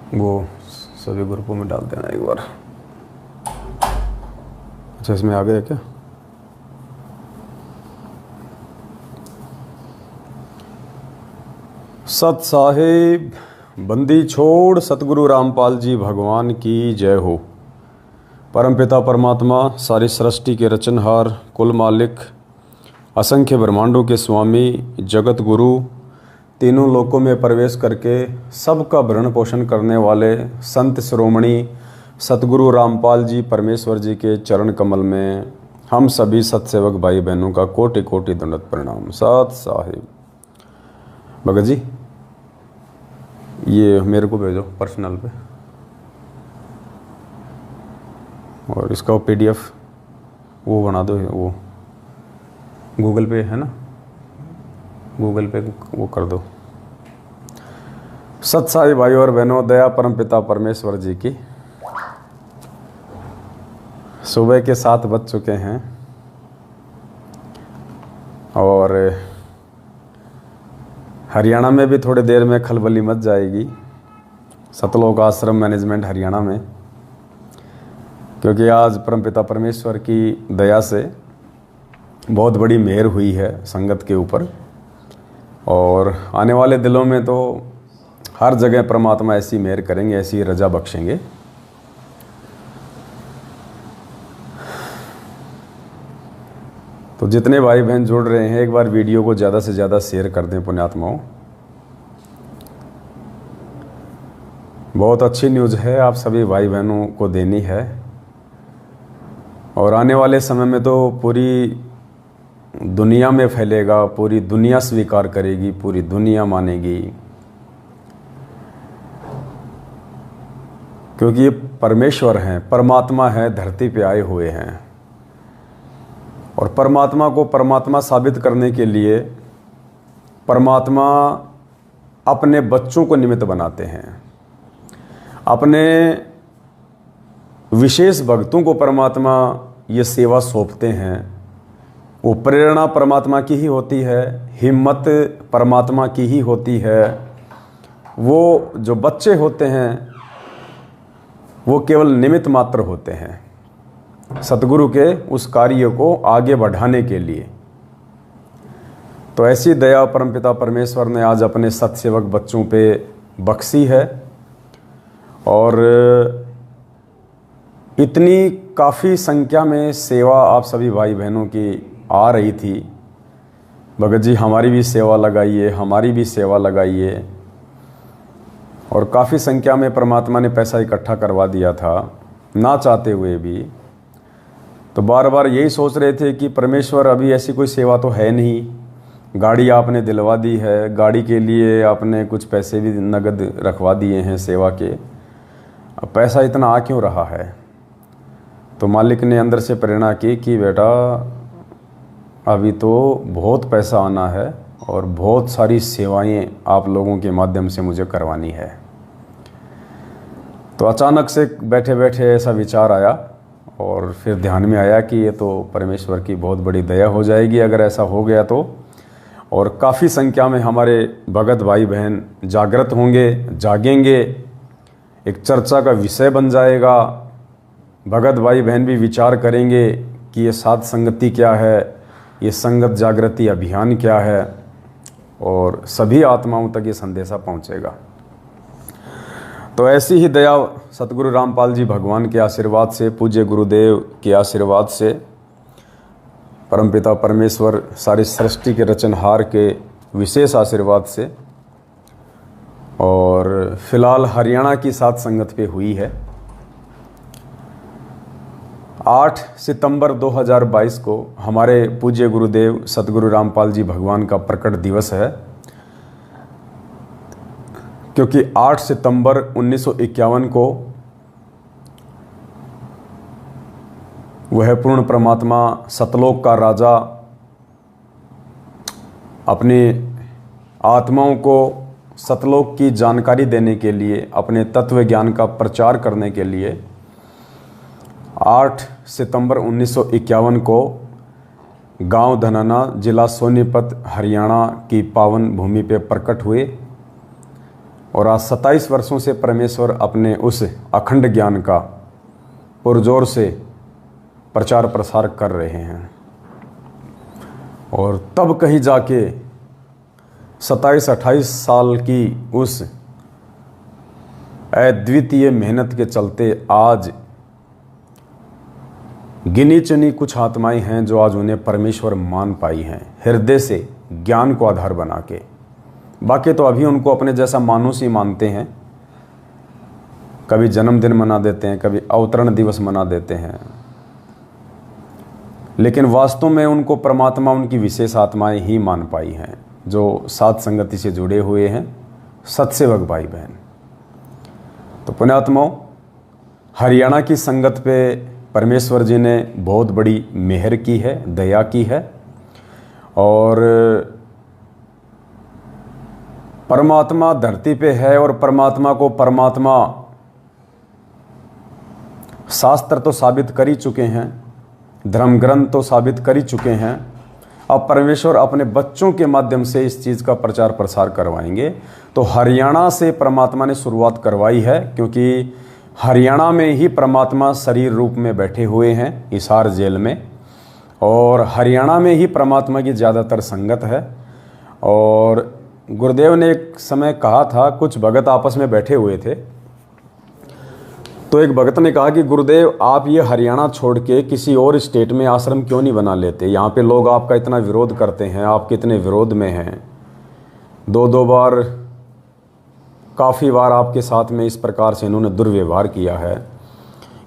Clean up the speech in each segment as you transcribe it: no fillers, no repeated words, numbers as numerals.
वो सभी ग्रुपों में डाल देना एक बार। अच्छा, इसमें आ गया क्या? सत साहिब बंदी छोड़ सतगुरु रामपाल जी भगवान की जय हो। परमपिता परमात्मा सारी सृष्टि के रचनहार, कुल मालिक, असंख्य ब्रह्मांडों के स्वामी, जगत गुरु, तीनों लोकों में प्रवेश करके सबका भरण पोषण करने वाले संत शिरोमणि सतगुरु रामपाल जी परमेश्वर जी के चरण कमल में हम सभी सत्सेवक भाई बहनों का कोटि कोटि दंडवत प्रणाम। सत साहिब। भगत जी, ये मेरे को भेजो पर्सनल पे, और इसका PDF वो बना दो, वो गूगल पे है ना, गूगल पे वो कर दो। सत साई भाई और बहनों, दया परम पिता परमेश्वर जी की। सुबह के 7 बज चुके हैं और हरियाणा में भी थोड़ी देर में खलबली मच जाएगी, सतलोक आश्रम मैनेजमेंट हरियाणा में, क्योंकि आज परमपिता परमेश्वर की दया से बहुत बड़ी मेहर हुई है संगत के ऊपर। और आने वाले दिनों में तो हर जगह परमात्मा ऐसी मेहर करेंगे, ऐसी रजा बख्शेंगे। तो जितने भाई बहन जुड़ रहे हैं, एक बार वीडियो को ज़्यादा से ज़्यादा शेयर कर दें पुण्यात्माओं। बहुत अच्छी न्यूज़ है, आप सभी भाई बहनों को देनी है। और आने वाले समय में तो पूरी दुनिया में फैलेगा, पूरी दुनिया स्वीकार करेगी, पूरी दुनिया मानेगी, क्योंकि ये परमेश्वर हैं, परमात्मा है, धरती पे आए हुए हैं। और परमात्मा को परमात्मा साबित करने के लिए परमात्मा अपने बच्चों को निमित्त बनाते हैं, अपने विशेष भक्तों को परमात्मा ये सेवा सौंपते हैं। वो प्रेरणा परमात्मा की ही होती है, हिम्मत परमात्मा की ही होती है। वो जो बच्चे होते हैं वो केवल निमित्त मात्र होते हैं सतगुरु के उस कार्य को आगे बढ़ाने के लिए। तो ऐसी दया परमपिता परमेश्वर ने आज अपने सत्सेवक बच्चों पे बख्शी है। और इतनी काफ़ी संख्या में सेवा आप सभी भाई बहनों की आ रही थी। भगत जी, हमारी भी सेवा लगाइए, हमारी भी सेवा लगाइए। और काफ़ी संख्या में परमात्मा ने पैसा इकट्ठा करवा दिया था, ना चाहते हुए भी। तो बार बार यही सोच रहे थे कि परमेश्वर अभी ऐसी कोई सेवा तो है नहीं, गाड़ी आपने दिलवा दी है, गाड़ी के लिए आपने कुछ पैसे भी नगद रखवा दिए हैं सेवा के, अब पैसा इतना आ क्यों रहा है? तो मालिक ने अंदर से प्रेरणा की कि बेटा अभी तो बहुत पैसा आना है और बहुत सारी सेवाएं आप लोगों के माध्यम से मुझे करवानी है। तो अचानक से बैठे बैठे ऐसा विचार आया और फिर ध्यान में आया कि ये तो परमेश्वर की बहुत बड़ी दया हो जाएगी अगर ऐसा हो गया तो। और काफ़ी संख्या में हमारे भगत भाई बहन जागृत होंगे, जागेंगे, एक चर्चा का विषय बन जाएगा। भगत भाई बहन भी विचार करेंगे कि ये साध संगति क्या है, ये संगत जागृति अभियान क्या है, और सभी आत्माओं तक ये संदेशा पहुंचेगा। तो ऐसी ही दया सतगुरु रामपाल जी भगवान के आशीर्वाद से, पूज्य गुरुदेव के आशीर्वाद से, परमपिता परमेश्वर सारी सृष्टि के रचनहार के विशेष आशीर्वाद से, और फिलहाल हरियाणा की साथ संगत पे हुई है। 8 सितंबर 2022 को हमारे पूज्य गुरुदेव सतगुरु रामपाल जी भगवान का प्रकट दिवस है, क्योंकि 8 सितंबर 1951 को वह पूर्ण परमात्मा सतलोक का राजा अपनी आत्माओं को सतलोक की जानकारी देने के लिए, अपने तत्व ज्ञान का प्रचार करने के लिए 8 सितंबर 1951 को गांव धनाना, जिला सोनीपत, हरियाणा की पावन भूमि पे प्रकट हुए। और आज 27 वर्षों से परमेश्वर अपने उस अखंड ज्ञान का पुरजोर से प्रचार प्रसार कर रहे हैं। और तब कहीं जाके 27-28 साल की उस अद्वितीय मेहनत के चलते आज गिनी चुनी कुछ आत्माएं हैं जो आज उन्हें परमेश्वर मान पाई हैं, हृदय से ज्ञान को आधार बना के। बाकी तो अभी उनको अपने जैसा मानुष ही मानते हैं, कभी जन्मदिन मना देते हैं, कभी अवतरण दिवस मना देते हैं, लेकिन वास्तव में उनको परमात्मा उनकी विशेष आत्माएं ही मान पाई हैं जो साथ संगति से जुड़े हुए हैं, सत्सेवक भाई बहन। तो पुण्यात्माओं, हरियाणा की संगत पे परमेश्वर जी ने बहुत बड़ी मेहर की है, दया की है, और परमात्मा धरती पे है और परमात्मा को परमात्मा शास्त्र तो साबित कर ही चुके हैं, धर्म ग्रंथ तो साबित कर ही चुके हैं। अब परमेश्वर अपने बच्चों के माध्यम से इस चीज़ का प्रचार प्रसार करवाएंगे। तो हरियाणा से परमात्मा ने शुरुआत करवाई है, क्योंकि हरियाणा में ही परमात्मा शरीर रूप में बैठे हुए हैं हिसार जेल में, और हरियाणा में ही परमात्मा की ज़्यादातर संगत है। और गुरुदेव ने एक समय कहा था, कुछ भगत आपस में बैठे हुए थे, तो एक भगत ने कहा कि गुरुदेव आप ये हरियाणा छोड़ के किसी और स्टेट में आश्रम क्यों नहीं बना लेते, यहाँ पे लोग आपका इतना विरोध करते हैं, आप कितने विरोध में हैं, 2-2 बार काफ़ी बार आपके साथ में इस प्रकार से इन्होंने दुर्व्यवहार किया है,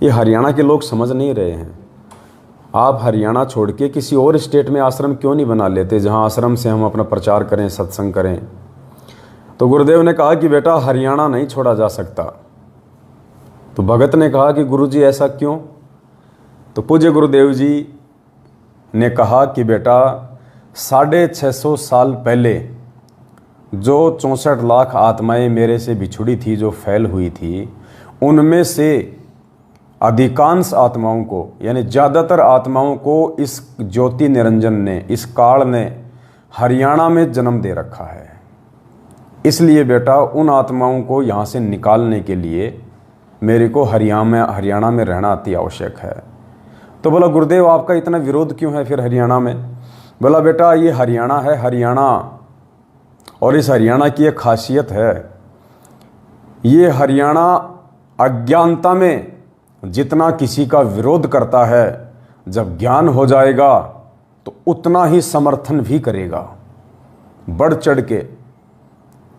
ये हरियाणा के लोग समझ नहीं रहे हैं। आप हरियाणा छोड़ के किसी और स्टेट में आश्रम क्यों नहीं बना लेते, जहाँ आश्रम से हम अपना प्रचार करें, सत्संग करें। तो गुरुदेव ने कहा कि बेटा हरियाणा नहीं छोड़ा जा सकता। तो भगत ने कहा कि गुरुजी ऐसा क्यों। तो पूज्य गुरुदेव जी ने कहा कि बेटा 650 साल पहले जो 64 लाख आत्माएं मेरे से बिछुड़ी थी, जो फैल हुई थी, उनमें से अधिकांश आत्माओं को, यानी ज़्यादातर आत्माओं को इस ज्योति निरंजन ने, इस काल ने हरियाणा में जन्म दे रखा है। इसलिए बेटा उन आत्माओं को यहाँ से निकालने के लिए मेरे को हरियाणा में रहना अति आवश्यक है। तो बोला गुरुदेव आपका इतना विरोध क्यों है फिर हरियाणा में। बोला बेटा ये हरियाणा है, हरियाणा, और इस हरियाणा की एक खासियत है, ये हरियाणा अज्ञानता में जितना किसी का विरोध करता है, जब ज्ञान हो जाएगा तो उतना ही समर्थन भी करेगा, बढ़ चढ़ के।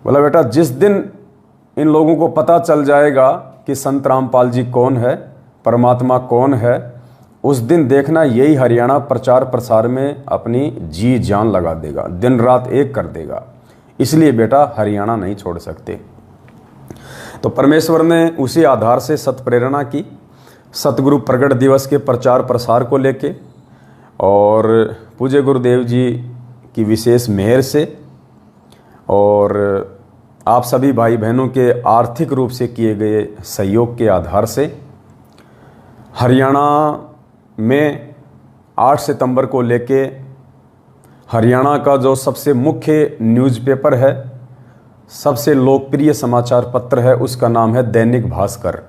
बोला बेटा जिस दिन इन लोगों को पता चल जाएगा कि संत रामपाल जी कौन है, परमात्मा कौन है, उस दिन देखना यही हरियाणा प्रचार प्रसार में अपनी जी जान लगा देगा, दिन रात एक कर देगा। इसलिए बेटा हरियाणा नहीं छोड़ सकते। तो परमेश्वर ने उसी आधार से सत प्रेरणा की, सतगुरु प्रगट दिवस के प्रचार प्रसार को लेके, और पूज्य गुरुदेव जी की विशेष मेहर से और आप सभी भाई बहनों के आर्थिक रूप से किए गए सहयोग के आधार से हरियाणा में 8 सितंबर को लेके हरियाणा का जो सबसे मुख्य न्यूज़पेपर है, सबसे लोकप्रिय समाचार पत्र है, उसका नाम है दैनिक भास्कर।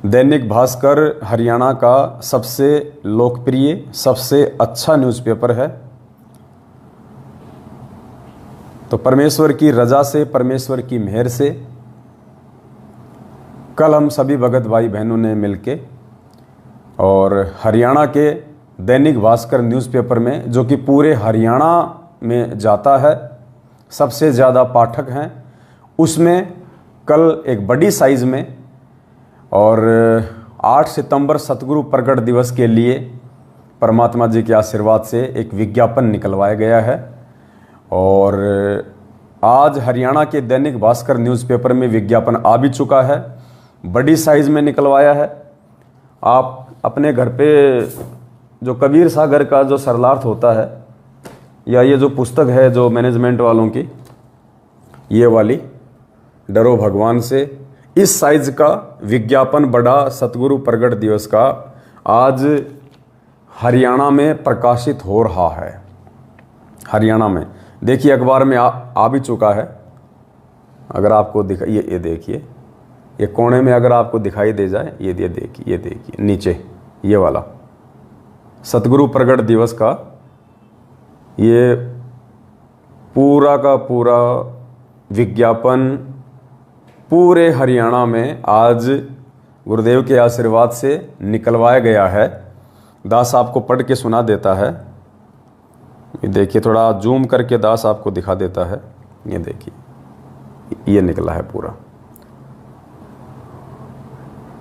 दैनिक भास्कर हरियाणा का सबसे लोकप्रिय, सबसे अच्छा न्यूज़पेपर है। तो परमेश्वर की रजा से, परमेश्वर की मेहर से कल हम सभी भगत भाई बहनों ने मिलके और हरियाणा के दैनिक भास्कर न्यूज़पेपर में, जो कि पूरे हरियाणा में जाता है, सबसे ज़्यादा पाठक हैं, उसमें कल एक बड़ी साइज़ में और 8 सितंबर सतगुरु प्रगट दिवस के लिए परमात्मा जी के आशीर्वाद से एक विज्ञापन निकलवाया गया है। और आज हरियाणा के दैनिक भास्कर न्यूज़पेपर में विज्ञापन आ भी चुका है, बड़ी साइज़ में निकलवाया है। आप अपने घर पे जो कबीर सागर का जो सरलार्थ होता है, या ये जो पुस्तक है जो मैनेजमेंट वालों की, ये वाली डरो भगवान से, इस साइज का विज्ञापन बड़ा सतगुरु प्रगट दिवस का आज हरियाणा में प्रकाशित हो रहा है। हरियाणा में देखिए अखबार में आ भी चुका है, अगर आपको ये देखिए, ये कोने में अगर आपको दिखाई दे जाए, ये देखिए नीचे ये वाला सतगुरु प्रगट दिवस का ये पूरा का पूरा विज्ञापन पूरे हरियाणा में आज गुरुदेव के आशीर्वाद से निकलवाया गया है। दास आपको पढ़ के सुना देता है। ये देखिए, थोड़ा जूम करके दास आपको दिखा देता है। ये देखिए, ये निकला है पूरा।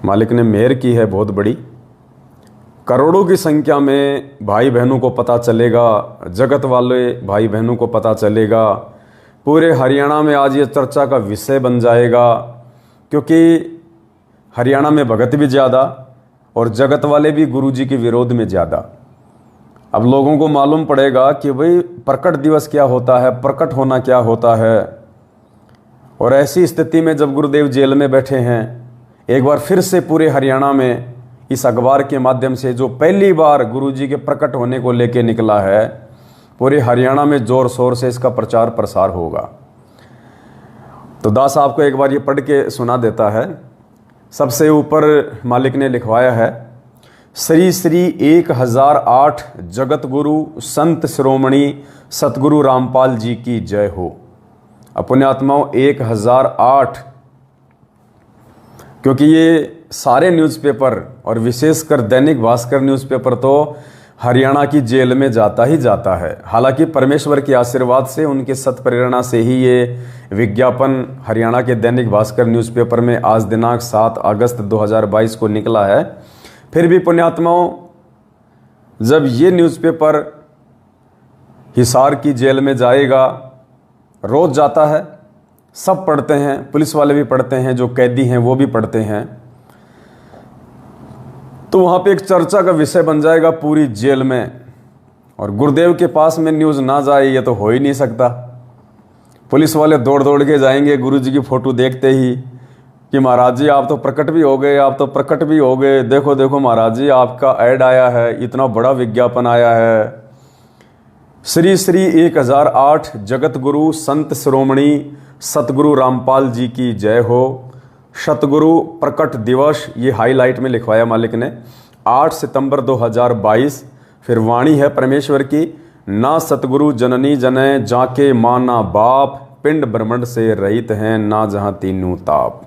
मालिक ने मेहर की है बहुत बड़ी। करोड़ों की संख्या में भाई बहनों को पता चलेगा, जगत वाले भाई बहनों को पता चलेगा। पूरे हरियाणा में आज ये चर्चा का विषय बन जाएगा, क्योंकि हरियाणा में भगत भी ज़्यादा और जगत वाले भी गुरुजी के विरोध में ज़्यादा। अब लोगों को मालूम पड़ेगा कि भाई प्रकट दिवस क्या होता है, प्रकट होना क्या होता है। और ऐसी स्थिति में जब गुरुदेव जेल में बैठे हैं, एक बार फिर से पूरे हरियाणा में इस अखबार के माध्यम से जो पहली बार गुरुजी के प्रकट होने को लेके निकला है, पूरे हरियाणा में जोर शोर से इसका प्रचार प्रसार होगा। तो दास आपको एक बार ये पढ़ के सुना देता है। सबसे ऊपर मालिक ने लिखवाया है, श्री श्री 1008 जगत गुरु संत शिरोमणि सतगुरु रामपाल जी की जय हो। अपने आत्माओं 1008, क्योंकि ये सारे न्यूज़पेपर और विशेषकर दैनिक भास्कर न्यूज़पेपर तो हरियाणा की जेल में जाता ही जाता है। हालांकि परमेश्वर के आशीर्वाद से, उनके सत प्रेरणा से ही ये विज्ञापन हरियाणा के दैनिक भास्कर न्यूज़पेपर में आज दिनांक 7 अगस्त 2022 को निकला है। फिर भी पुण्यात्माओं, जब ये न्यूज़पेपर हिसार की जेल में जाएगा, रोज जाता है, सब पढ़ते हैं, पुलिस वाले भी पढ़ते हैं, जो कैदी हैं वो भी पढ़ते हैं, तो वहाँ पे एक चर्चा का विषय बन जाएगा पूरी जेल में। और गुरुदेव के पास में न्यूज़ ना जाए ये तो हो ही नहीं सकता। पुलिस वाले दौड़ दौड़ के जाएंगे गुरुजी की फ़ोटो देखते ही कि महाराज जी आप तो प्रकट भी हो गए, आप तो प्रकट भी हो गए, देखो देखो महाराज जी आपका ऐड आया है, इतना बड़ा विज्ञापन आया है। श्री श्री 1008 जगत गुरु संत शिरोमणि सतगुरु रामपाल जी की जय हो। सतगुरु प्रकट दिवस, ये हाईलाइट में लिखवाया मालिक ने, 8 सितंबर 2022। फिर वाणी है परमेश्वर की, ना सतगुरु जननी जने जाके माना बाप, पिंड ब्रह्मंड से रहित हैं ना जहाँ तीनों ताप।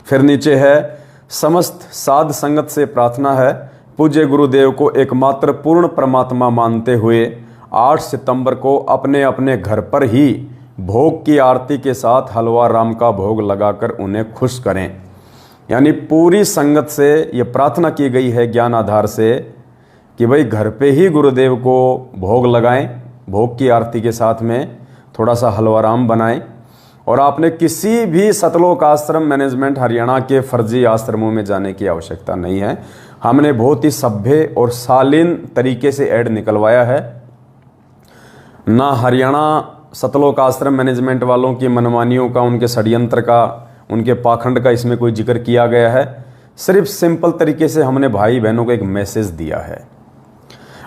फिर नीचे है, समस्त साध संगत से प्रार्थना है, पूज्य गुरुदेव को एकमात्र पूर्ण परमात्मा मानते हुए 8 सितंबर को अपने अपने घर पर ही भोग की आरती के साथ हलवा राम का भोग लगाकर उन्हें खुश करें। यानी पूरी संगत से ये प्रार्थना की गई है ज्ञान आधार से कि भाई घर पे ही गुरुदेव को भोग लगाएं, भोग की आरती के साथ में थोड़ा सा हलवा राम बनाएं। और आपने किसी भी सतलोक आश्रम मैनेजमेंट हरियाणा के फर्जी आश्रमों में जाने की आवश्यकता नहीं है। हमने बहुत ही सभ्य और शालीन तरीके से ऐड निकलवाया है। ना हरियाणा सतलोक आश्रम मैनेजमेंट वालों की मनमानियों का, उनके षड्यंत्र का, उनके पाखंड का इसमें कोई जिक्र किया गया है। सिर्फ सिंपल तरीके से हमने भाई बहनों को एक मैसेज दिया है।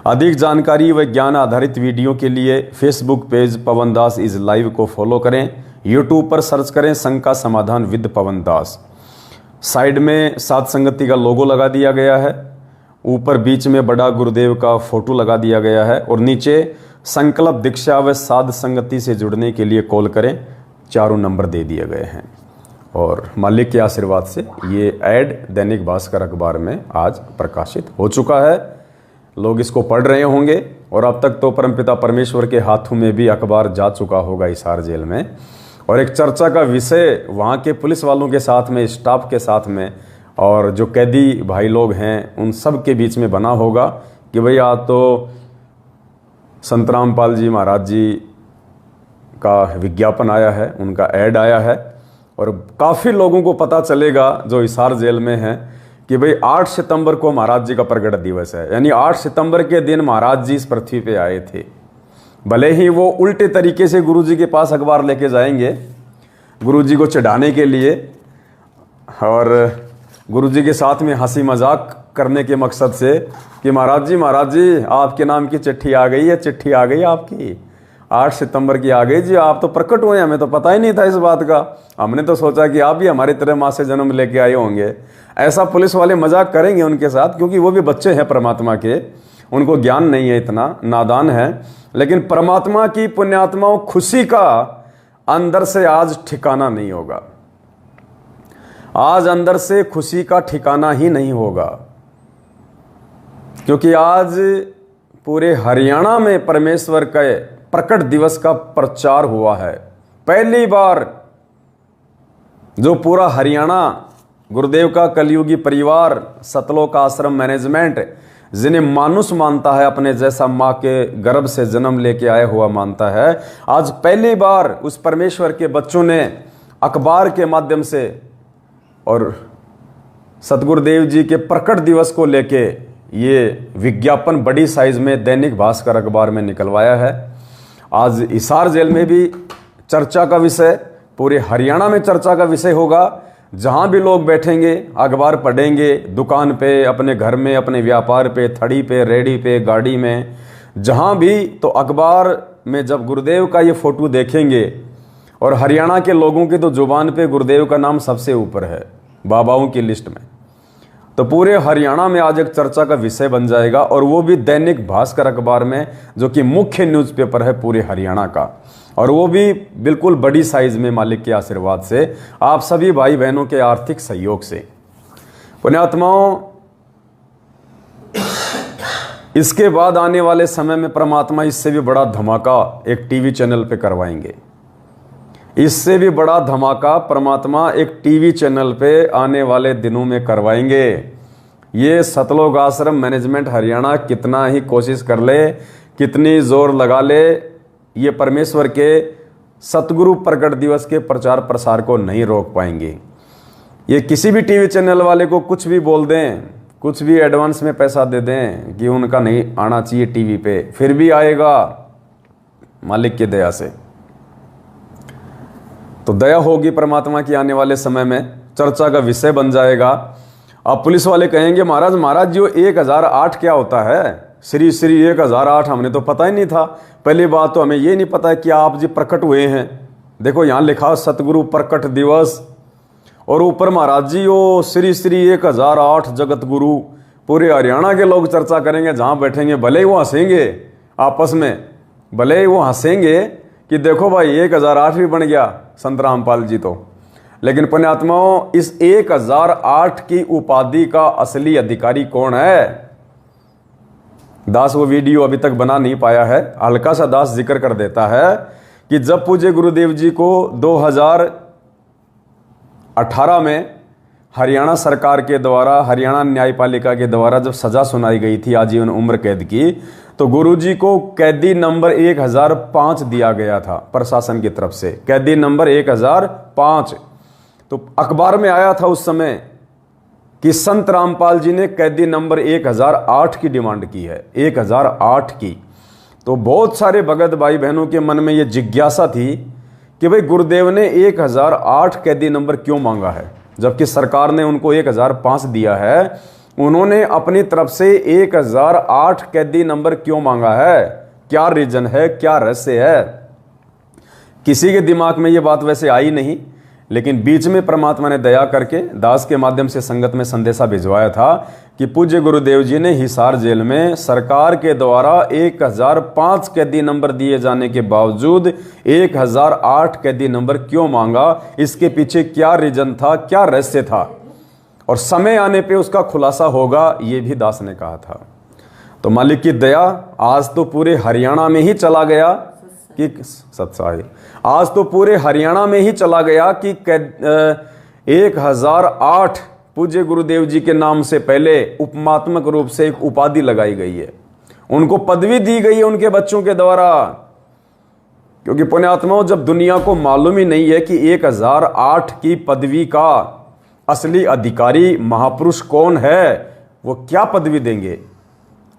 अधिक जानकारी व ज्ञान आधारित वीडियो के लिए Facebook page Pawan Das is live को फॉलो करें। यूट्यूब पर सर्च करें शंका समाधान विद पवन दास। साइड में साध संगति का लोगो लगा दिया गया है, ऊपर बीच में बड़ा गुरुदेव का फोटो लगा दिया गया है और नीचे संकल्प दीक्षा व साध संगति से जुड़ने के लिए कॉल करें, 4 नंबर दे दिए गए हैं। और मालिक के आशीर्वाद से ये ऐड दैनिक भास्कर अखबार में आज प्रकाशित हो चुका है। लोग इसको पढ़ रहे होंगे और अब तक तो परमपिता परमेश्वर के हाथों में भी अखबार जा चुका होगा हिसार जेल में। और एक चर्चा का विषय वहाँ के पुलिस वालों के साथ में, स्टाफ के साथ में और जो कैदी भाई लोग हैं उन सब के बीच में बना होगा कि भाई आज तो संत रामपाल जी महाराज जी का विज्ञापन आया है, उनका ऐड आया है। और काफ़ी लोगों को पता चलेगा जो हिसार जेल में हैं कि भाई 8 सितंबर को महाराज जी का प्रगट दिवस है। यानी 8 सितंबर के दिन महाराज जी इस पृथ्वी पे आए थे। भले ही वो उल्टे तरीके से गुरुजी के पास अखबार लेके जाएंगे गुरुजी को चढ़ाने के लिए और गुरुजी के साथ में हंसी मजाक करने के मकसद से कि महाराज जी आपके नाम की चिट्ठी आ गई है, चिट्ठी आ गई आपकी, 8 सितंबर की आ गई जी, आप तो प्रकट हुए, हमें तो पता ही नहीं था इस बात का। हमने तो सोचा कि आप भी हमारी तरह माँ से जन्म लेके आए होंगे। ऐसा पुलिस वाले मजाक करेंगे उनके साथ, क्योंकि वो भी बच्चे हैं परमात्मा के, उनको ज्ञान नहीं है, इतना नादान है। लेकिन परमात्मा की पुण्यात्माओं, खुशी का अंदर से आज ठिकाना नहीं होगा। आज अंदर से खुशी का ठिकाना ही नहीं होगा, क्योंकि आज पूरे हरियाणा में परमेश्वर के प्रकट दिवस का प्रचार हुआ है। पहली बार जो पूरा हरियाणा, गुरुदेव का कलयुगी परिवार, सतलोक आश्रम मैनेजमेंट, जिन्हें मानुष मानता है, अपने जैसा माँ के गर्भ से जन्म लेके आया हुआ मानता है, आज पहली बार उस परमेश्वर के बच्चों ने अखबार के माध्यम से और सतगुरुदेव जी के प्रकट दिवस को लेके ये विज्ञापन बड़ी साइज में दैनिक भास्कर अखबार में निकलवाया है। आज हिसार जेल में भी चर्चा का विषय, पूरे हरियाणा में चर्चा का विषय होगा। जहां भी लोग बैठेंगे, अखबार पढ़ेंगे, दुकान पे, अपने घर में, अपने व्यापार पे, थड़ी पे, रेडी पे, गाड़ी में, जहां भी, तो अखबार में जब गुरुदेव का ये फोटो देखेंगे, और हरियाणा के लोगों की तो जुबान पे गुरुदेव का नाम सबसे ऊपर है बाबाओं की लिस्ट में, तो पूरे हरियाणा में आज एक चर्चा का विषय बन जाएगा। और वो भी दैनिक भास्कर अखबार में, जो कि मुख्य न्यूज़पेपर है पूरे हरियाणा का, और वो भी बिल्कुल बड़ी साइज में, मालिक के आशीर्वाद से, आप सभी भाई बहनों के आर्थिक सहयोग से। पुण्यात्माओं, इसके बाद आने वाले समय में परमात्मा इससे भी बड़ा धमाका एक टीवी चैनल पे करवाएंगे। इससे भी बड़ा धमाका परमात्मा एक टीवी चैनल पे आने वाले दिनों में करवाएंगे। ये सतलोक आश्रम मैनेजमेंट हरियाणा कितना ही कोशिश कर ले, कितनी जोर लगा ले, ये परमेश्वर के सतगुरु प्रकट दिवस के प्रचार प्रसार को नहीं रोक पाएंगे। ये किसी भी टीवी चैनल वाले को कुछ भी बोल दें, कुछ भी एडवांस में पैसा दे दें कि उनका नहीं आना चाहिए टीवी पे, फिर भी आएगा मालिक की दया से। तो दया होगी परमात्मा की, आने वाले समय में चर्चा का विषय बन जाएगा। अब पुलिस वाले कहेंगे, महाराज जो 1008 क्या होता है? श्री श्री 1008, हमने तो पता ही नहीं था। पहली बात तो हमें ये नहीं पता है कि आप जी प्रकट हुए हैं। देखो यहाँ लिखा सतगुरु प्रकट दिवस, और ऊपर महाराज जी वो श्री श्री 1008 जगत गुरु। पूरे हरियाणा के लोग चर्चा करेंगे, जहाँ बैठेंगे, भले ही वो हंसेंगे आपस में, भले ही वो हंसेंगे कि देखो भाई 1008 भी बन गया संत रामपाल जी तो। लेकिन पुण्यात्माओं, इस 1008 की उपाधि का असली अधिकारी कौन है? दास वो वीडियो अभी तक बना नहीं पाया है, हल्का सा दास जिक्र कर देता है कि जब पूज्य गुरुदेव जी को 2018 में हरियाणा सरकार के द्वारा, हरियाणा न्यायपालिका के द्वारा जब सजा सुनाई गई थी आजीवन उम्र कैद की, तो गुरुजी को कैदी नंबर 1005 दिया गया था प्रशासन की तरफ से, कैदी नंबर 1005। तो अखबार में आया था उस समय कि संत रामपाल जी ने कैदी नंबर 1008 की डिमांड की है, 1008 की। तो बहुत सारे भगत भाई बहनों के मन में यह जिज्ञासा थी कि भाई गुरुदेव ने 1008 कैदी नंबर क्यों मांगा है, जबकि सरकार ने उनको 1005 दिया है। उन्होंने अपनी तरफ से 1008 कैदी नंबर क्यों मांगा है? क्या रीजन है, क्या रहस्य है? किसी के दिमाग में ये बात वैसे आई नहीं, लेकिन बीच में परमात्मा ने दया करके दास के माध्यम से संगत में संदेशा भिजवाया था कि पूज्य गुरुदेव जी ने हिसार जेल में सरकार के द्वारा 1005 कैदी नंबर दिए जाने के बावजूद 1008 कैदी नंबर क्यों मांगा, इसके पीछे क्या रीजन था, क्या रहस्य था, और समय आने पे उसका खुलासा होगा, ये भी दास ने कहा था। तो मालिक की दया, आज तो पूरे हरियाणा में ही चला गया कि सत्साई, आज तो पूरे हरियाणा में ही चला गया कि 1008 पूज्य गुरुदेव जी के नाम से पहले उपमात्मक रूप से एक उपाधि लगाई गई है, उनको पदवी दी गई है उनके बच्चों के द्वारा। क्योंकि पुण्यात्माओं, जब दुनिया को मालूम ही नहीं है कि 1008 की पदवी का असली अधिकारी महापुरुष कौन है, वो क्या पदवी देंगे?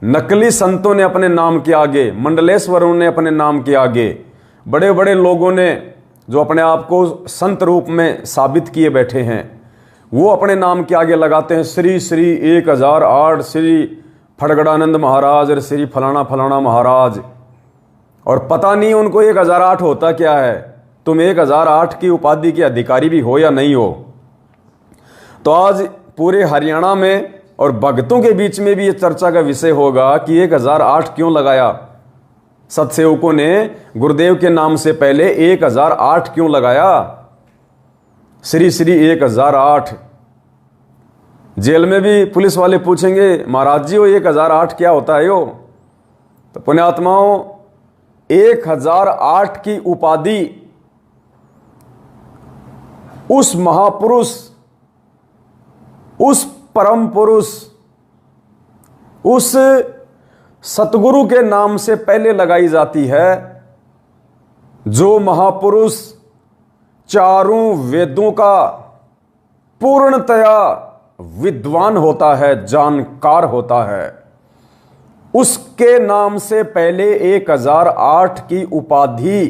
नकली संतों ने अपने नाम के आगे, मंडलेश्वरों ने अपने नाम के आगे, बड़े बड़े लोगों ने जो अपने आप को संत रूप में साबित किए बैठे हैं, वो अपने नाम के आगे लगाते हैं श्री श्री 1008, श्री फड़गड़ानंद महाराज और श्री फलाना फलाना महाराज। और पता नहीं उनको 1008 होता क्या है। तुम 1008 की उपाधि के अधिकारी भी हो या नहीं हो। तो आज पूरे हरियाणा में और भक्तों के बीच में भी ये चर्चा का विषय होगा कि 1008 क्यों लगाया सतसेवकों ने, गुरुदेव के नाम से पहले 1008 क्यों लगाया, श्री श्री 1008। जेल में भी पुलिस वाले पूछेंगे, महाराज जी वो 1008 क्या होता है यो? तो पुण्यात्माओं, 1008 की उपाधि उस महापुरुष, उस परम पुरुष, उस सतगुरु के नाम से पहले लगाई जाती है, जो महापुरुष चारों वेदों का पूर्णतया विद्वान होता है, जानकार होता है। उसके नाम से पहले 1008 की उपाधि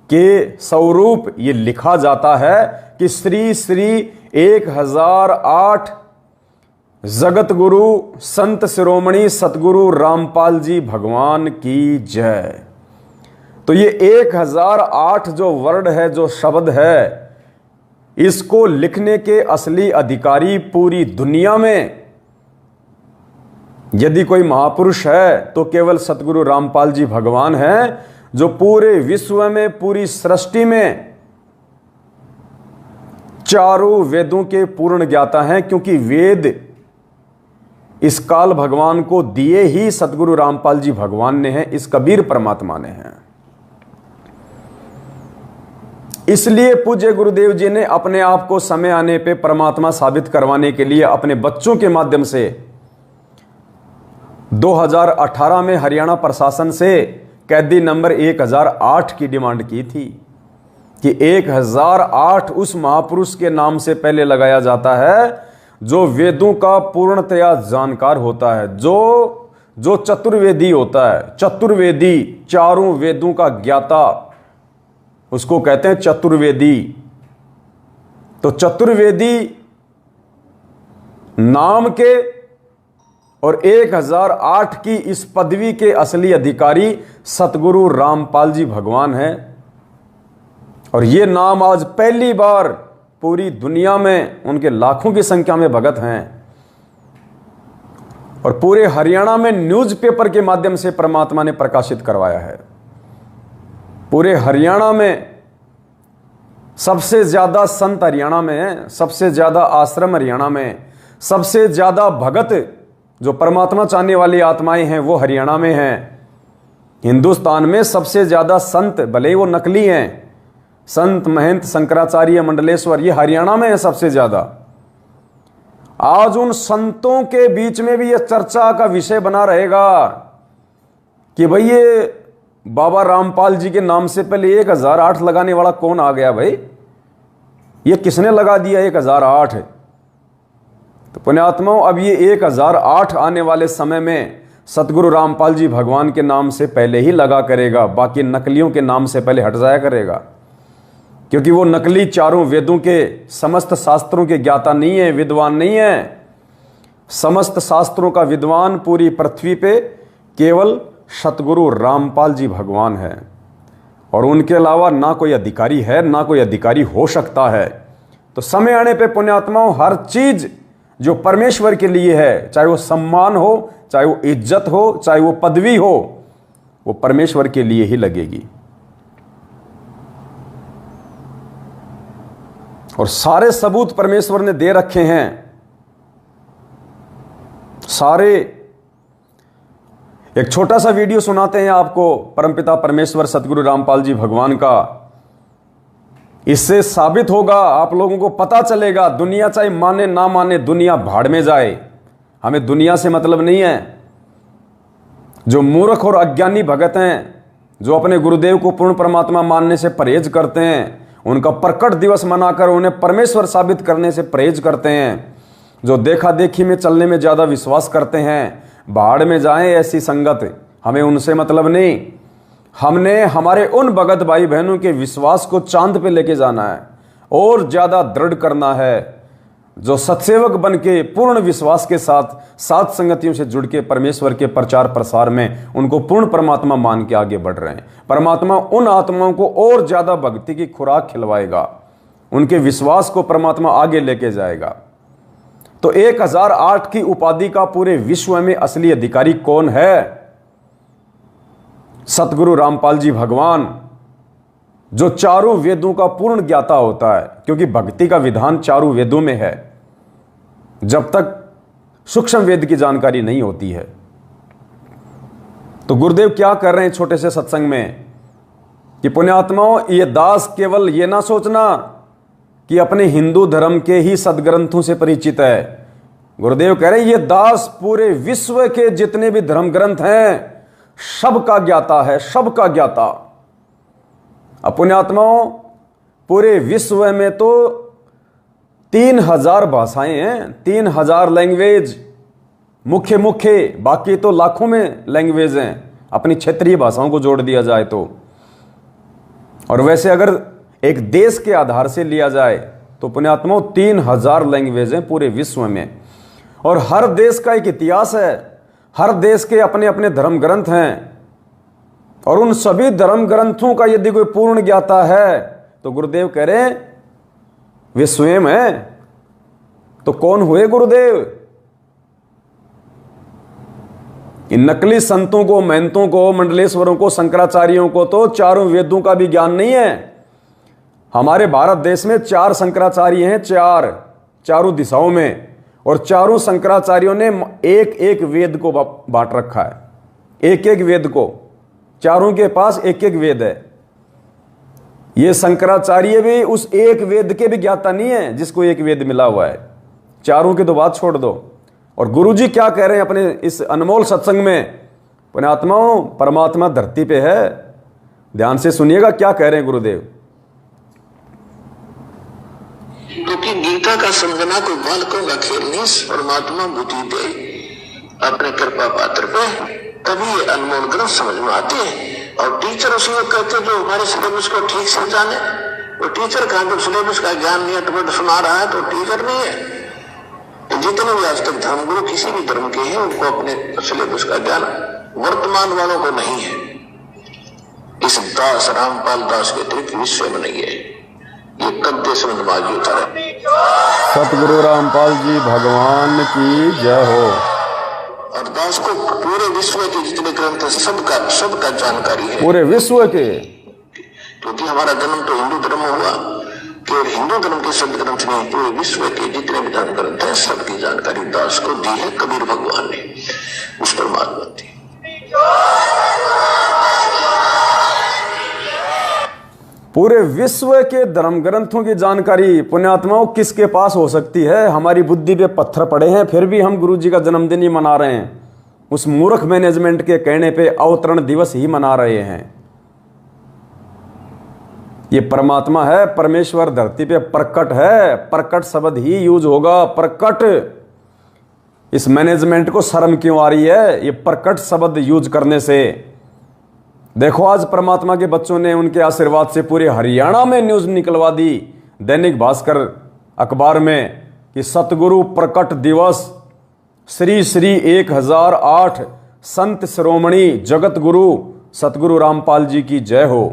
के स्वरूप ये लिखा जाता है कि श्री श्री 1008 जगत गुरु संत शिरोमणि सतगुरु रामपाल जी भगवान की जय। तो ये 1008 जो वर्ड है, जो शब्द है, इसको लिखने के असली अधिकारी पूरी दुनिया में यदि कोई महापुरुष है तो केवल सतगुरु रामपाल जी भगवान हैं, जो पूरे विश्व में, पूरी सृष्टि में चारों वेदों के पूर्ण ज्ञाता हैं। क्योंकि वेद इस काल भगवान को दिए ही सतगुरु रामपाल जी भगवान ने हैं, इस कबीर परमात्मा ने हैं। इसलिए पूज्य गुरुदेव जी ने अपने आप को समय आने पे परमात्मा साबित करवाने के लिए अपने बच्चों के माध्यम से 2018 में हरियाणा प्रशासन से कैदी नंबर 1008 की डिमांड की थी कि 1008 उस महापुरुष के नाम से पहले लगाया जाता है, जो वेदों का पूर्णतया जानकार होता है, जो चतुर्वेदी होता है। चतुर्वेदी, चारों वेदों का ज्ञाता, उसको कहते हैं चतुर्वेदी। तो चतुर्वेदी नाम के और 1008 की इस पदवी के असली अधिकारी सतगुरु रामपाल जी भगवान हैं। और ये नाम आज पहली बार पूरी दुनिया में, उनके लाखों की संख्या में भगत हैं, और पूरे हरियाणा में न्यूज़पेपर के माध्यम से परमात्मा ने प्रकाशित करवाया है। पूरे हरियाणा में सबसे ज्यादा संत हरियाणा में हैं, सबसे ज्यादा आश्रम हरियाणा में, सबसे ज्यादा भगत जो परमात्मा चाहने वाली आत्माएं हैं वो हरियाणा में हैं। हिंदुस्तान में सबसे ज्यादा संत, भले ही वो नकली हैं, संत महंत शंकराचार्य मंडलेश्वर, ये हरियाणा में है सबसे ज्यादा। आज उन संतों के बीच में भी यह चर्चा का विषय बना रहेगा कि भाई ये बाबा रामपाल जी के नाम से पहले 1008 लगाने वाला कौन आ गया भाई, ये किसने लगा दिया 1008? तो पुण्यात्माओं, अब ये 1008 आने वाले समय में सतगुरु रामपाल जी भगवान के नाम से पहले ही लगा करेगा, बाकी नकलियों के नाम से पहले हट जाया करेगा। क्योंकि वो नकली चारों वेदों के समस्त शास्त्रों के ज्ञाता नहीं है, विद्वान नहीं है। समस्त शास्त्रों का विद्वान पूरी पृथ्वी पे केवल सतगुरु रामपाल जी भगवान है, और उनके अलावा ना कोई अधिकारी है, ना कोई अधिकारी हो सकता है। तो समय आने पे पुण्यात्माओं, हर चीज जो परमेश्वर के लिए है, चाहे वो सम्मान हो, चाहे वो इज्जत हो, चाहे वो पदवी हो, वो परमेश्वर के लिए ही लगेगी। और सारे सबूत परमेश्वर ने दे रखे हैं, सारे। एक छोटा सा वीडियो सुनाते हैं आपको परमपिता परमेश्वर सतगुरु रामपाल जी भगवान का। इससे साबित होगा, आप लोगों को पता चलेगा, दुनिया चाहे माने ना माने, दुनिया भाड़ में जाए, हमें दुनिया से मतलब नहीं है। जो मूर्ख और अज्ञानी भगत हैं, जो अपने गुरुदेव को पूर्ण परमात्मा मानने से परहेज करते हैं, उनका प्रकट दिवस मनाकर उन्हें परमेश्वर साबित करने से परहेज करते हैं, जो देखा देखी में चलने में ज्यादा विश्वास करते हैं, भाड़ में जाएं ऐसी संगत, हमें उनसे मतलब नहीं। हमने हमारे उन भगत भाई बहनों के विश्वास को चांद पे लेके जाना है और ज्यादा दृढ़ करना है। जो सत्सेवक बन के पूर्ण विश्वास के साथ सात संगतियों से जुड़ के परमेश्वर के प्रचार प्रसार में उनको पूर्ण परमात्मा मान के आगे बढ़ रहे हैं, परमात्मा उन आत्माओं को और ज्यादा भक्ति की खुराक खिलवाएगा, उनके विश्वास को परमात्मा आगे लेके जाएगा। तो 1008 की उपाधि का पूरे विश्व में असली अधिकारी कौन है? सतगुरु रामपाल जी भगवान, जो चारों वेदों का पूर्ण ज्ञाता होता है, क्योंकि भक्ति का विधान चारों वेदों में है जब तक सूक्ष्म वेद की जानकारी नहीं होती है। तो गुरुदेव क्या कर रहे हैं छोटे से सत्संग में कि पुण्यात्माओं, ये दास केवल ये ना सोचना कि अपने हिंदू धर्म के ही सदग्रंथों से परिचित है। गुरुदेव कह रहे हैं ये दास पूरे विश्व के जितने भी धर्म ग्रंथ हैं सबका ज्ञाता है, सबका ज्ञाता। अब पुण्यात्माओं, पूरे विश्व में तो 3000 भाषाएं हैं, 3000 लैंग्वेज मुख्य, बाकी तो लाखों में लैंग्वेज हैं अपनी क्षेत्रीय भाषाओं को जोड़ दिया जाए तो। और वैसे अगर एक देश के आधार से लिया जाए तो पुण्यात्माओं 3000 लैंग्वेज हैं पूरे विश्व में, और हर देश का एक इतिहास है, हर देश के अपने अपने धर्म ग्रंथ हैं, और उन सभी धर्म ग्रंथों का यदि कोई पूर्ण ज्ञाता है तो गुरुदेव कह रहे हैं वे स्वयं है। तो कौन हुए गुरुदेव? इन नकली संतों को, महंतों को, मंडलेश्वरों को, शंकराचार्यों को तो चारों वेदों का भी ज्ञान नहीं है। हमारे भारत देश में 4 शंकराचार्य हैं, चारों दिशाओं में, और चारों शंकराचार्यों ने एक एक वेद को बांट रखा है, एक एक वेद को, चारों के पास एक एक वेद है। ये शंकराचार्य भी उस एक वेद के भी ज्ञाता नहीं है जिसको एक वेद मिला हुआ है। चारों की तो बात छोड़ दो। और गुरुजी क्या कह रहे हैं अपने इस अनमोल सत्संग में? पुण्यात्माओं, परमात्मा धरती पे है, ध्यान से सुनिएगा क्या कह रहे हैं गुरुदेव। क्योंकि गीता का समझना कोई बालकों का खेल नहीं, परमात्मा बुद्धि दे अपने कृपा पात्र पे, तभी ये अनमोल ग्रंथ समझ में आते हैं। और टीचर उसमें कहते जो हमारे सिलेबस को ठीक से जाने, वो टीचर कहा जब सिलेबस का ज्ञान नहीं है सुना रहा है तो टीचर नहीं है। तो जितने भी आज तक धर्मगुरु किसी भी धर्म के हैं उनको अपने सिलेबस का ज्ञान वर्तमान वालों को नहीं है। इस दास रामपाल दास के अतिरिक्त विश्व में नहीं है। ये कद्दे से नमाजी उतारे। सतगुरु रामपाल जी भगवान की जय हो। और दास को पूरे विश्व के जितने ग्रंथ है सबका जानकारी है, पूरे विश्व के। क्योंकि हमारा जन्म तो हिंदू धर्म हुआ, केवल हिंदू धर्म के सब ग्रंथ नहीं, पूरे विश्व के जितने भी धर्म ग्रंथ है सबकी जानकारी दास को दी है कबीर भगवान ने, उस परमात्मा दी। पूरे विश्व के धर्म ग्रंथों की जानकारी पुण्यात्माओं किसके पास हो सकती है? हमारी बुद्धि पे पत्थर पड़े हैं फिर भी हम गुरु जी का जन्मदिन ही मना रहे हैं, उस मूर्ख मैनेजमेंट के कहने पे अवतरण दिवस ही मना रहे हैं। ये परमात्मा है, परमेश्वर धरती पे प्रकट है, प्रकट शब्द ही यूज होगा, प्रकट। इस मैनेजमेंट को शर्म क्यों आ रही है ये प्रकट शब्द यूज करने से? देखो आज परमात्मा के बच्चों ने उनके आशीर्वाद से पूरे हरियाणा में न्यूज निकलवा दी दैनिक भास्कर अखबार में कि सतगुरु प्रकट दिवस श्री श्री 1008 संत शिरोमणि जगत गुरु सतगुरु रामपाल जी की जय हो।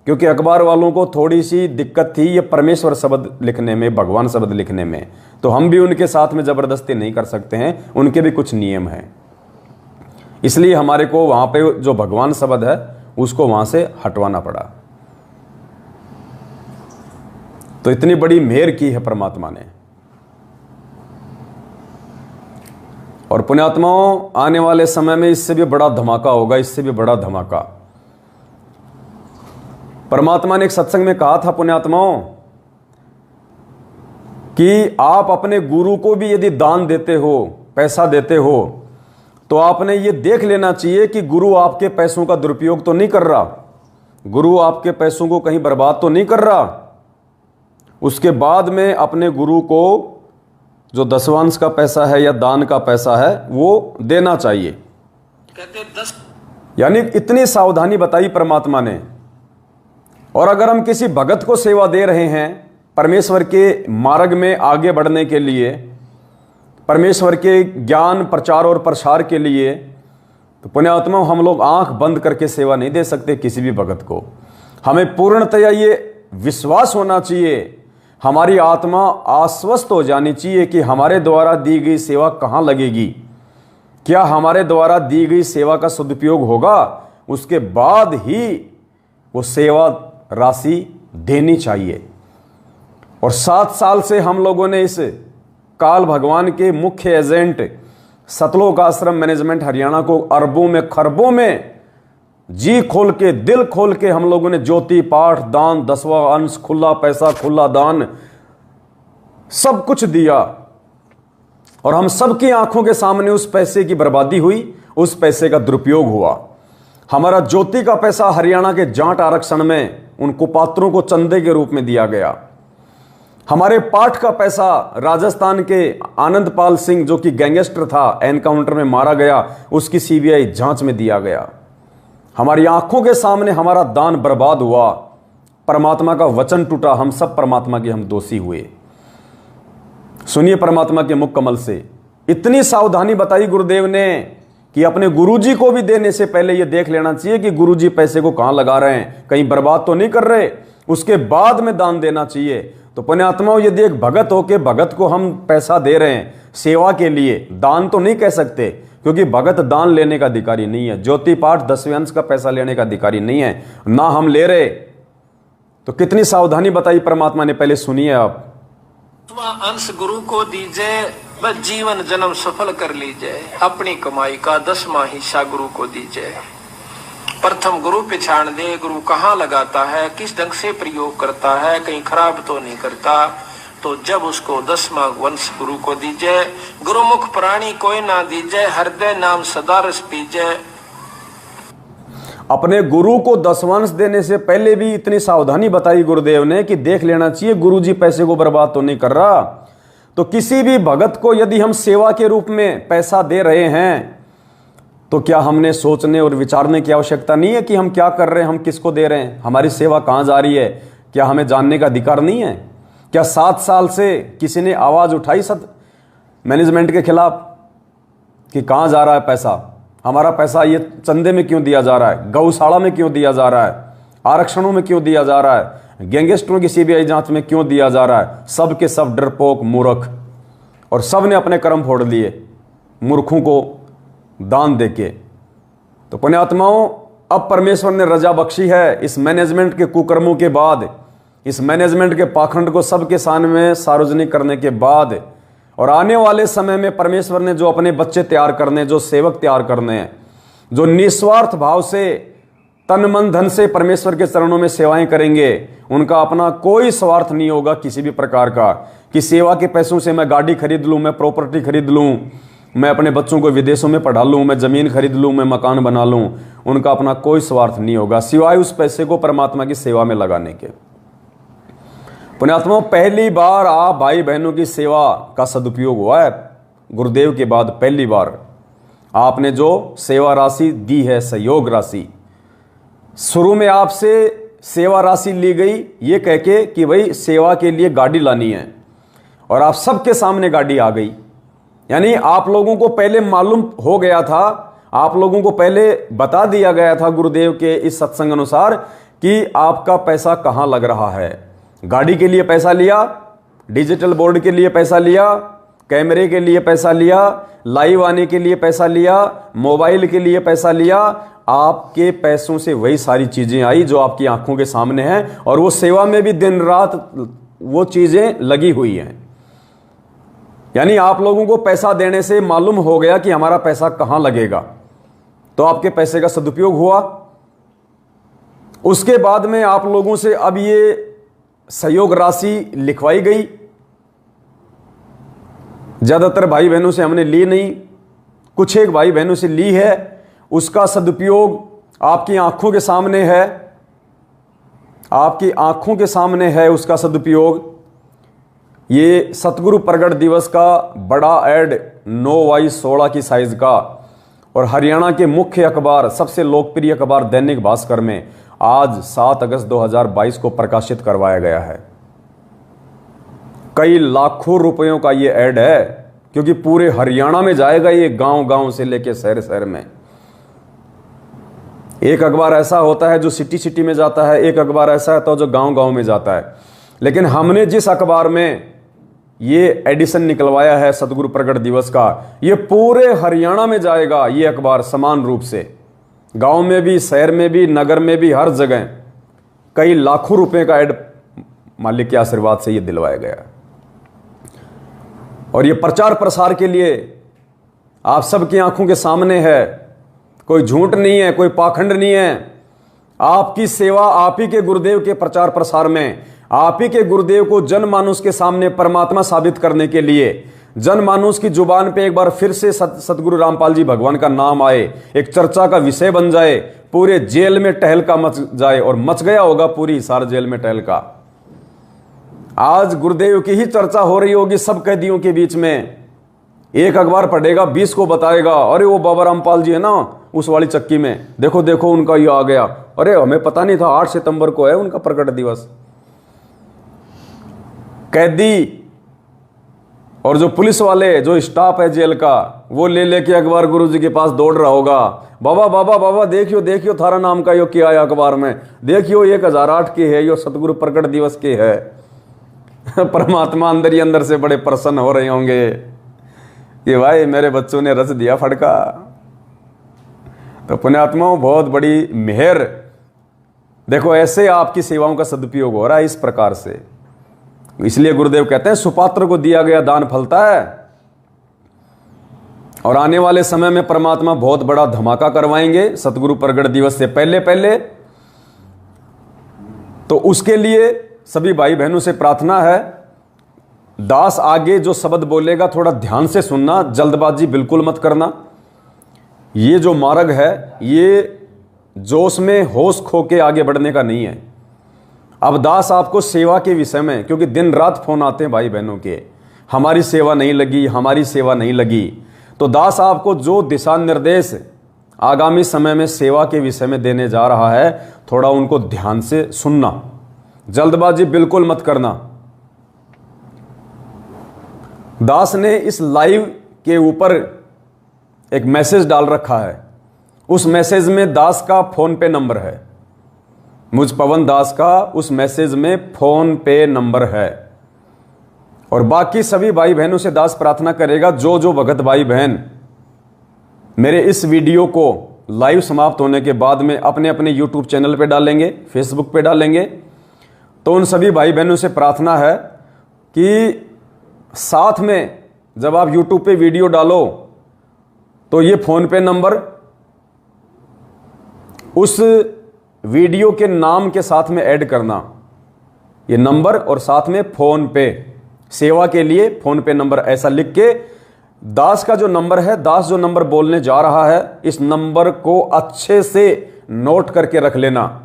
क्योंकि अखबार वालों को थोड़ी सी दिक्कत थी ये परमेश्वर शब्द लिखने में, भगवान शब्द लिखने में, तो हम भी उनके साथ में जबरदस्ती नहीं कर सकते हैं, उनके भी कुछ नियम हैं। इसलिए हमारे को वहां पे जो भगवान शब्द है उसको वहां से हटवाना पड़ा। तो इतनी बड़ी मेहर की है परमात्मा ने। और पुण्यात्माओं आने वाले समय में इससे भी बड़ा धमाका होगा, इससे भी बड़ा धमाका। परमात्मा ने एक सत्संग में कहा था पुण्यात्माओं कि आप अपने गुरु को भी यदि दान देते हो, पैसा देते हो, तो आपने ये देख लेना चाहिए कि गुरु आपके पैसों का दुरुपयोग तो नहीं कर रहा, गुरु आपके पैसों को कहीं बर्बाद तो नहीं कर रहा। उसके बाद में अपने गुरु को जो दशवांश का पैसा है या दान का पैसा है वो देना चाहिए। यानी इतनी सावधानी बताई परमात्मा ने। और अगर हम किसी भगत को सेवा दे रहे हैं परमेश्वर के मार्ग में आगे बढ़ने के लिए, परमेश्वर के ज्ञान प्रचार और प्रसार के लिए, तो पुण्यात्मा हम लोग आंख बंद करके सेवा नहीं दे सकते किसी भी भगत को। हमें पूर्णतया ये विश्वास होना चाहिए, हमारी आत्मा आश्वस्त हो जानी चाहिए कि हमारे द्वारा दी गई सेवा कहाँ लगेगी, क्या हमारे द्वारा दी गई सेवा का सदुपयोग होगा, उसके बाद ही वो सेवा राशि देनी चाहिए। और 7 साल से हम लोगों ने इस काल भगवान के मुख्य एजेंट सतलोक आश्रम मैनेजमेंट हरियाणा को अरबों में खरबों में जी खोल के दिल खोल के हम लोगों ने ज्योति पाठ दान 10वां अंश खुला पैसा खुला दान सब कुछ दिया, और हम सबकी आंखों के सामने उस पैसे की बर्बादी हुई, उस पैसे का दुरुपयोग हुआ। हमारा ज्योति का पैसा हरियाणा के जाट आरक्षण में उन कुपात्रों को चंदे के रूप में दिया गया। हमारे पाठ का पैसा राजस्थान के आनंदपाल सिंह जो कि गैंगस्टर था, एनकाउंटर में मारा गया, उसकी सीबीआई जांच में दिया गया। हमारी आंखों के सामने हमारा दान बर्बाद हुआ, परमात्मा का वचन टूटा, हम सब परमात्मा के हम दोषी हुए। सुनिए परमात्मा के मुख कमल से इतनी सावधानी बताई गुरुदेव ने कि अपने गुरुजी को भी देने से पहले यह देख लेना चाहिए कि गुरुजी पैसे को कहां लगा रहे हैं, कहीं बर्बाद तो नहीं कर रहे, उसके बाद में दान देना चाहिए। तो पुण्यात्माओं, यदि एक भगत हो के भगत को हम पैसा दे रहे हैं सेवा के लिए, दान तो नहीं कह सकते क्योंकि भगत दान लेने का अधिकारी नहीं है, ज्योति पाठ 10वें अंश का पैसा लेने का अधिकारी नहीं है, ना हम ले रहे। तो कितनी सावधानी बताई परमात्मा ने, पहले सुनिए आप। अंश गुरु को दीजिए, बस जीवन जन्म सफल कर लीजिए, अपनी कमाई का 10वां हिस्सा गुरु को दीजिए। प्रथम गुरु पहचान दे, गुरु कहाँ लगाता है, किस ढंग से प्रयोग करता है, कहीं खराब तो नहीं करता। तो जब उसको 10वां वंश गुरु को दीजिए, गुरुमुख प्राणी कोई ना दीजिए, हृदय नाम सदा रस पीजिए। अपने गुरु को 10 वंश देने से पहले भी इतनी सावधानी बताई गुरुदेव ने कि देख लेना चाहिए गुरुजी पैसे को बर्बाद तो नहीं कर रहा। तो किसी भी भगत को यदि हम सेवा के रूप में पैसा दे रहे हैं तो क्या हमने सोचने और विचारने की आवश्यकता नहीं है कि हम क्या कर रहे हैं, हम किसको दे रहे हैं, हमारी सेवा कहां जा रही है, क्या हमें जानने का अधिकार नहीं है? क्या 7 साल से किसी ने आवाज उठाई मैनेजमेंट के खिलाफ कि कहां जा रहा है पैसा, हमारा पैसा ये चंदे में क्यों दिया जा रहा है, गौशाला में क्यों दिया जा रहा है, आरक्षणों में क्यों दिया जा रहा है, गैंगस्टरों की सीबीआई जांच में क्यों दिया जा रहा है? सब के सब डरपोक मूर्ख, और सब ने अपने कर्म फोड़ लिए मूर्खों को दान देके। तो पुण्यात्माओं, अब परमेश्वर ने रजा बख्शी है इस मैनेजमेंट के कुकर्मों के बाद, इस मैनेजमेंट के पाखंड को सबके सामने सार्वजनिक करने के बाद, और आने वाले समय में परमेश्वर ने जो अपने बच्चे तैयार करने, जो सेवक तैयार करने हैं, जो निस्वार्थ भाव से तन मन धन से परमेश्वर के चरणों में सेवाएं करेंगे, उनका अपना कोई स्वार्थ नहीं होगा किसी भी प्रकार का कि सेवा के पैसों से मैं गाड़ी खरीद लूं, मैं प्रॉपर्टी खरीद लूं, मैं अपने बच्चों को विदेशों में पढ़ा लूं, मैं जमीन खरीद लूं, मैं मकान बना लूं। उनका अपना कोई स्वार्थ नहीं होगा सिवाय उस पैसे को परमात्मा की सेवा में लगाने के। पुण्यात्माओं, पहली बार आप भाई बहनों की सेवा का सदुपयोग हुआ है गुरुदेव के बाद, पहली बार आपने जो सेवा राशि दी है, सहयोग राशि, शुरू में आपसे सेवा राशि ली गई ये कह के कि भाई सेवा के लिए गाड़ी लानी है, और आप सबके सामने गाड़ी आ गई। यानी आप लोगों को पहले मालूम हो गया था, आप लोगों को पहले बता दिया गया था गुरुदेव के इस सत्संग अनुसार कि आपका पैसा कहां लग रहा है। गाड़ी के लिए पैसा लिया, डिजिटल बोर्ड के लिए पैसा लिया, कैमरे के लिए पैसा लिया, लाइव आने के लिए पैसा लिया, मोबाइल के लिए पैसा लिया। आपके पैसों से वही सारी चीजें आई जो आपकी आंखों के सामने हैं, और वो सेवा में भी दिन रात वो चीजें लगी हुई हैं। यानी आप लोगों को पैसा देने से मालूम हो गया कि हमारा पैसा कहां लगेगा, तो आपके पैसे का सदुपयोग हुआ। उसके बाद में आप लोगों से अब ये सहयोग राशि लिखवाई गई। ज्यादातर भाई बहनों से हमने ली नहीं, कुछ एक भाई बहनों से ली है। उसका सदुपयोग आपकी आंखों के सामने है, आपकी आंखों के सामने है उसका सदुपयोग। ये सतगुरु प्रगट दिवस का बड़ा ऐड 9x16 की साइज का, और हरियाणा के मुख्य अखबार, सबसे लोकप्रिय अखबार दैनिक भास्कर में आज 7 अगस्त 2022 को प्रकाशित करवाया गया है। कई लाखों रुपयों का ये ऐड है, क्योंकि पूरे हरियाणा में जाएगा ये, गांव-गांव से लेके शहर-शहर में। एक अखबार ऐसा होता है जो सिटी में जाता है, एक अखबार ऐसा होता है जो गांव-गांव में जाता है। लेकिन हमने जिस अखबार में ये एडिशन निकलवाया है सतगुरु प्रकट दिवस का, ये पूरे हरियाणा में जाएगा ये अखबार समान रूप से, गांव में भी, शहर में भी, नगर में भी, हर जगह। कई लाखों रुपए का ऐड मालिक के आशीर्वाद से ये दिलवाया गया। और ये प्रचार प्रसार के लिए आप सबकी आंखों के सामने है, कोई झूठ नहीं है, कोई पाखंड नहीं है। आपकी सेवा आप ही के गुरुदेव के प्रचार प्रसार में, आप ही के गुरुदेव को जनमानुष के सामने परमात्मा साबित करने के लिए, जनमानुष की जुबान पे एक बार फिर से सतगुरु रामपाल जी भगवान का नाम आए, एक चर्चा का विषय बन जाए, पूरे जेल में टहलका मच जाए, और मच गया होगा पूरी हिसार जेल में टहलका। आज गुरुदेव की ही चर्चा हो रही होगी सब कैदियों के बीच में। एक अखबार पढ़ेगा 20 को बताएगा, अरे वो बाबा रामपाल जी है ना उस वाली चक्की में, देखो देखो उनका ये आ गया, अरे हमें पता नहीं था 8 सितंबर को है उनका प्रकट दिवस। कैदी और जो पुलिस वाले, जो स्टाफ है जेल का, वो ले लेके अखबार गुरुजी के पास दौड़ रहा होगा, बाबा बाबा बाबा देखियो देखियो थारा नाम का यो क्या है अखबार में, देखियो 1008 की है, यो सतगुरु प्रकट दिवस की है। परमात्मा अंदर ही अंदर से बड़े प्रसन्न हो रहे होंगे कि भाई मेरे बच्चों ने रच दिया फटका। तो पुण्यात्माओं, बहुत बड़ी मेहर। देखो ऐसे आपकी सेवाओं का सदुपयोग हो रहा है इस प्रकार से। इसलिए गुरुदेव कहते हैं सुपात्र को दिया गया दान फलता है। और आने वाले समय में परमात्मा बहुत बड़ा धमाका करवाएंगे सतगुरु प्रकट दिवस से पहले पहले। तो उसके लिए सभी भाई बहनों से प्रार्थना है, दास आगे जो शब्द बोलेगा थोड़ा ध्यान से सुनना, जल्दबाजी बिल्कुल मत करना। ये जो मार्ग है ये जोश में होश खो के आगे बढ़ने का नहीं है। अब दास आपको सेवा के विषय में, क्योंकि दिन रात फोन आते हैं भाई बहनों के, हमारी सेवा नहीं लगी, हमारी सेवा नहीं लगी, तो दास आपको जो दिशा निर्देश आगामी समय में सेवा के विषय में देने जा रहा है, थोड़ा उनको ध्यान से सुनना, जल्दबाजी बिल्कुल मत करना। दास ने इस लाइव के ऊपर एक मैसेज डाल रखा है, उस मैसेज में दास का फोन पे नंबर है, मुझ पवन दास का उस मैसेज में फोन पे नंबर है। और बाकी सभी भाई बहनों से दास प्रार्थना करेगा, जो जो भगत भाई बहन मेरे इस वीडियो को लाइव समाप्त होने के बाद में अपने अपने यूट्यूब चैनल पे डालेंगे, फेसबुक पे डालेंगे, तो उन सभी भाई बहनों से प्रार्थना है कि साथ में जब आप यूट्यूब पे वीडियो डालो तो ये फोन पे नंबर उस वीडियो के नाम के साथ में ऐड करना, ये नंबर और साथ में फोन पे, सेवा के लिए फोन पे नंबर ऐसा लिख के, दास का जो नंबर है, दास जो नंबर बोलने जा रहा है, इस नंबर को अच्छे से नोट करके रख लेना।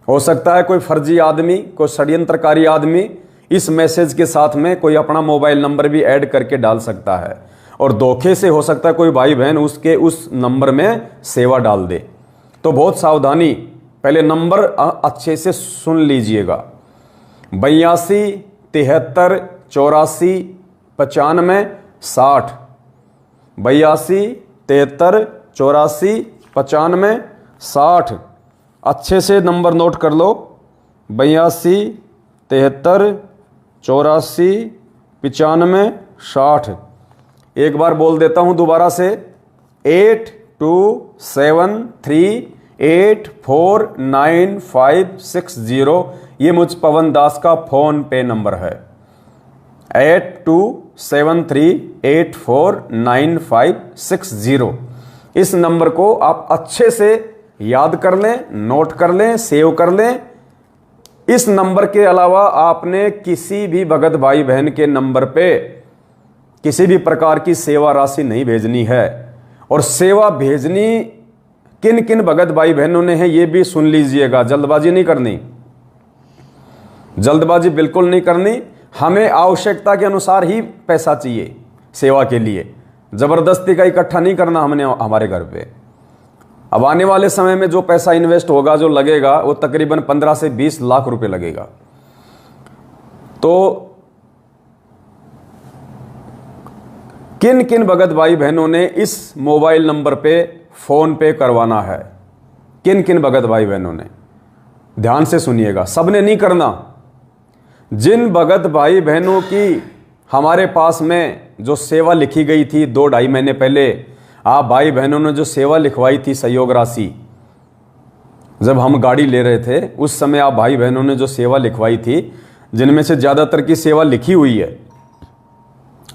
हो सकता है कोई फर्जी आदमी, कोई षड्यंत्रकारी आदमी इस मैसेज के साथ में कोई अपना मोबाइल नंबर भी ऐड करके डाल सकता है, और धोखे से हो सकता है कोई भाई बहन उसके उस नंबर में सेवा डाल दे। तो बहुत सावधानी, पहले नंबर अच्छे से सुन लीजिएगा, 82 73 84 95 60, 82 73 84 95 60। अच्छे से नंबर नोट कर लो, 82 73 84 95 60। एक बार बोल देता हूं दोबारा से, 8273849560। ये मुझ पवन दास का फोन पे नंबर है, 8273849560। इस नंबर को आप अच्छे से याद कर लें, नोट कर लें, सेव कर लें। इस नंबर के अलावा आपने किसी भी भगत भाई बहन के नंबर पे किसी भी प्रकार की सेवा राशि नहीं भेजनी है। और सेवा भेजनी किन किन भगत भाई बहनों ने है ये भी सुन लीजिएगा, जल्दबाजी नहीं करनी, जल्दबाजी बिल्कुल नहीं करनी। हमें आवश्यकता के अनुसार ही पैसा चाहिए सेवा के लिए, जबरदस्ती का इकट्ठा नहीं करना हमने हमारे घर पे। अब आने वाले समय में जो पैसा इन्वेस्ट होगा, जो लगेगा, वो तकरीबन 15 से 20 लाख रुपए लगेगा। तो किन किन भगत भाई बहनों ने इस मोबाइल नंबर पे फोन पे करवाना है? किन किन भगत भाई बहनों ने? ध्यान से सुनिएगा, सबने नहीं करना। जिन भगत भाई बहनों की हमारे पास में जो सेवा लिखी गई थी 2-2.5 महीने पहले, आप भाई बहनों ने जो सेवा लिखवाई थी सहयोग राशि, जब हम गाड़ी ले रहे थे उस समय आप भाई बहनों ने जो सेवा लिखवाई थी, जिनमें से ज़्यादातर की सेवा लिखी हुई है,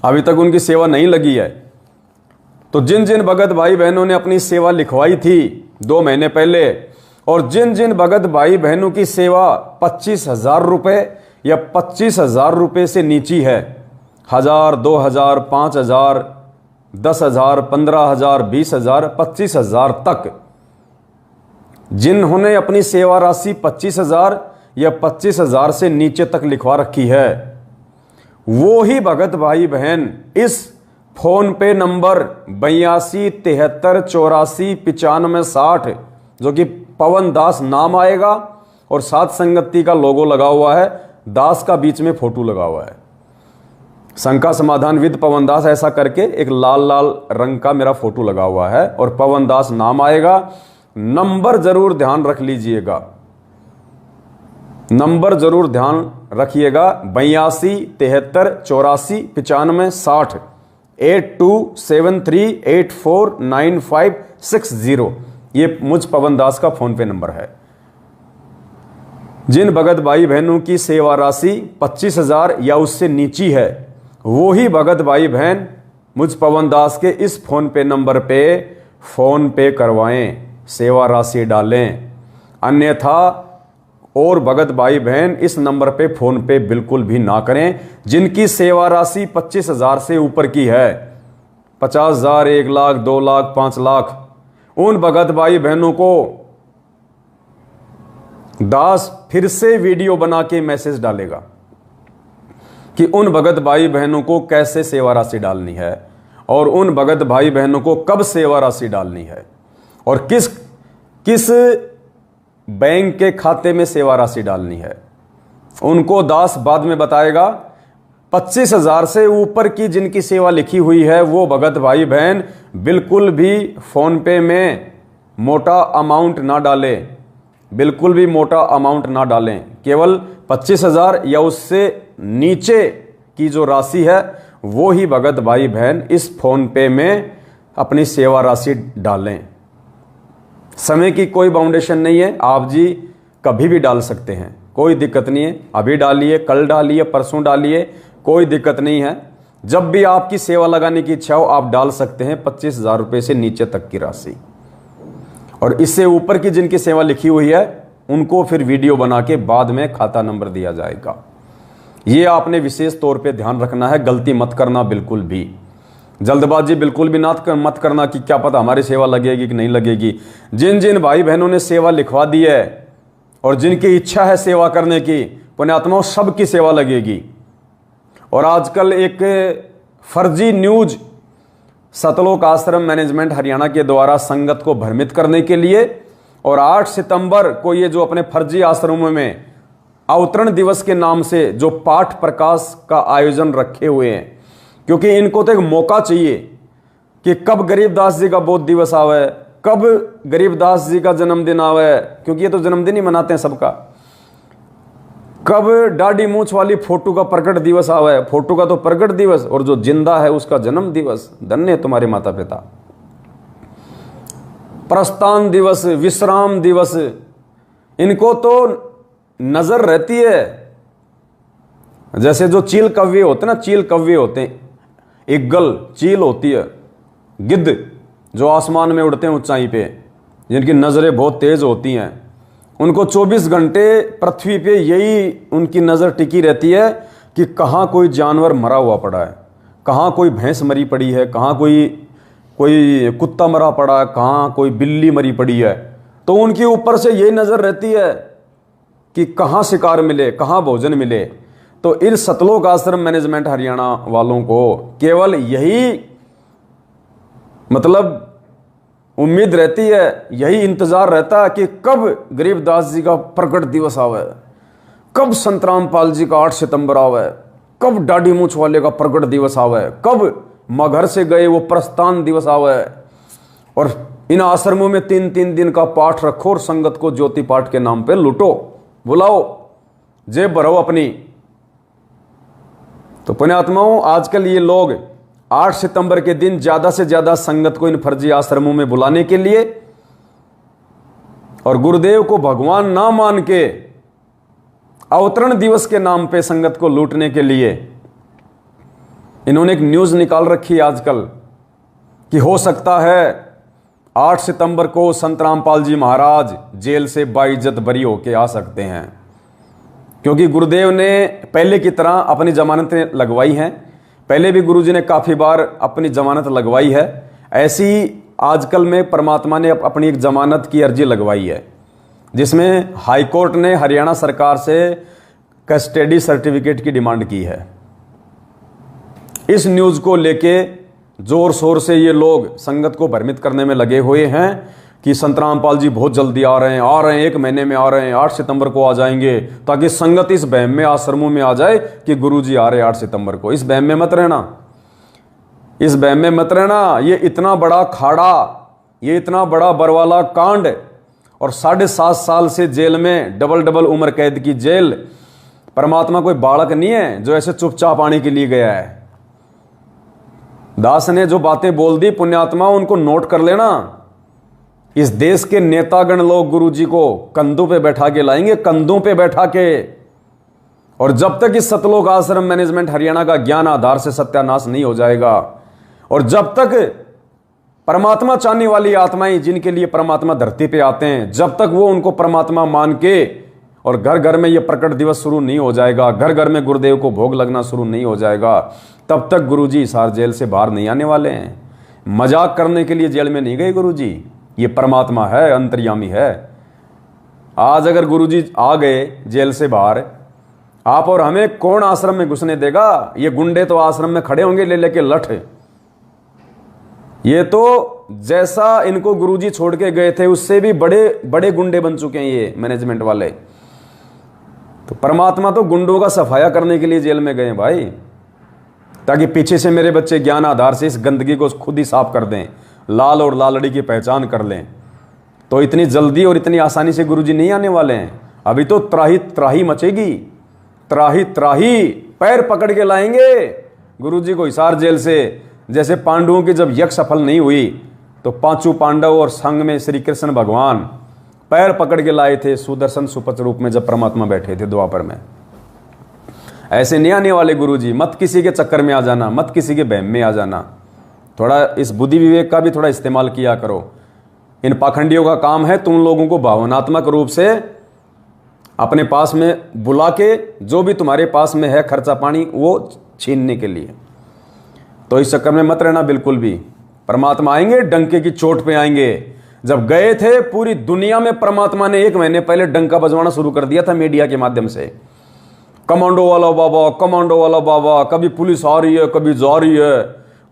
अभी तक उनकी सेवा नहीं लगी है। तो जिन जिन भगत भाई बहनों ने अपनी सेवा लिखवाई थी 2 महीने पहले, और जिन जिन भगत भाई बहनों की सेवा 25,000 रुपये या 25,000 रुपये से नीची है, 1,000, 2,000, 5,000, 10,000, 15,000, 20,000, 25,000 तक, जिन्होंने अपनी सेवा राशि 25,000 या 25,000 से नीचे तक लिखवा रखी है, वो ही भगत भाई बहन इस फोन पे नंबर 82 73 84 95 60, जो कि पवन दास नाम आएगा और सात संगति का लोगो लगा हुआ है, दास का बीच में फोटो लगा हुआ है, शंका समाधान विद पवन दास ऐसा करके एक लाल लाल रंग का मेरा फोटो लगा हुआ है और पवन दास नाम आएगा। नंबर जरूर ध्यान रख लीजिएगा, नंबर जरूर ध्यान रखिएगा, 82 73 84 95 60 8273849560, ये मुझ पवन दास का फोन पे नंबर है। जिन भगत भाई बहनों की सेवा राशि 25,000 या उससे नीची है, वो ही भगत भाई बहन मुझ पवन दास के इस फोन पे नंबर पे फोन पे करवाएं, सेवा राशि डालें। अन्यथा और भगत भाई बहन इस नंबर पे फोन पे बिल्कुल भी ना करें। जिनकी सेवा राशि 25,000 से ऊपर की है, 50,000, 1 लाख, 2 लाख, 5 लाख, उन भगत भाई बहनों को दास फिर से वीडियो बना के मैसेज डालेगा कि उन भगत भाई बहनों को कैसे सेवा राशि डालनी है और उन भगत भाई बहनों को कब सेवा राशि डालनी है और किस किस बैंक के खाते में सेवा राशि डालनी है, उनको दास बाद में बताएगा। 25,000 से ऊपर की जिनकी सेवा लिखी हुई है, वो भगत भाई बहन बिल्कुल भी फोन पे में मोटा अमाउंट ना डालें, बिल्कुल भी मोटा अमाउंट ना डालें। केवल 25,000 या उससे नीचे की जो राशि है, वो ही भगत भाई बहन इस फोन पे में अपनी सेवा राशि डालें। समय की कोई बाउंडेशन नहीं है, आप जी कभी भी डाल सकते हैं, कोई दिक्कत नहीं है। अभी डालिए, कल डालिए, परसों डालिए, कोई दिक्कत नहीं है। जब भी आपकी सेवा लगाने की इच्छा हो आप डाल सकते हैं 25,000 रुपये से नीचे तक की राशि। और इससे ऊपर की जिनकी सेवा लिखी हुई है, उनको फिर वीडियो बना के बाद में खाता नंबर दिया जाएगा। ये आपने विशेष तौर पे ध्यान रखना है, गलती मत करना बिल्कुल भी, जल्दबाजी बिल्कुल भी मत करना कि क्या पता हमारी सेवा लगेगी कि नहीं लगेगी। जिन जिन भाई बहनों ने सेवा लिखवा दी है और जिनकी इच्छा है सेवा करने की, पुण्यात्माओं, सबकी सेवा लगेगी। और आजकल एक फर्जी न्यूज सतलोक आश्रम मैनेजमेंट हरियाणा के द्वारा संगत को भ्रमित करने के लिए और 8 सितंबर को ये जो अपने फर्जी आश्रमों में अवतरण दिवस के नाम से जो पाठ प्रकाश का आयोजन रखे हुए हैं, क्योंकि इनको तो एक मौका चाहिए कि कब गरीबदास जी का बोध दिवस आवे, कब गरीबदास जी का जन्मदिन आवे, क्योंकि ये तो जन्मदिन ही मनाते हैं सबका, कब दाढ़ी मूंछ वाली फोटो का प्रकट दिवस आवे, फोटो का तो प्रकट दिवस, और जो जिंदा है उसका जन्म दिवस। धन्य तुम्हारे माता पिता। प्रस्थान दिवस, विश्राम दिवस, इनको तो नजर रहती है। जैसे जो चील कव्वे होते हैं ना, चील कव्वे होते हैं, इगल चील होती है, गिद्ध जो आसमान में उड़ते हैं ऊंचाई पे, जिनकी नजरें बहुत तेज होती हैं, उनको 24 घंटे पृथ्वी पे यही उनकी नजर टिकी रहती है कि कहाँ कोई जानवर मरा हुआ पड़ा है, कहाँ कोई भैंस मरी पड़ी है, कहाँ कोई कुत्ता मरा पड़ा है, कहाँ कोई बिल्ली मरी पड़ी है। तो उनके ऊपर से यही नजर रहती है कि कहाँ शिकार मिले, कहाँ भोजन मिले। तो इन सतलोक आश्रम मैनेजमेंट हरियाणा वालों को केवल यही मतलब उम्मीद रहती है, यही इंतजार रहता है कि कब गरीबदास जी का प्रकट दिवस आवे, कब संतराम पाल जी का 8 सितंबर आवे, कब दाढ़ी मूंछ वाले का प्रकट दिवस आवे, कब मगर से गए वो प्रस्थान दिवस आवे, और इन आश्रमों में 3-3 दिन का पाठ रखो और संगत को ज्योति पाठ के नाम पे लूटो, बुलाओ, जेब भरो अपनी। तो पुण्यात्माओं, आजकल ये लोग 8 सितंबर के दिन ज्यादा से ज्यादा संगत को इन फर्जी आश्रमों में बुलाने के लिए और गुरुदेव को भगवान ना मान के अवतरण दिवस के नाम पे संगत को लूटने के लिए इन्होंने एक न्यूज निकाल रखी है आजकल कि हो सकता है 8 सितंबर को संत रामपाल जी महाराज जेल से बाइज्जत बरी होके आ सकते हैं, क्योंकि गुरुदेव ने पहले की तरह अपनी जमानतें लगवाई हैं। पहले भी गुरुजी ने काफ़ी बार अपनी जमानत लगवाई है, ऐसी आजकल में परमात्मा ने अपनी एक जमानत की अर्जी लगवाई है, जिसमें हाई कोर्ट ने हरियाणा सरकार से कस्टडी सर्टिफिकेट की डिमांड की है। इस न्यूज़ को लेके जोर शोर से ये लोग संगत को भ्रमित करने में लगे हुए हैं कि संत रामपाल जी बहुत जल्दी आ रहे हैं, 1 महीने में आ रहे हैं, 8 सितंबर को आ जाएंगे, ताकि संगत इस बहम में आश्रमों में आ जाए कि गुरुजी आ रहे 8 सितंबर को। इस बहम में मत रहना, इस बहम में मत रहना। ये इतना बड़ा खाड़ा, ये इतना बड़ा बरवाला कांड और 7.5 साल से जेल में डबल उम्र कैद की जेल। परमात्मा कोई बालक नहीं है जो ऐसे चुपचाप आने के लिए गया है। दास ने जो बातें बोल दी पुण्यात्मा, उनको नोट कर लेना। इस देश के नेतागण लोग गुरुजी को कंधों पे बैठा के लाएंगे, कंधों पे बैठा के। और जब तक इस सतलोक आश्रम मैनेजमेंट हरियाणा का ज्ञान आधार से सत्यानाश नहीं हो जाएगा, और जब तक परमात्मा चाहने वाली आत्माएं जिनके लिए परमात्मा धरती पे आते हैं, जब तक वो उनको परमात्मा मान के और घर घर में ये प्रकट दिवस शुरू नहीं हो जाएगा, घर घर में गुरुदेव को भोग लगना शुरू नहीं हो जाएगा, तब तक गुरुजी हिसार जेल से बाहर नहीं आने वाले हैं। मजाक करने के लिए जेल में नहीं गए गुरुजी, ये परमात्मा है, अंतर्यामी है। आज अगर गुरुजी आ गए जेल से बाहर, आप और हमें कौन आश्रम में घुसने देगा? ये गुंडे तो आश्रम में खड़े होंगे ले लेके लठ। ये तो जैसा इनको गुरुजी छोड़ के गए थे उससे भी बड़े बड़े गुंडे बन चुके हैं ये मैनेजमेंट वाले। तो परमात्मा तो गुंडों का सफाया करने के लिए जेल में गए भाई, ताकि पीछे से मेरे बच्चे ज्ञान आधार से इस गंदगी को खुद ही साफ कर दें, लाल और लालड़ी की पहचान कर लें। तो इतनी जल्दी और इतनी आसानी से गुरुजी नहीं आने वाले हैं। अभी तो त्राही त्राही मचेगी, त्राही त्राही पैर पकड़ के लाएंगे गुरुजी को हिसार जेल से। जैसे पांडवों की जब यज्ञ सफल नहीं हुई तो 5 पांडव और संग में श्री कृष्ण भगवान पैर पकड़ के लाए थे सुदर्शन सुपथ रूप में, जब परमात्मा बैठे थे द्वापर में। ऐसे नहीं आने वाले गुरुजी। मत किसी के चक्कर में आ जाना, मत किसी के बहम में आ जाना। थोड़ा इस बुद्धि विवेक का भी थोड़ा इस्तेमाल किया करो। इन पाखंडियों का काम है तुम लोगों को भावनात्मक रूप से अपने पास में बुला के जो भी तुम्हारे पास में है खर्चा पानी वो छीनने के लिए। तो इस चक्कर में मत रहना बिल्कुल भी। परमात्मा आएंगे, डंके की चोट पे आएंगे। जब गए थे पूरी दुनिया में परमात्मा ने 1 महीने पहले डंका बजवाना शुरू कर दिया था मीडिया के माध्यम से। कमांडो वाला बाबा, कमांडो वाला बाबा, कभी पुलिस आ रही है कभी जा रही है।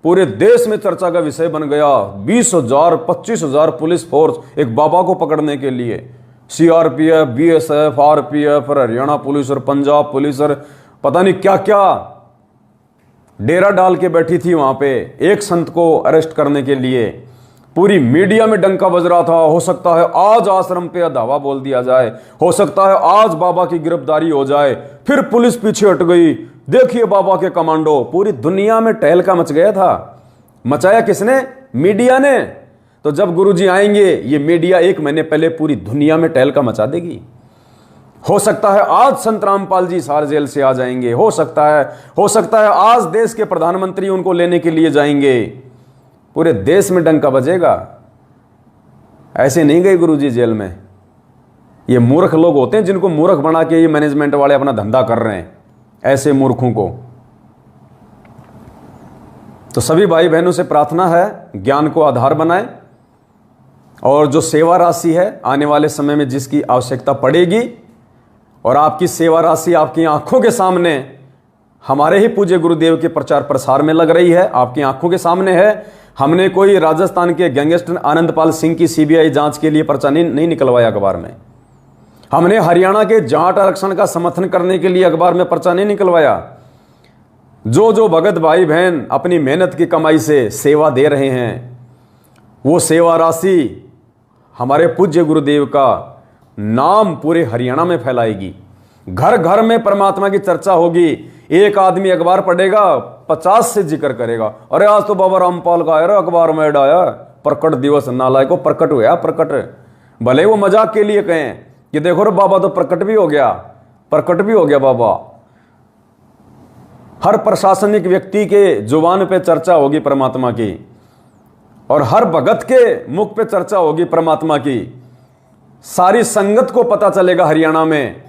पूरे देश में चर्चा का विषय बन गया। 20,000 25,000 पुलिस फोर्स एक बाबा को पकड़ने के लिए। CRPF, BSF, RPF, Haryana police और पंजाब पुलिस और पता नहीं क्या क्या डेरा डाल के बैठी थी वहां पे एक संत को अरेस्ट करने के लिए। पूरी मीडिया में डंका बज रहा था। हो सकता है आज आश्रम पे धावा बोल दिया जाए, हो सकता है आज बाबा की गिरफ्तारी हो जाए। फिर पुलिस पीछे हट गई, देखिए बाबा के कमांडो। पूरी दुनिया में टहलका मच गया था। मचाया किसने? मीडिया ने। तो जब गुरुजी आएंगे ये मीडिया 1 महीने पहले पूरी दुनिया में टहलका मचा देगी। हो सकता है आज संत रामपाल जी हिसार जेल से आ जाएंगे, हो सकता है आज देश के प्रधानमंत्री उनको लेने के लिए जाएंगे। पूरे देश में डंका बजेगा। ऐसे नहीं गए गुरुजी जेल में। ये मूर्ख लोग होते हैं जिनको मूर्ख बना के ये मैनेजमेंट वाले अपना धंधा कर रहे हैं, ऐसे मूर्खों को। तो सभी भाई बहनों से प्रार्थना है ज्ञान को आधार बनाएं, और जो सेवा राशि है आने वाले समय में जिसकी आवश्यकता पड़ेगी, और आपकी सेवा राशि आपकी आंखों के सामने हमारे ही पूज्य गुरुदेव के प्रचार प्रसार में लग रही है, आपकी आंखों के सामने है। हमने कोई राजस्थान के गैंगस्टर आनंदपाल सिंह की CBI जांच के लिए पर्चा नहीं निकलवाया अखबार में। हमने हरियाणा के जाट आरक्षण का समर्थन करने के लिए अखबार में पर्चा नहीं निकलवाया। जो जो भगत भाई बहन अपनी मेहनत की कमाई से सेवा दे रहे हैं, वो सेवा राशि हमारे पूज्य गुरुदेव का नाम पूरे हरियाणा में फैलाएगी। घर घर में परमात्मा की चर्चा होगी। एक आदमी अखबार पढ़ेगा, 50 से जिक्र करेगा, अरे आज तो बाबा रामपाल का अरे अखबार में ऐड आया, प्रकट दिवस, नालायको प्रकट हुआ प्रकट। भले वो मजाक के लिए कहें कि देखो रे बाबा तो प्रकट भी हो गया, प्रकट भी हो गया बाबा। हर प्रशासनिक व्यक्ति के जुबान पे चर्चा होगी परमात्मा की, और हर भगत के मुख पे चर्चा होगी परमात्मा की। सारी संगत को पता चलेगा हरियाणा में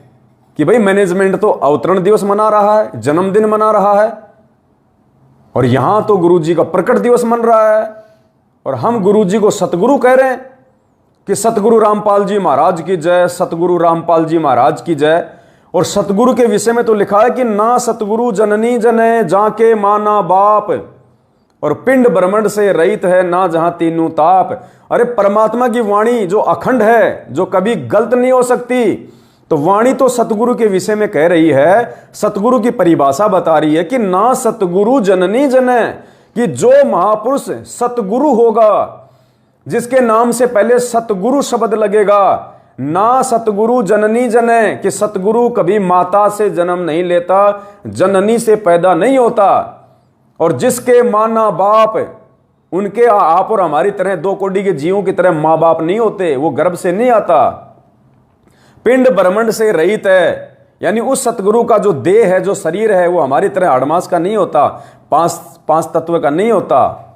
कि भाई मैनेजमेंट तो अवतरण दिवस मना रहा है, जन्मदिन मना रहा है, और यहां तो गुरुजी का प्रकट दिवस मन रहा है, और हम गुरुजी को सतगुरु कह रहे हैं कि सतगुरु रामपाल जी महाराज की जय, सतगुरु रामपाल जी महाराज की जय। और सतगुरु के विषय में तो लिखा है कि ना सतगुरु जननी जने जाके माना बाप, और पिंड ब्रह्मंड से रहित है ना जहां तीनों ताप। अरे परमात्मा की वाणी जो अखंड है, जो कभी गलत नहीं हो सकती, तो वाणी तो सतगुरु के विषय में कह रही है, सतगुरु की परिभाषा बता रही है कि ना सतगुरु जननी जने, कि जो महापुरुष सतगुरु होगा, जिसके नाम से पहले सतगुरु शब्द लगेगा, ना सतगुरु जननी जने, कि सतगुरु कभी माता से जन्म नहीं लेता, जननी से पैदा नहीं होता, और जिसके माना बाप, उनके आप और हमारी तरह दो कोटि के जीवों की तरह मां बाप नहीं होते, वो गर्भ से नहीं आता। पिंड ब्रह्मंड से रहित है, यानी उस सतगुरु का जो देह है, जो शरीर है, वो हमारी तरह हड़मास का नहीं होता, पांच तत्व का नहीं होता।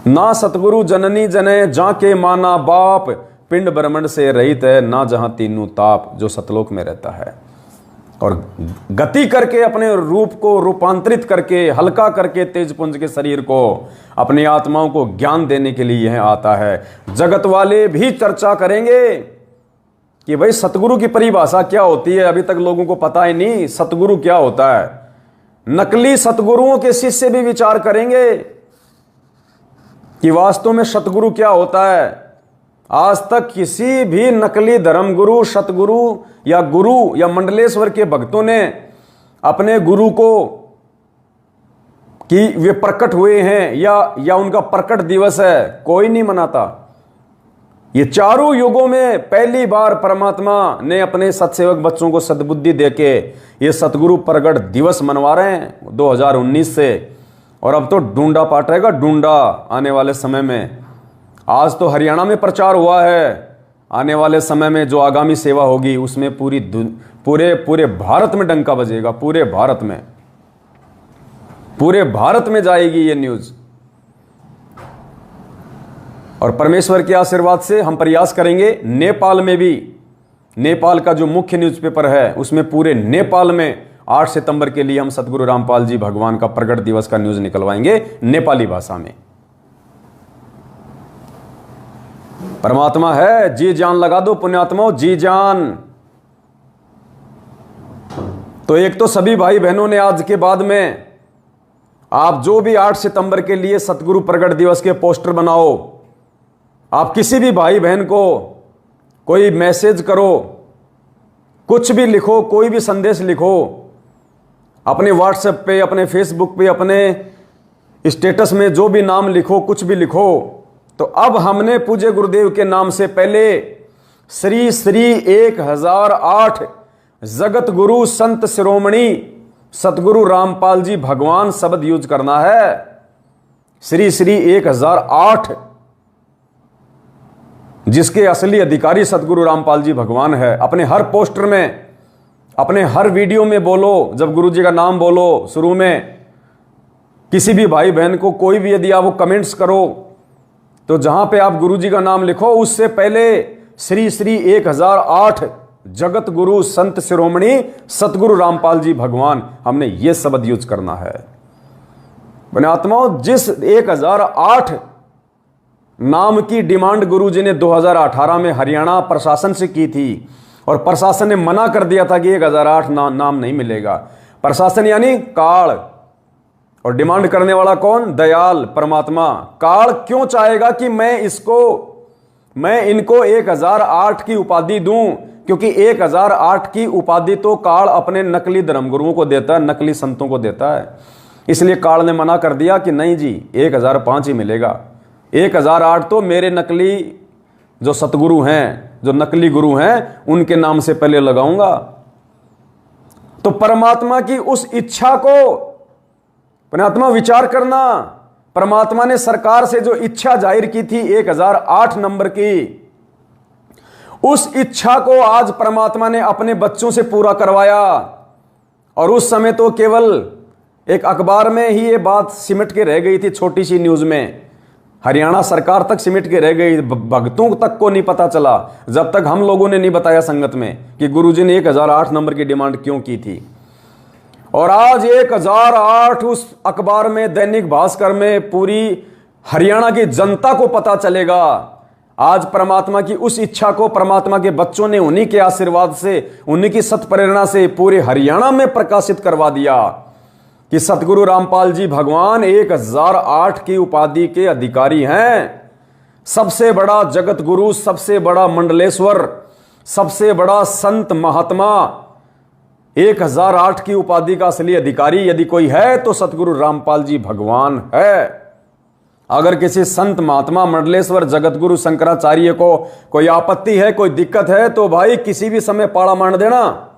ना सतगुरु जननी जने जाके माना बाप, पिंड ब्रह्मंड से रहित है ना जहां तीनों ताप, जो सतलोक में रहता है, और गति करके अपने रूप को रूपांतरित करके, हल्का करके तेजपुंज के शरीर को, अपनी आत्माओं को ज्ञान देने के लिए यह आता है। जगत वाले भी चर्चा करेंगे कि भाई सतगुरु की परिभाषा क्या होती है। अभी तक लोगों को पता ही नहीं सतगुरु क्या होता है। नकली सतगुरुओं के शिष्य भी विचार करेंगे कि वास्तव में सतगुरु क्या होता है। आज तक किसी भी नकली धर्मगुरु, सतगुरु या गुरु या मंडलेश्वर के भक्तों ने अपने गुरु को कि वे प्रकट हुए हैं या उनका प्रकट दिवस है, कोई नहीं मनाता। ये चारों युगों में पहली बार परमात्मा ने अपने सत्सेवक बच्चों को सद्बुद्धि देके ये सतगुरु प्रकट दिवस मनवा रहे हैं 2019 से। और अब तो डूंडा पाटेगा, डूंडा आने वाले समय में। आज तो हरियाणा में प्रचार हुआ है, आने वाले समय में जो आगामी सेवा होगी उसमें पूरे भारत में डंका बजेगा, पूरे भारत में जाएगी ये न्यूज। और परमेश्वर के आशीर्वाद से हम प्रयास करेंगे नेपाल में भी, नेपाल का जो मुख्य न्यूज़पेपर है उसमें पूरे नेपाल में 8 सितंबर के लिए हम सतगुरु रामपाल जी भगवान का प्रकट दिवस का न्यूज निकलवाएंगे नेपाली भाषा में। परमात्मा है, जी जान लगा दो पुण्यात्माओं, जी जान। तो एक तो सभी भाई बहनों ने आज के बाद में आप जो भी 8 सितंबर के लिए सतगुरु प्रकट दिवस के पोस्टर बनाओ, आप किसी भी भाई बहन को कोई मैसेज करो, कुछ भी लिखो, कोई भी संदेश लिखो, अपने व्हाट्सएप पे, अपने फेसबुक पे, अपने स्टेटस में जो भी नाम लिखो, कुछ भी लिखो। तो अब हमने पूज्य गुरुदेव के नाम से पहले श्री श्री 1008 जगत गुरु संत शिरोमणि सतगुरु रामपाल जी भगवान शब्द यूज करना है। श्री श्री 1008, जिसके असली अधिकारी सतगुरु रामपाल जी भगवान है। अपने हर पोस्टर में, अपने हर वीडियो में बोलो, जब गुरु जी का नाम बोलो शुरू में, किसी भी भाई बहन को कोई भी यदि आप कमेंट्स करो तो जहां पे आप गुरु जी का नाम लिखो उससे पहले श्री श्री 1008 जगत गुरु संत शिरोमणि सतगुरु रामपाल जी भगवान, हमने ये शब्द यूज करना है। पुण्यात्माओं, जिस 1008 नाम की डिमांड गुरुजी ने 2018 में हरियाणा प्रशासन से की थी और प्रशासन ने मना कर दिया था कि 1008 नाम नहीं मिलेगा। प्रशासन यानी काल, और डिमांड करने वाला कौन? दयाल परमात्मा। काल क्यों चाहेगा कि मैं इनको 1008 की उपाधि दूं, क्योंकि 1008 की उपाधि तो काल अपने नकली धर्मगुरुओं को देता है, नकली संतों को देता है। इसलिए काल ने मना कर दिया कि नहीं जी 1005 ही मिलेगा। 1008 तो मेरे नकली जो सतगुरु हैं, जो नकली गुरु हैं, उनके नाम से पहले लगाऊंगा। तो परमात्मा की उस इच्छा को, परमात्मा विचार करना, परमात्मा ने सरकार से जो इच्छा जाहिर की थी 1008 नंबर की, उस इच्छा को आज परमात्मा ने अपने बच्चों से पूरा करवाया। और उस समय तो केवल एक अखबार में ही ये बात सिमट के रह गई थी, छोटी सी न्यूज में, हरियाणा सरकार तक सिमट के रह गई, भक्तों तक को नहीं पता चला जब तक हम लोगों ने नहीं बताया संगत में कि गुरुजी ने 1008 नंबर की डिमांड क्यों की थी। और आज 1008 उस अखबार में, दैनिक भास्कर में पूरी हरियाणा की जनता को पता चलेगा। आज परमात्मा की उस इच्छा को परमात्मा के बच्चों ने उन्हीं के आशीर्वाद से, उन्हीं की सत प्रेरणा से पूरे हरियाणा में प्रकाशित करवा दिया कि सतगुरु रामपाल जी भगवान 1008 की उपाधि के अधिकारी हैं। सबसे बड़ा जगत गुरु, सबसे बड़ा मंडलेश्वर, सबसे बड़ा संत महात्मा, 1008 की उपाधि का असली अधिकारी यदि कोई है तो सतगुरु रामपाल जी भगवान है। अगर किसी संत महात्मा, मंडलेश्वर, जगत गुरु शंकराचार्य को कोई आपत्ति है, कोई दिक्कत है, तो भाई किसी भी समय पाड़ा मार देना।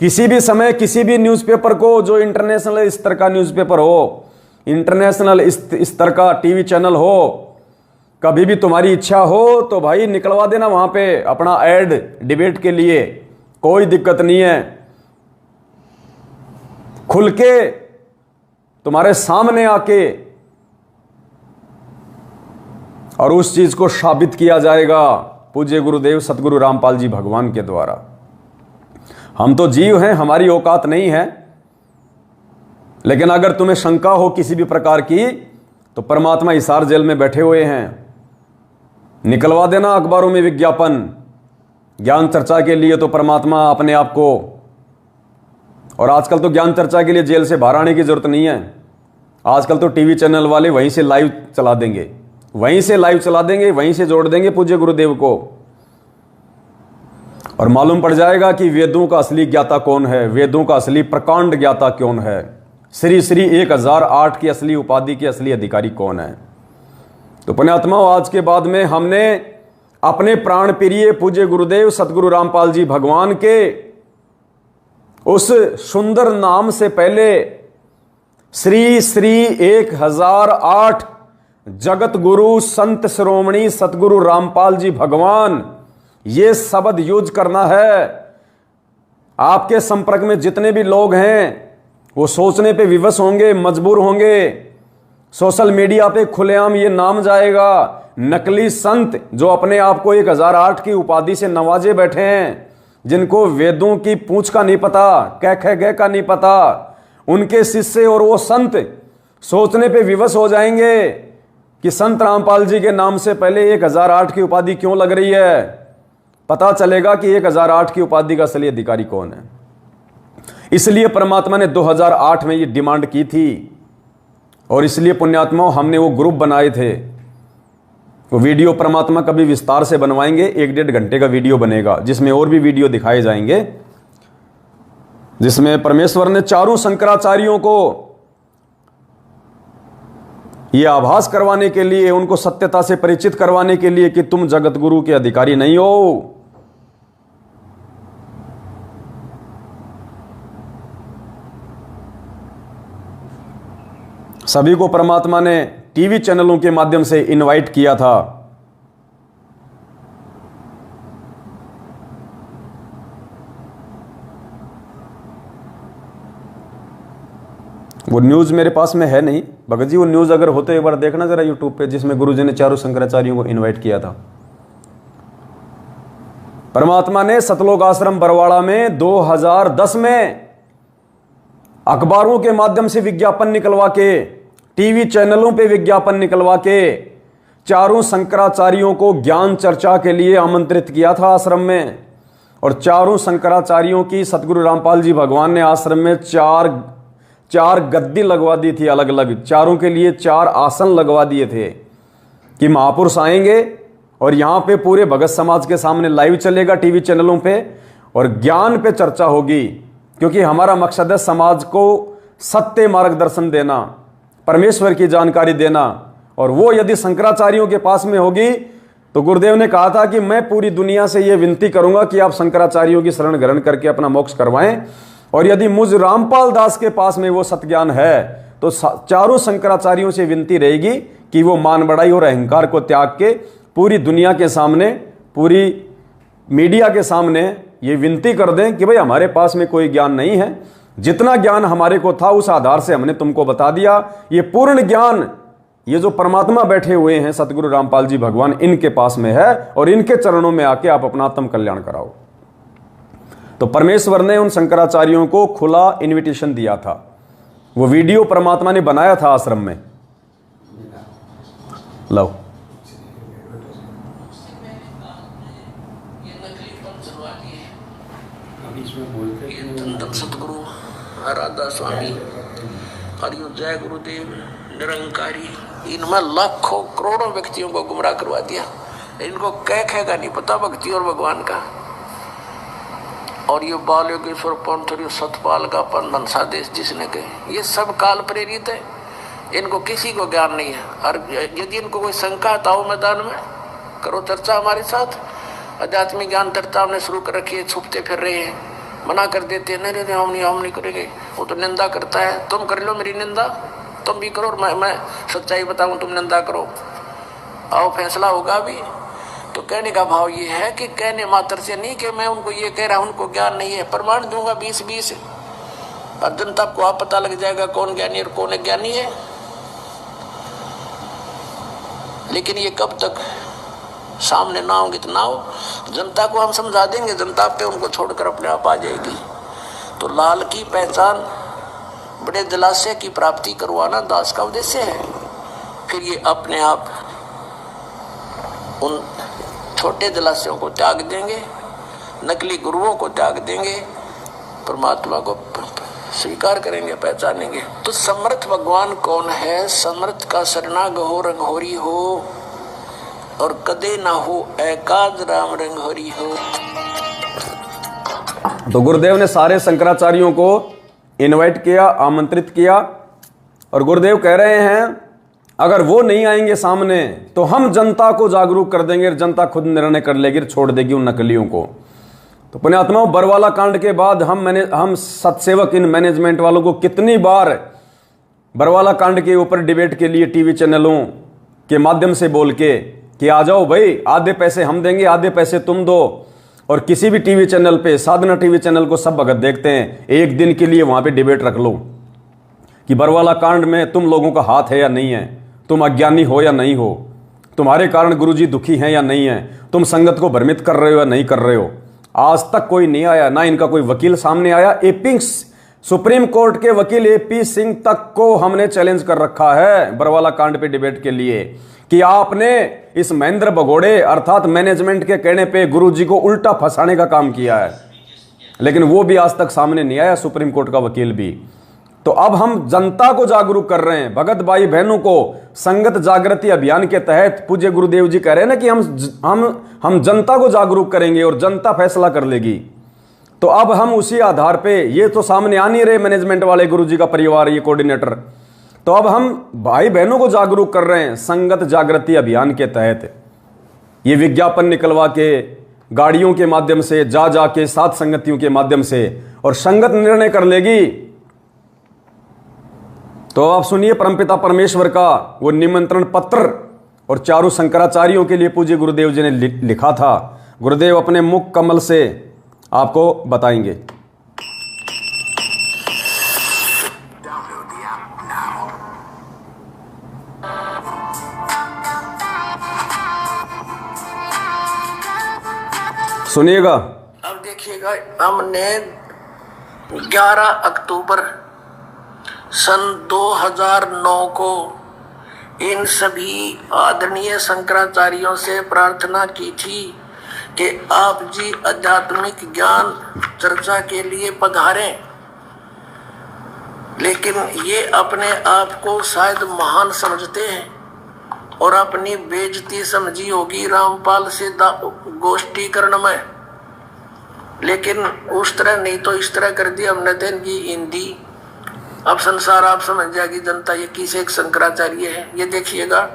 किसी भी समय किसी भी न्यूज़पेपर को, जो इंटरनेशनल स्तर का न्यूज़पेपर हो, इंटरनेशनल स्तर का टीवी चैनल हो, कभी भी तुम्हारी इच्छा हो तो भाई निकलवा देना वहां पे अपना एड डिबेट के लिए, कोई दिक्कत नहीं है। खुल के तुम्हारे सामने आके और उस चीज को साबित किया जाएगा पूज्य गुरुदेव सतगुरु रामपाल जी भगवान के द्वारा। हम तो जीव हैं, हमारी औकात नहीं है, लेकिन अगर तुम्हें शंका हो किसी भी प्रकार की तो परमात्मा हिसार जेल में बैठे हुए हैं, निकलवा देना अखबारों में विज्ञापन। ज्ञान चर्चा के लिए तो परमात्मा अपने आप को, और आजकल तो ज्ञान चर्चा के लिए जेल से बाहर आने की जरूरत नहीं है। आजकल तो टीवी चैनल वाले वहीं से लाइव चला देंगे, वहीं से लाइव चला देंगे, वहीं से जोड़ देंगे पूज्य गुरुदेव को, और मालूम पड़ जाएगा कि वेदों का असली ज्ञाता कौन है, वेदों का असली प्रकांड ज्ञाता कौन है, श्री श्री 1008 की असली उपाधि के असली अधिकारी कौन है। तो पुण्यात्माओं, आज के बाद में हमने अपने प्राण प्रिय पूज्य गुरुदेव सतगुरु रामपाल जी भगवान के उस सुंदर नाम से पहले श्री श्री 1008 जगत गुरु संत श्रोमणी सतगुरु रामपाल जी भगवान, ये शब्द यूज करना है। आपके संपर्क में जितने भी लोग हैं वो सोचने पे विवश होंगे, मजबूर होंगे। सोशल मीडिया पे खुलेआम ये नाम जाएगा, नकली संत जो अपने आप को 1008 की उपाधि से नवाजे बैठे हैं, जिनको वेदों की पूंछ का नहीं पता, कै खे गे का नहीं पता, उनके शिष्य और वो संत सोचने पे विवश हो जाएंगे कि संत रामपाल जी के नाम से पहले 1008 की उपाधि क्यों लग रही है। पता चलेगा कि 1008 की उपाधि का असली अधिकारी कौन है। इसलिए परमात्मा ने 2008 में ये डिमांड की थी, और इसलिए पुण्यात्माओं हमने वो ग्रुप बनाए थे। वो वीडियो परमात्मा कभी विस्तार से बनवाएंगे, 1-1.5 घंटे का वीडियो बनेगा, जिसमें और भी वीडियो दिखाए जाएंगे, जिसमें परमेश्वर ने चारों शंकराचार्यों को यह आभास करवाने के लिए, उनको सत्यता से परिचित करवाने के लिए कि तुम जगत गुरु के अधिकारी नहीं हो। सभी को परमात्मा ने टीवी चैनलों के माध्यम से इनवाइट किया था। वो न्यूज़ मेरे पास में है नहीं भगत जी, वो न्यूज़ अगर होते एक बार देखना जरा यूट्यूब पे, जिसमें गुरुजी ने चारों शंकराचार्यों को इनवाइट किया था। परमात्मा ने सतलोक आश्रम बरवाड़ा में 2010 में अखबारों के माध्यम से विज्ञापन निकलवा के, टीवी चैनलों पे विज्ञापन निकलवा के चारों शंकराचार्यों को ज्ञान चर्चा के लिए आमंत्रित किया था आश्रम में। और चारों शंकराचार्यों की सतगुरु रामपाल जी भगवान ने आश्रम में चार गद्दी लगवा दी थी, अलग अलग चारों के लिए 4 आसन लगवा दिए थे कि महापुरुष आएंगे और यहाँ पे पूरे भगत समाज के सामने लाइव चलेगा टीवी चैनलों पे, और ज्ञान पे चर्चा होगी, क्योंकि हमारा मकसद है समाज को सत्य मार्गदर्शन देना, परमेश्वर की जानकारी देना। और वो यदि शंकराचार्यों के पास में होगी तो गुरुदेव ने कहा था कि मैं पूरी दुनिया से ये विनती करूंगा कि आप शंकराचार्यों की शरण ग्रहण करके अपना मोक्ष करवाएं। और यदि मुझ रामपाल दास के पास में वो सत्ज्ञान है तो चारों शंकराचार्यों से विनती रहेगी कि वो मान बढ़ाई और अहंकार को त्याग के पूरी दुनिया के सामने, पूरी मीडिया के सामने ये विनती कर दें कि भाई हमारे पास में कोई ज्ञान नहीं है, जितना ज्ञान हमारे को था उस आधार से हमने तुमको बता दिया। ये पूर्ण ज्ञान ये जो परमात्मा बैठे हुए हैं सतगुरु रामपाल जी भगवान, इनके पास में है, और इनके चरणों में आके आप अपना आत्म कल्याण कराओ। तो परमेश्वर ने उन शंकराचार्यों को खुला इनविटेशन दिया था। वो वीडियो परमात्मा ने बनाया था आश्रम में। लो सतगुरु राधा स्वामी हरिओ जय गुरुदेव निरंकारी, इनमें लाखों करोड़ों व्यक्तियों को गुमराह करवा दिया। इनको कह का नहीं पता भक्ति और भगवान का। और ये बाल योगेश्वर पंथ और सतपाल का पंथन सादेश जिसने कहे, ये सब काल प्रेरित है, इनको किसी को ज्ञान नहीं है। और यदि इनको कोई शंका था मैदान में करो चर्चा हमारे साथ। आध्यात्मिक ज्ञान चर्चा हमने शुरू कर रखी है, छुपते फिर रहे हैं, मना कर देते हैं, नहीं हम नहीं करेंगे, वो तो निंदा करता है। तुम कर लो मेरी निंदा, तुम भी करो, मैं सच्चाई बताऊं, तुम निंदा करो, आओ फैसला होगा भी। तो कहने का भाव ये है कि कहने मात्र से नहीं कि मैं उनको ये कह रहा हूं उनको ज्ञान नहीं है, प्रमाण दूंगा 20-20 और जनता को आप पता लग जाएगा कौन ज्ञानी और कौन अज्ञानी है। लेकिन ये कब तक सामने ना होंगे तो ना हो, जनता को हम समझा देंगे, जनता पे उनको छोड़कर अपने आप आ जाएगी। तो लाल की पहचान, बड़े जलाशय की प्राप्ति करवाना दास का उद्देश्य है। फिर ये अपने आप उन छोटे जलाशयों को त्याग देंगे, नकली गुरुओं को त्याग देंगे, परमात्मा को स्वीकार करेंगे, पहचानेंगे। तो समर्थ भगवान कौन है? समर्थ का शरणागत हो रंगहोरी हो और कदे ना हो एकाज राम रंगहोरी हो। तो गुरुदेव ने सारे शंकराचार्यों को इनवाइट किया, आमंत्रित किया, और गुरुदेव कह रहे हैं अगर वो नहीं आएंगे सामने तो हम जनता को जागरूक कर देंगे, जनता खुद निर्णय कर लेगी, छोड़ देगी उन नकलियों को। तो पुण्यात्माओं, बरवाला कांड के बाद हम सत्सेवक इन मैनेजमेंट वालों को कितनी बार बरवाला कांड के ऊपर डिबेट के लिए टीवी चैनलों के माध्यम से बोल के कि आ जाओ भाई, आधे पैसे हम देंगे, आधे पैसे तुम दो। और किसी भी टीवी चैनल पे, साधना टीवी चैनल को सब भगत देखते हैं, एक दिन के लिए वहां पे डिबेट रख लो कि बरवाला कांड में तुम लोगों का हाथ है या नहीं है, तुम अज्ञानी हो या नहीं हो, तुम्हारे कारण गुरुजी दुखी हैं या नहीं है, तुम संगत को भ्रमित कर रहे हो या नहीं कर रहे हो। आज तक कोई नहीं आया, ना इनका कोई वकील सामने आया। एपी सुप्रीम कोर्ट के वकील एपी सिंह तक को हमने चैलेंज कर रखा है बरवाला कांड पे डिबेट के लिए कि आपने इस महेंद्र भगोड़े अर्थात मैनेजमेंट के कहने पे गुरुजी को उल्टा फंसाने का काम किया है, लेकिन वो भी आज तक सामने नहीं आया, सुप्रीम कोर्ट का वकील भी। तो अब हम जनता को जागरूक कर रहे हैं, भगत भाई बहनों को संगत जागृति अभियान के तहत पूज्य गुरुदेव जी कह रहे हैं ना कि हम जनता को जागरूक करेंगे और जनता फैसला कर लेगी। तो अब हम उसी आधार पे, ये तो सामने आ नहीं रहे मैनेजमेंट वाले गुरुजी का परिवार, ये कोऑर्डिनेटर, तो अब हम भाई बहनों को जागरूक कर रहे हैं संगत जागृति अभियान के तहत। ये विज्ञापन निकलवा के गाड़ियों के माध्यम से, जा जाके सात संगतियों के माध्यम से, और संगत निर्णय कर लेगी। तो आप सुनिए परमपिता परमेश्वर का वो निमंत्रण पत्र, और चारों शंकराचार्यों के लिए पूज्य गुरुदेव जी ने लिखा था। गुरुदेव अपने मुख कमल से आपको बताएंगे। सुनिएगा। अब देखिएगा, हमने 11 अक्टूबर सन 2009 को इन सभी आदरणीय शंकराचार्यों से प्रार्थना की थी कि आप जी आध्यात्मिक ज्ञान चर्चा के लिए पधारें, लेकिन ये अपने आप को शायद महान समझते हैं और अपनी बेइज्जती समझी होगी रामपाल से गोष्ठीकरण में, लेकिन उस तरह नहीं तो इस तरह कर दी हमने तो इनकी हिंदी। अब संसार आप समझ जाएगी जनता ये किस एक शंकराचार्य है। ये देखिएगा,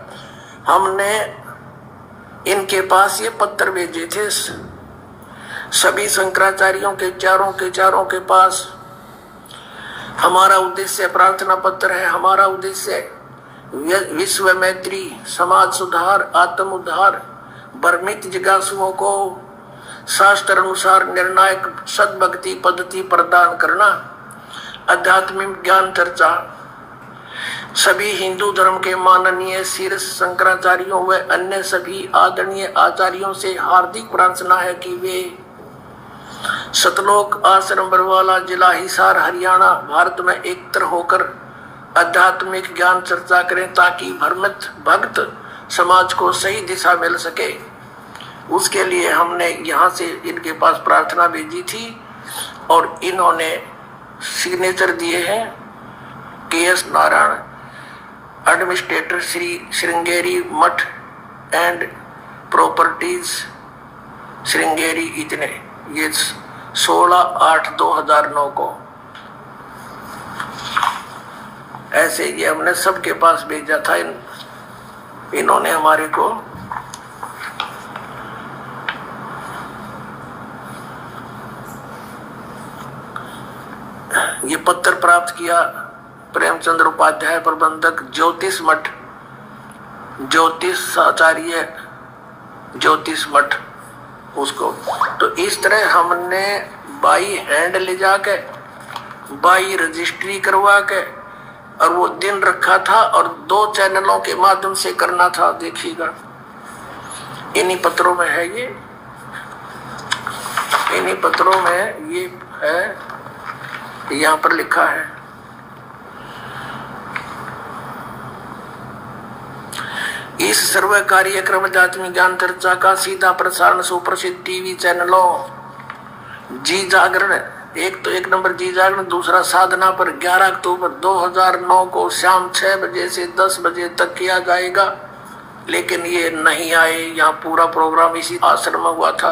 हमने इनके पास ये पत्र भेजे थे सभी शंकराचार्यों के चारों के पास। हमारा उद्देश्य प्रार्थना पत्र है, हमारा उद्देश्य विश्व मैत्री, समाज सुधार, आत्म उद्धार, भ्रमित जिज्ञासुओं को शास्त्र अनुसार निर्णायक सद्भक्ति पद्धति प्रदान करना, आध्यात्मिक ज्ञान चर्चा। सभी हिंदू धर्म के माननीय शीर्ष शंकराचार्यों व अन्य सभी आदरणीय आचार्यों से हार्दिक प्रार्थना है कि वे सतलोक आश्रम बरवाला, जिला हिसार, हरियाणा, भारत में एकत्र होकर आध्यात्मिक ज्ञान चर्चा करें ताकि भ्रमित भक्त समाज को सही दिशा मिल सके। उसके लिए हमने यहाँ से इनके पास प्रार्थना भेजी थी और इन्होंने सिग्नेचर दिए हैं KS नारायण, एडमिनिस्ट्रेटर श्री श्रृंगेरी मठ एंड प्रॉपर्टीज श्रृंगेरी, इतने। ये 16/8/2009 को ऐसे ये हमने सबके पास भेजा था। इन्होंने हमारे को ये पत्र प्राप्त किया। प्रेमचंद्र उपाध्याय, प्रबंधक ज्योतिष मठ, ज्योतिष आचार्य ज्योतिष मठ उसको। तो इस तरह हमने बाई हैंड ले जाके, बाई रजिस्ट्री करवा के, और वो दिन रखा था और 2 चैनलों के माध्यम से करना था। देखिएगा इन्हीं पत्रों में है ये, इन्हीं पत्रों में ये है, यहाँ पर लिखा है। इस सर्व कार्यक्रम आध्यात्मिक ज्ञान चर्चा का सीधा प्रसारण सुप्रसिद्ध टीवी चैनलों जी जागरण, एक नंबर जी जागरण, दूसरा साधना पर 11 अक्टूबर 2009 को शाम 6 बजे से 10 बजे तक किया जाएगा। लेकिन ये नहीं आए, यहाँ पूरा प्रोग्राम इसी आश्रम में हुआ था।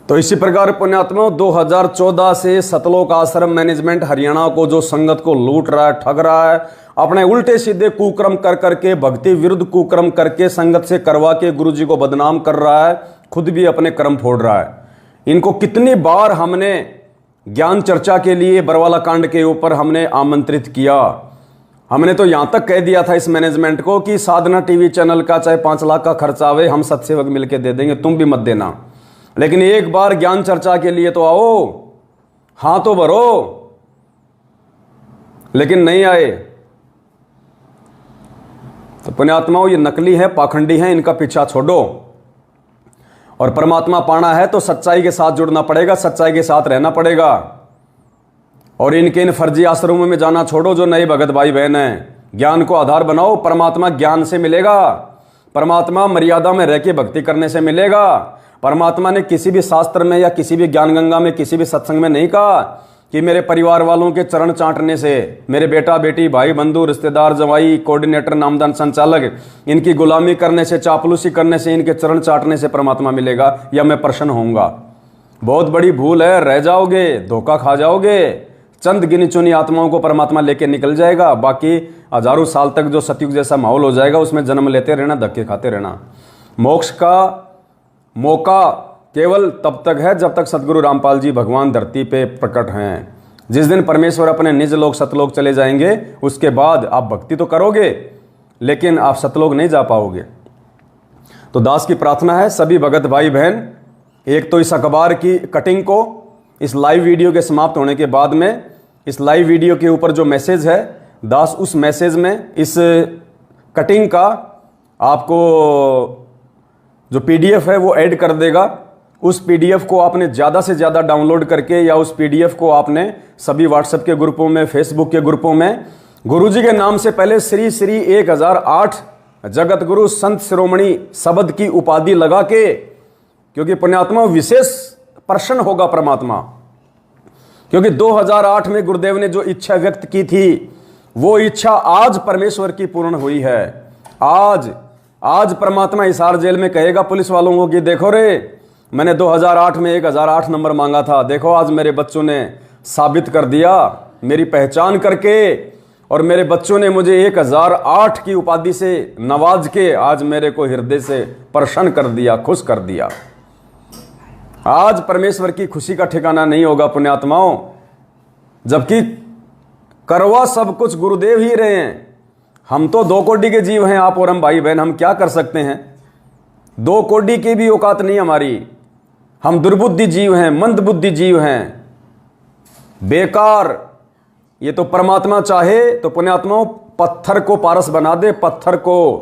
तो इसी प्रकार पुण्यात्माओं 2014 से सतलोक आश्रम मैनेजमेंट हरियाणा को जो संगत को लूट रहा है, ठग रहा है, अपने उल्टे सीधे कुक्रम कर करके, भक्ति विरुद्ध कुक्रम करके, संगत से करवा के गुरु जी को बदनाम कर रहा है, खुद भी अपने कर्म फोड़ रहा है। इनको कितनी बार हमने ज्ञान चर्चा के लिए बरवाला कांड के ऊपर हमने आमंत्रित किया। हमने तो यहां तक कह दिया था इस मैनेजमेंट को कि साधना टीवी चैनल का चाहे 5 लाख का खर्चा आवे, हम सत्सेवक मिलकर दे देंगे, तुम भी मत देना, लेकिन एक बार ज्ञान चर्चा के लिए तो आओ, हां तो भरो। लेकिन नहीं आए। तो पुण्यात्माओं ये नकली है, पाखंडी है, इनका पीछा छोड़ो। और परमात्मा पाना है तो सच्चाई के साथ जुड़ना पड़ेगा, सच्चाई के साथ रहना पड़ेगा। और इनके इन फर्जी आश्रमों में जाना छोड़ो जो नए भगत भाई बहन हैं। ज्ञान को आधार बनाओ, परमात्मा ज्ञान से मिलेगा, परमात्मा मर्यादा में रह के भक्ति करने से मिलेगा। परमात्मा ने किसी भी शास्त्र में या किसी भी ज्ञान गंगा में किसी भी सत्संग में नहीं कहा कि मेरे परिवार वालों के चरण चाटने से, मेरे बेटा बेटी भाई बंधु रिश्तेदार जवाई कोऑर्डिनेटर नामदान संचालक इनकी गुलामी करने से, चापलूसी करने से, इनके चरण चाटने से परमात्मा मिलेगा या मैं प्रसन्न होऊंगा। बहुत बड़ी भूल है, रह जाओगे, धोखा खा जाओगे। चंद गिनी चुनी आत्माओं को परमात्मा लेके निकल जाएगा, बाकी हजारों साल तक जो सतयुग जैसा माहौल हो जाएगा उसमें जन्म लेते रहना, धक्के खाते रहना। मोक्ष का मौका केवल तब तक है जब तक सदगुरु रामपाल जी भगवान धरती पे प्रकट हैं। जिस दिन परमेश्वर अपने निज लोक सतलोक चले जाएंगे उसके बाद आप भक्ति तो करोगे लेकिन आप सतलोक नहीं जा पाओगे। तो दास की प्रार्थना है सभी भगत भाई बहन, एक तो इस अखबार की कटिंग को इस लाइव वीडियो के समाप्त होने के बाद में इस लाइव वीडियो के ऊपर जो मैसेज है, दास उस मैसेज में इस कटिंग का आपको जो PDF है वो ऐड कर देगा। उस PDF को आपने ज़्यादा से ज़्यादा डाउनलोड करके या उस PDF को आपने सभी व्हाट्सएप के ग्रुपों में, फेसबुक के ग्रुपों में गुरुजी के नाम से पहले श्री श्री 1008 जगत गुरु संत शिरोमणि शब्द की उपाधि लगा के, क्योंकि पुण्यात्मा विशेष प्रसन्न होगा परमात्मा। क्योंकि 2008 में गुरुदेव ने जो इच्छा व्यक्त की थी वो इच्छा आज परमेश्वर की पूर्ण हुई है। आज परमात्मा हिसार जेल में कहेगा पुलिस वालों को कि देखो रे, मैंने 2008 में 1008 नंबर मांगा था, देखो आज मेरे बच्चों ने साबित कर दिया मेरी पहचान करके, और मेरे बच्चों ने मुझे 1008 की उपाधि से नवाज के आज मेरे को हृदय से प्रसन्न कर दिया, खुश कर दिया। आज परमेश्वर की खुशी का ठिकाना नहीं होगा पुण्यात्माओं, जबकि करवा सब कुछ गुरुदेव ही रहे हैं। हम तो 2 कोटि के जीव हैं, आप और हम भाई बहन, हम क्या कर सकते हैं? 2 कोटि की भी औकात नहीं हमारी। हम दुर्बुद्धि जीव हैं, मंदबुद्धि जीव हैं, बेकार। ये तो परमात्मा चाहे तो पुण्यात्माओं पत्थर को पारस बना दे, पत्थर को।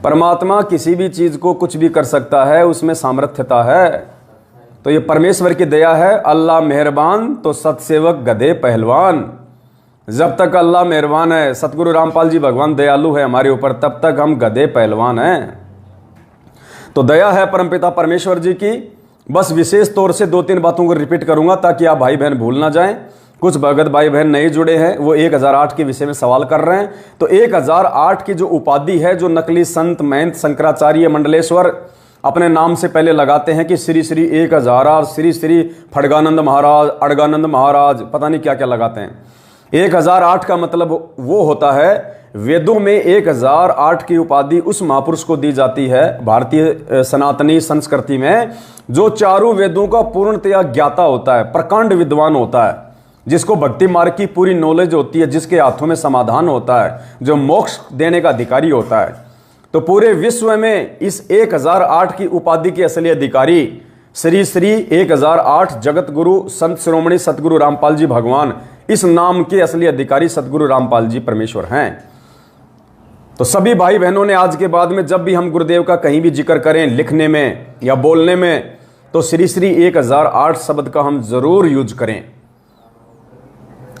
परमात्मा किसी भी चीज को कुछ भी कर सकता है, उसमें सामर्थ्यता है। तो ये परमेश्वर की दया है। अल्लाह मेहरबान तो सतसेवक गधे पहलवान। जब तक अल्लाह मेहरबान है, सतगुरु रामपाल जी भगवान दयालु है हमारे ऊपर, तब तक हम गधे पहलवान हैं। तो दया है परमपिता परमेश्वर जी की। बस विशेष तौर से 2-3 बातों को रिपीट करूंगा ताकि आप भाई बहन भूल ना जाएं। कुछ भगत भाई बहन नए जुड़े हैं, वो 1008 के विषय में सवाल कर रहे हैं। तो 1008 की जो उपाधि है, जो नकली संत महंत शंकराचार्य मंडलेश्वर अपने नाम से पहले लगाते हैं कि श्री श्री 1008, श्री श्री फड़गानंद महाराज, अड़गानंद महाराज, पता नहीं क्या क्या लगाते हैं। 1008 का मतलब वो होता है, वेदों में 1008 की उपाधि उस महापुरुष को दी जाती है भारतीय सनातनी संस्कृति में, जो चारों वेदों का पूर्णतया ज्ञाता होता है, प्रकांड विद्वान होता है, जिसको भक्ति मार्ग की पूरी नॉलेज होती है, जिसके हाथों में समाधान होता है, जो मोक्ष देने का अधिकारी होता है। तो पूरे विश्व में इस 1008 की उपाधि के असली अधिकारी श्री श्री 1008 जगत गुरु संत शिरोमणि सतगुरु रामपाल जी भगवान, इस नाम के असली अधिकारी सतगुरु रामपाल जी परमेश्वर हैं। तो सभी भाई बहनों ने आज के बाद में जब भी हम गुरुदेव का कहीं भी जिक्र करें, लिखने में या बोलने में, तो श्री श्री 1008 शब्द का हम जरूर यूज करें।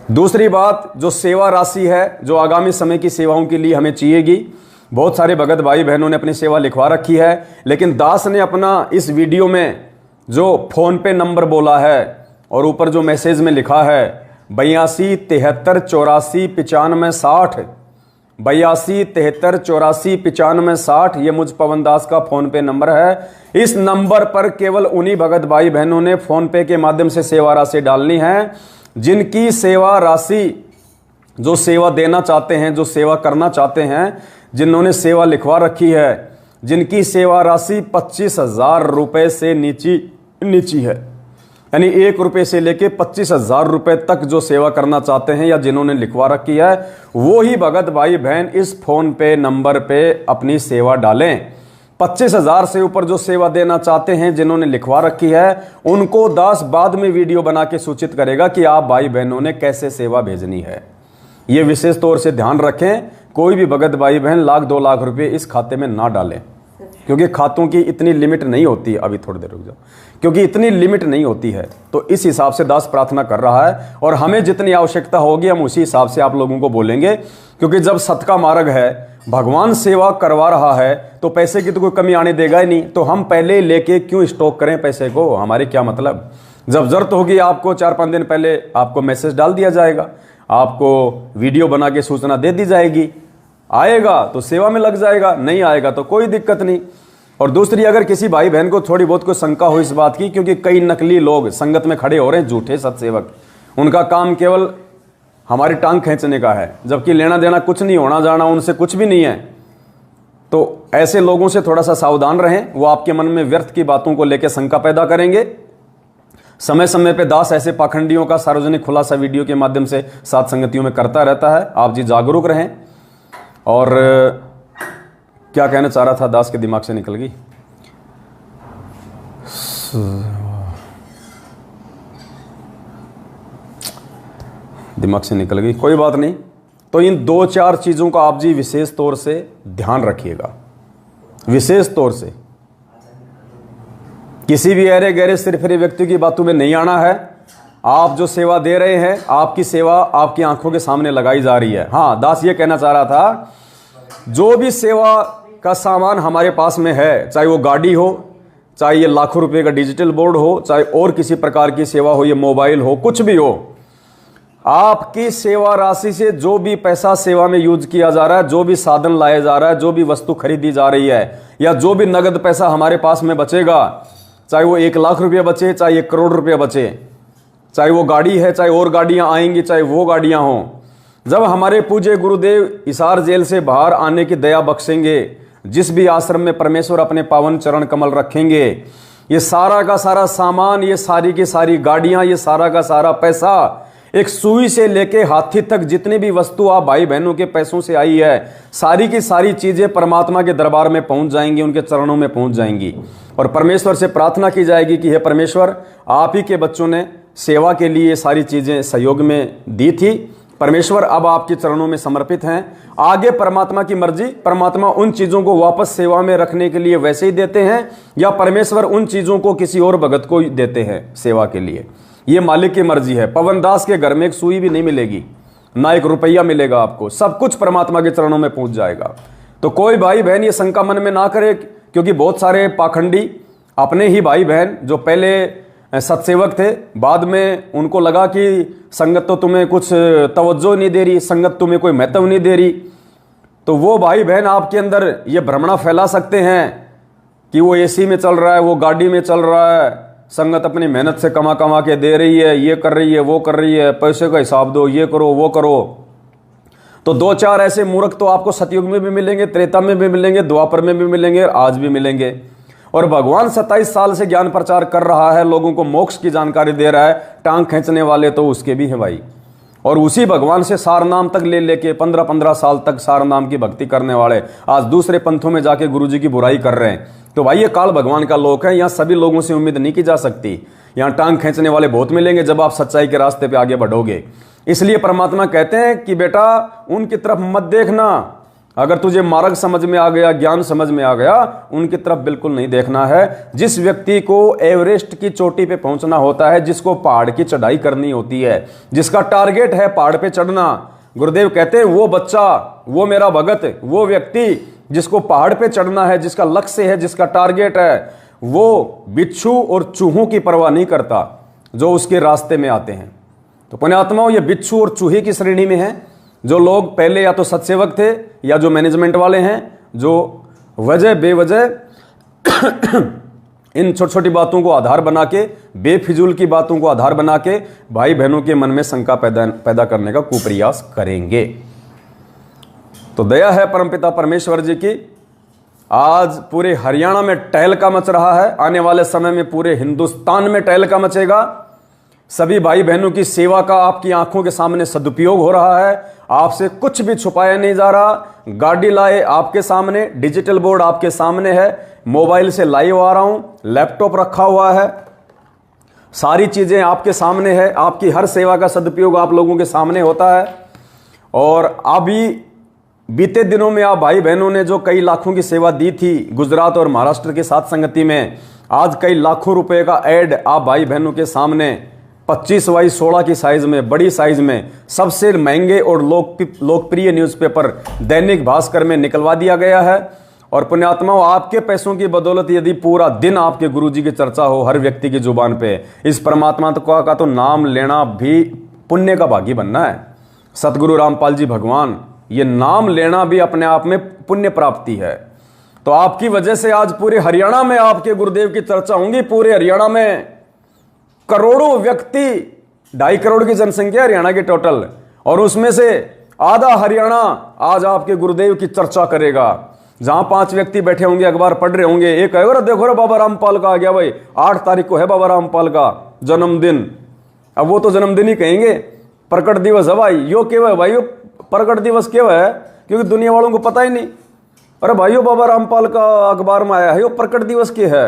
दूसरी बात, जो सेवा राशि है, जो आगामी समय की सेवाओं के लिए हमें चाहिएगी, बहुत सारे भगत भाई बहनों ने अपनी सेवा लिखवा रखी है, लेकिन दास ने अपना इस वीडियो में जो फोन पे नंबर बोला है और ऊपर जो मैसेज में लिखा है 82 73 84 95 60, 82 73 84 95 60, ये मुझ पवन दास का फोन पे नंबर है। इस नंबर पर केवल उन्हीं भगत भाई बहनों ने फोन पे के माध्यम से सेवा राशि डालनी है, जिनकी सेवा राशि, जो सेवा देना चाहते हैं, जो सेवा करना चाहते हैं, जिन्होंने सेवा लिखवा रखी है, जिनकी सेवा राशि 25,000 रुपए से नीची है, यानी 1 रुपए से लेके 25,000 रुपए तक जो सेवा करना चाहते हैं या जिन्होंने लिखवा रखी है, वो ही भगत भाई बहन इस फोन पे नंबर पे अपनी सेवा डालें। 25,000 से ऊपर जो सेवा देना चाहते हैं, जिन्होंने लिखवा रखी है, उनको दास बाद में वीडियो बना के सूचित करेगा कि आप भाई बहनों ने कैसे सेवा भेजनी है। ये विशेष तौर से ध्यान रखें, कोई भी भगत भाई बहन 1-2 लाख रुपए इस खाते में ना डालें, क्योंकि खातों की इतनी लिमिट नहीं होती है। अभी थोड़ी देर रुक जाओ, क्योंकि इतनी लिमिट नहीं होती है। तो इस हिसाब से दास प्रार्थना कर रहा है, और हमें जितनी आवश्यकता होगी हम उसी हिसाब से आप लोगों को बोलेंगे, क्योंकि जब सत का मार्ग है, भगवान सेवा करवा रहा है, तो पैसे की तो कोई कमी आने देगा ही नहीं। तो हम पहले लेके क्यों स्टॉक करें पैसे को, हमारे क्या मतलब। जब जरूरत होगी आपको 4-5 दिन पहले आपको मैसेज डाल दिया जाएगा, आपको वीडियो बना के सूचना दे दी जाएगी, आएगा तो सेवा में लग जाएगा, नहीं आएगा तो कोई दिक्कत नहीं। और दूसरी, अगर किसी भाई बहन को थोड़ी बहुत कोई शंका हो इस बात की, क्योंकि कई नकली लोग संगत में खड़े हो रहे हैं, झूठे सत्सेवक, उनका काम केवल हमारी टांग खींचने का है, जबकि लेना देना कुछ नहीं, होना जाना उनसे कुछ भी नहीं है। तो ऐसे लोगों से थोड़ा सा सावधान रहें, वो आपके मन में व्यर्थ की बातों को लेकर शंका पैदा करेंगे। समय समय पे दास ऐसे पाखंडियों का सार्वजनिक खुलासा वीडियो के माध्यम से साथ संगतियों में करता रहता है। आप जी जागरूक रहें। और क्या कहना चाह रहा था, दास के दिमाग से निकल गई। दिमाग से निकल गई, कोई बात नहीं। तो इन 2-4 चीजों का आप जी विशेष तौर से ध्यान रखिएगा, विशेष तौर से। किसी भी अरे गहरे सिरफिरे व्यक्ति की बातों में नहीं आना है। आप जो सेवा दे रहे हैं, आपकी सेवा आपकी आंखों के सामने लगाई जा रही है। हाँ, दास ये कहना चाह रहा था, जो भी सेवा का सामान हमारे पास में है, चाहे वो गाड़ी हो, चाहे ये लाखों रुपए का डिजिटल बोर्ड हो, चाहे और किसी प्रकार की सेवा हो, ये मोबाइल हो, कुछ भी हो, आपकी सेवा राशि से जो भी पैसा सेवा में यूज किया जा रहा है, जो भी साधन लाया जा रहा है, जो भी वस्तु खरीदी जा रही है, या जो भी नगद पैसा हमारे पास में बचेगा, चाहे वो 1 लाख रुपया बचे, चाहे 1 करोड़ रुपया बचे, चाहे वो गाड़ी है, चाहे और गाड़ियां आएंगी, चाहे वो गाड़ियां हों, जब हमारे पूज्य गुरुदेव हिसार जेल से बाहर आने की दया बख्शेंगे, जिस भी आश्रम में परमेश्वर अपने पावन चरण कमल रखेंगे, ये सारा का सारा सामान, ये सारी की सारी गाड़ियां, ये सारा का सारा पैसा, एक सुई से लेके हाथी तक जितनी भी वस्तु आप भाई बहनों के पैसों से आई है, सारी की सारी चीजें परमात्मा के दरबार में पहुंच जाएंगी, उनके चरणों में पहुंच जाएंगी। और परमेश्वर से प्रार्थना की जाएगी कि हे परमेश्वर, आप ही के बच्चों ने सेवा के लिए ये सारी चीजें सहयोग में दी थी, परमेश्वर अब आपके चरणों में समर्पित हैं। आगे परमात्मा की मर्जी, परमात्मा उन चीजों को वापस सेवा में रखने के लिए वैसे ही देते हैं, या परमेश्वर उन चीजों को किसी और भगत को देते हैं सेवा के लिए, ये मालिक की मर्जी है। पवन दास के घर में एक सुई भी नहीं मिलेगी, ना 1 रुपया मिलेगा आपको, सब कुछ परमात्मा के चरणों में पहुंच जाएगा। तो कोई भाई बहन ये शंका मन में ना करे, क्योंकि बहुत सारे पाखंडी अपने ही भाई बहन जो पहले सत्सेवक थे, बाद में उनको लगा कि संगत तो तुम्हें कुछ तवज्जो नहीं दे रही, संगत तुम्हें कोई महत्व नहीं दे रही, तो वो भाई बहन आपके अंदर ये भ्रमणा फैला सकते हैं कि वो एसी में चल रहा है, वो गाड़ी में चल रहा है, संगत अपनी मेहनत से कमा कमा के दे रही है, ये कर रही है, वो कर रही है, पैसे का हिसाब दो, ये करो वो करो। तो 2-4 ऐसे मूर्ख तो आपको सतयुग में भी मिलेंगे, त्रेता में भी मिलेंगे, द्वापर में भी मिलेंगे, आज भी मिलेंगे। और भगवान 27 साल से ज्ञान प्रचार कर रहा है, लोगों को मोक्ष की जानकारी दे रहा है, टांग खींचने वाले तो उसके भी हैं भाई। और उसी भगवान से सार नाम तक ले लेके 15-15 साल तक सार नाम की भक्ति करने वाले आज दूसरे पंथों में जाके गुरु जी की बुराई कर रहे हैं। तो भाई ये काल भगवान का लोक है, यहाँ सभी लोगों से उम्मीद नहीं की जा सकती। यहाँ टांग खींचने वाले बहुत मिलेंगे जब आप सच्चाई के रास्ते पे आगे बढ़ोगे। इसलिए परमात्मा कहते हैं कि बेटा उनकी तरफ मत देखना, अगर तुझे मार्ग समझ में आ गया, ज्ञान समझ में आ गया, उनकी तरफ बिल्कुल नहीं देखना है। जिस व्यक्ति को एवरेस्ट की चोटी पे पहुंचना होता है, जिसको पहाड़ की चढ़ाई करनी होती है, जिसका टारगेट है पहाड़ पे चढ़ना, गुरुदेव कहते हैं वो बच्चा, वो मेरा भगत, वो व्यक्ति जिसको पहाड़ पे चढ़ना है, जिसका लक्ष्य है, जिसका टारगेट है, वो बिच्छू और चूहों की परवाह नहीं करता जो उसके रास्ते में आते हैं। तो पुण्यात्माओं, ये बिच्छू और चूहे की श्रेणी में है। जो लोग पहले या तो सत्सेवक थे या जो मैनेजमेंट वाले हैं, जो वजह बेवजह इन छोटी छोटी बातों को आधार बना के, बेफिजूल की बातों को आधार बना के भाई बहनों के मन में शंका पैदा करने का कुप्रयास करेंगे। तो दया है परमपिता परमेश्वर जी की, आज पूरे हरियाणा में टहलका मच रहा है, आने वाले समय में पूरे हिंदुस्तान में टहलका मचेगा। सभी भाई बहनों की सेवा का आपकी आंखों के सामने सदुपयोग हो रहा है, आपसे कुछ भी छुपाया नहीं जा रहा। गाड़ी लाए आपके सामने, डिजिटल बोर्ड आपके सामने है, मोबाइल से लाइव आ रहा हूं, लैपटॉप रखा हुआ है, सारी चीजें आपके सामने है। आपकी हर सेवा का सदुपयोग आप लोगों के सामने होता है। और अभी बीते दिनों में आप भाई बहनों ने जो कई लाखों की सेवा दी थी गुजरात और महाराष्ट्र के साथ संगति में, आज कई लाखों रुपए का एड आप भाई बहनों के सामने 25x16 की साइज में, बड़ी साइज में, सबसे महंगे और लोकप्रिय न्यूज़पेपर दैनिक भास्कर में निकलवा दिया गया है। और पुण्यात्माओं, आपके पैसों की बदौलत यदि पूरा दिन आपके गुरुजी की चर्चा हो हर व्यक्ति की जुबान पे, इस परमात्मा का तो नाम लेना भी पुण्य का भागी बनना है। सतगुरु रामपाल जी भगवान, ये नाम लेना भी अपने आप में पुण्य प्राप्ति है। तो आपकी वजह से आज पूरे हरियाणा में आपके गुरुदेव की चर्चा होंगी। पूरे हरियाणा में करोड़ों व्यक्ति, 2.5 करोड़ की जनसंख्या हरियाणा की टोटल, और उसमें से आधा हरियाणा आज आपके गुरुदेव की चर्चा करेगा। जहां 5 व्यक्ति बैठे होंगे, अखबार पढ़ रहे होंगे, एक कहेगा देखो रे बाबा रामपाल का आ गया भाई, 8 तारीख को है बाबा रामपाल का जन्मदिन। अब वो तो जन्मदिन ही कहेंगे, प्रकट दिवस है भाई। यो क्यों है भाई, यो प्रकट दिवस क्यों है? क्योंकि दुनिया वालों को पता ही नहीं। अरे भाइयों, बाबा रामपाल का अखबार में आया है, यो प्रकट दिवस क्या है?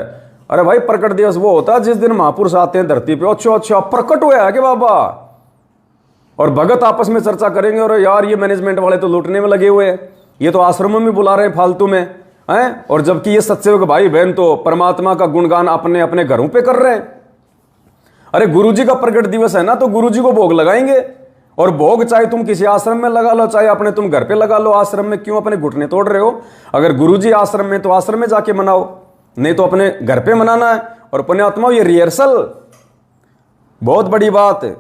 अरे भाई, प्रकट दिवस वो होता है जिस दिन महापुरुष आते हैं धरती पे। अच्छा प्रकट हुआ है कि बाबा? और भगत आपस में चर्चा करेंगे, और यार ये मैनेजमेंट वाले तो लूटने में लगे हुए हैं, ये तो आश्रमों में बुला रहे हैं फालतू में हैं। और जबकि ये सत्सेवक भाई बहन तो परमात्मा का गुणगान अपने अपने घरों पे कर रहे हैं। अरे गुरुजी का प्रकट दिवस है ना, तो गुरुजी को भोग लगाएंगे। और भोग चाहे तुम किसी आश्रम में लगा लो, चाहे अपने तुम घर पे लगा लो। आश्रम में क्यों अपने घुटने तोड़ रहे हो? अगर गुरुजी आश्रम में तो आश्रम में जाके मनाओ, नहीं तो अपने घर पे मनाना है। और पुण्यात्माओं, ये रिहर्सल बहुत बड़ी बात है।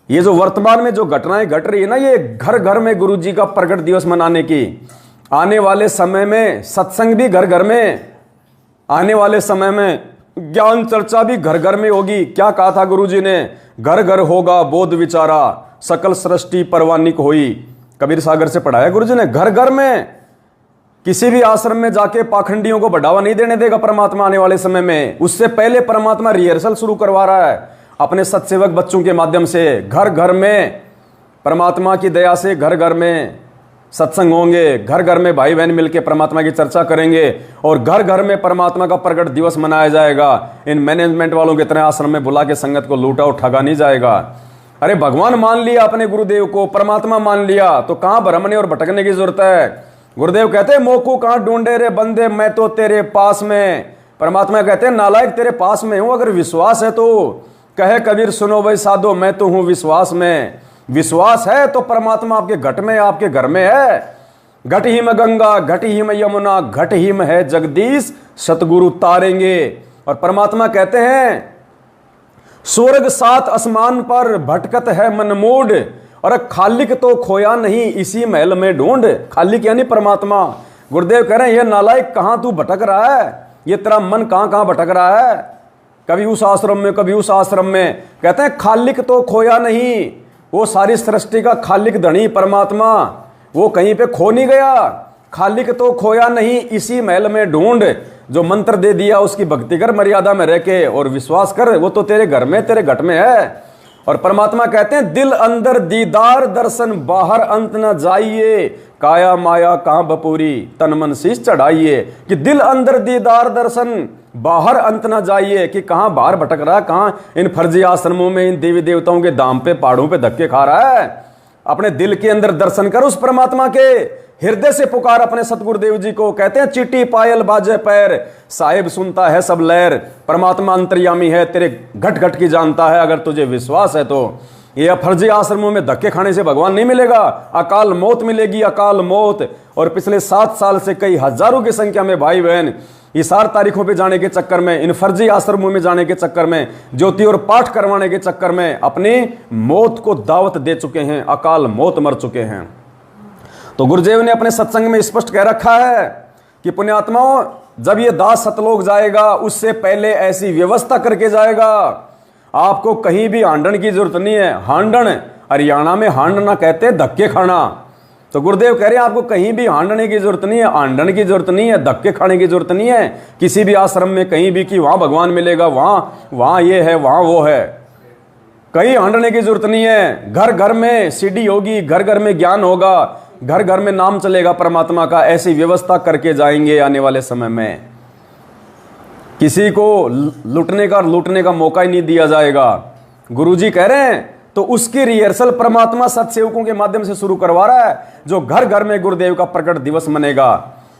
ये जो वर्तमान में जो घटनाएं घट रही है ना, ये घर घर में गुरु जी का प्रकट दिवस मनाने की, आने वाले समय में सत्संग भी घर घर में, आने वाले समय में ज्ञान चर्चा भी घर घर में होगी। क्या कहा था गुरु जी ने? घर घर होगा बोध विचारा, सकल सृष्टि परवानिक होई। कबीर सागर से पढ़ाया गुरु जी ने। घर घर में, किसी भी आश्रम में जाके पाखंडियों को बढ़ावा नहीं देने देगा परमात्मा आने वाले समय में। उससे पहले परमात्मा रिहर्सल शुरू करवा रहा है अपने सत्सेवक बच्चों के माध्यम से। घर घर में परमात्मा की दया से घर घर में सत्संग होंगे, घर घर में भाई बहन मिलकर परमात्मा की चर्चा करेंगे और घर घर में परमात्मा का प्रकट दिवस मनाया जाएगा। इन मैनेजमेंट वालों के तरह आश्रम में बुला के संगत को लूटा और ठगा नहीं जाएगा। अरे भगवान मान लिया अपने गुरुदेव को, परमात्मा मान लिया, तो कहां भ्रमने और भटकने की जरूरत है? गुरुदेव कहते हैं मोको कहां ढूंढे रे बंदे, मैं तो तेरे पास में। परमात्मा कहते हैं नालायक तेरे पास में हूं, अगर विश्वास है तो कहे कबीर सुनो भाई साधो, मैं तो हूं विश्वास में। विश्वास है तो परमात्मा आपके घट में, आपके घर में है। घट ही में गंगा, घट ही में यमुना, घट ही में है जगदीश, सतगुरु तारेंगे। और परमात्मा कहते हैं स्वर्ग सात आसमान पर भटकत है मनमूड, और खालिक तो खोया नहीं इसी महल में ढूंढ। खालिक यानी परमात्मा। गुरुदेव कह रहे हैं ये नालायक कहां तू भटक रहा है, ये तेरा मन कहां कहां भटक रहा है, कभी उस आश्रम में कभी उस आश्रम में। कहते हैं खालिक तो खोया नहीं, वो सारी सृष्टि का खालिक धनी परमात्मा, वो कहीं पे खो नहीं गया। खालिक तो खोया नहीं इसी महल में ढूंढ। जो मंत्र दे दिया उसकी भक्ति कर मर्यादा में रह के और विश्वास कर, वो तो तेरे घर में तेरे घट में है। और परमात्मा कहते हैं दिल अंदर दीदार दर्शन, बाहर अंत न जाइए, काया माया कहां बपूरी, तन मन शीश चढ़ाइए। कि दिल अंदर दीदार दर्शन, बाहर अंत ना जाइए, कि कहां बाहर भटक रहा है, कहां इन फर्जी आश्रमों में इन देवी देवताओं के दाम पे पहाड़ों पे धक्के खा रहा है। अपने दिल के अंदर दर्शन कर उस परमात्मा के, हृदय से पुकार अपने सतगुरुदेव जी को। कहते हैं चिट्टी पायल बाजे पैर, साहिब सुनता है सब लहर। परमात्मा अंतर्यामी है, तेरे घट घट की जानता है, अगर तुझे विश्वास है तो। ये फर्जी आश्रमों में धक्के खाने से भगवान नहीं मिलेगा, अकाल मौत मिलेगी, अकाल मौत। और पिछले 7 साल से कई हजारों की संख्या में भाई बहन इशार तारीखों पे जाने के चक्कर में, इन फर्जी आश्रमों में जाने के चक्कर में, ज्योति और पाठ करवाने के चक्कर में अपनी मौत को दावत दे चुके हैं, अकाल मौत मर चुके हैं। तो गुरुदेव ने अपने सत्संग में स्पष्ट कह रखा है कि पुण्यात्माओं, जब ये दास सतलोक जाएगा उससे पहले ऐसी व्यवस्था करके जाएगा, आपको कहीं भी हांडन की जरूरत नहीं है। हांडन, हरियाणा में हांडना कहते हैं धक्के खाना। तो गुरुदेव कह रहे हैं आपको कहीं भी हांडने की जरूरत नहीं है, हांडन की जरूरत नहीं है, धक्के खाने की जरूरत नहीं है किसी भी आश्रम में कहीं भी, कि वहां भगवान मिलेगा, वहां ये है, वहां वो है। कहीं हांडने की जरूरत नहीं है। घर घर में सीढ़ी होगी, घर घर में ज्ञान होगा, घर घर में नाम चलेगा परमात्मा का। ऐसी व्यवस्था करके जाएंगे आने वाले समय में। किसी को लूटने का मौका ही नहीं दिया जाएगा। गुरुजी कह रहे हैं तो उसकी रिहर्सल परमात्मा सत्सेवकों के माध्यम से शुरू करवा रहा है, जो घर घर में गुरुदेव का प्रकट दिवस मनेगा।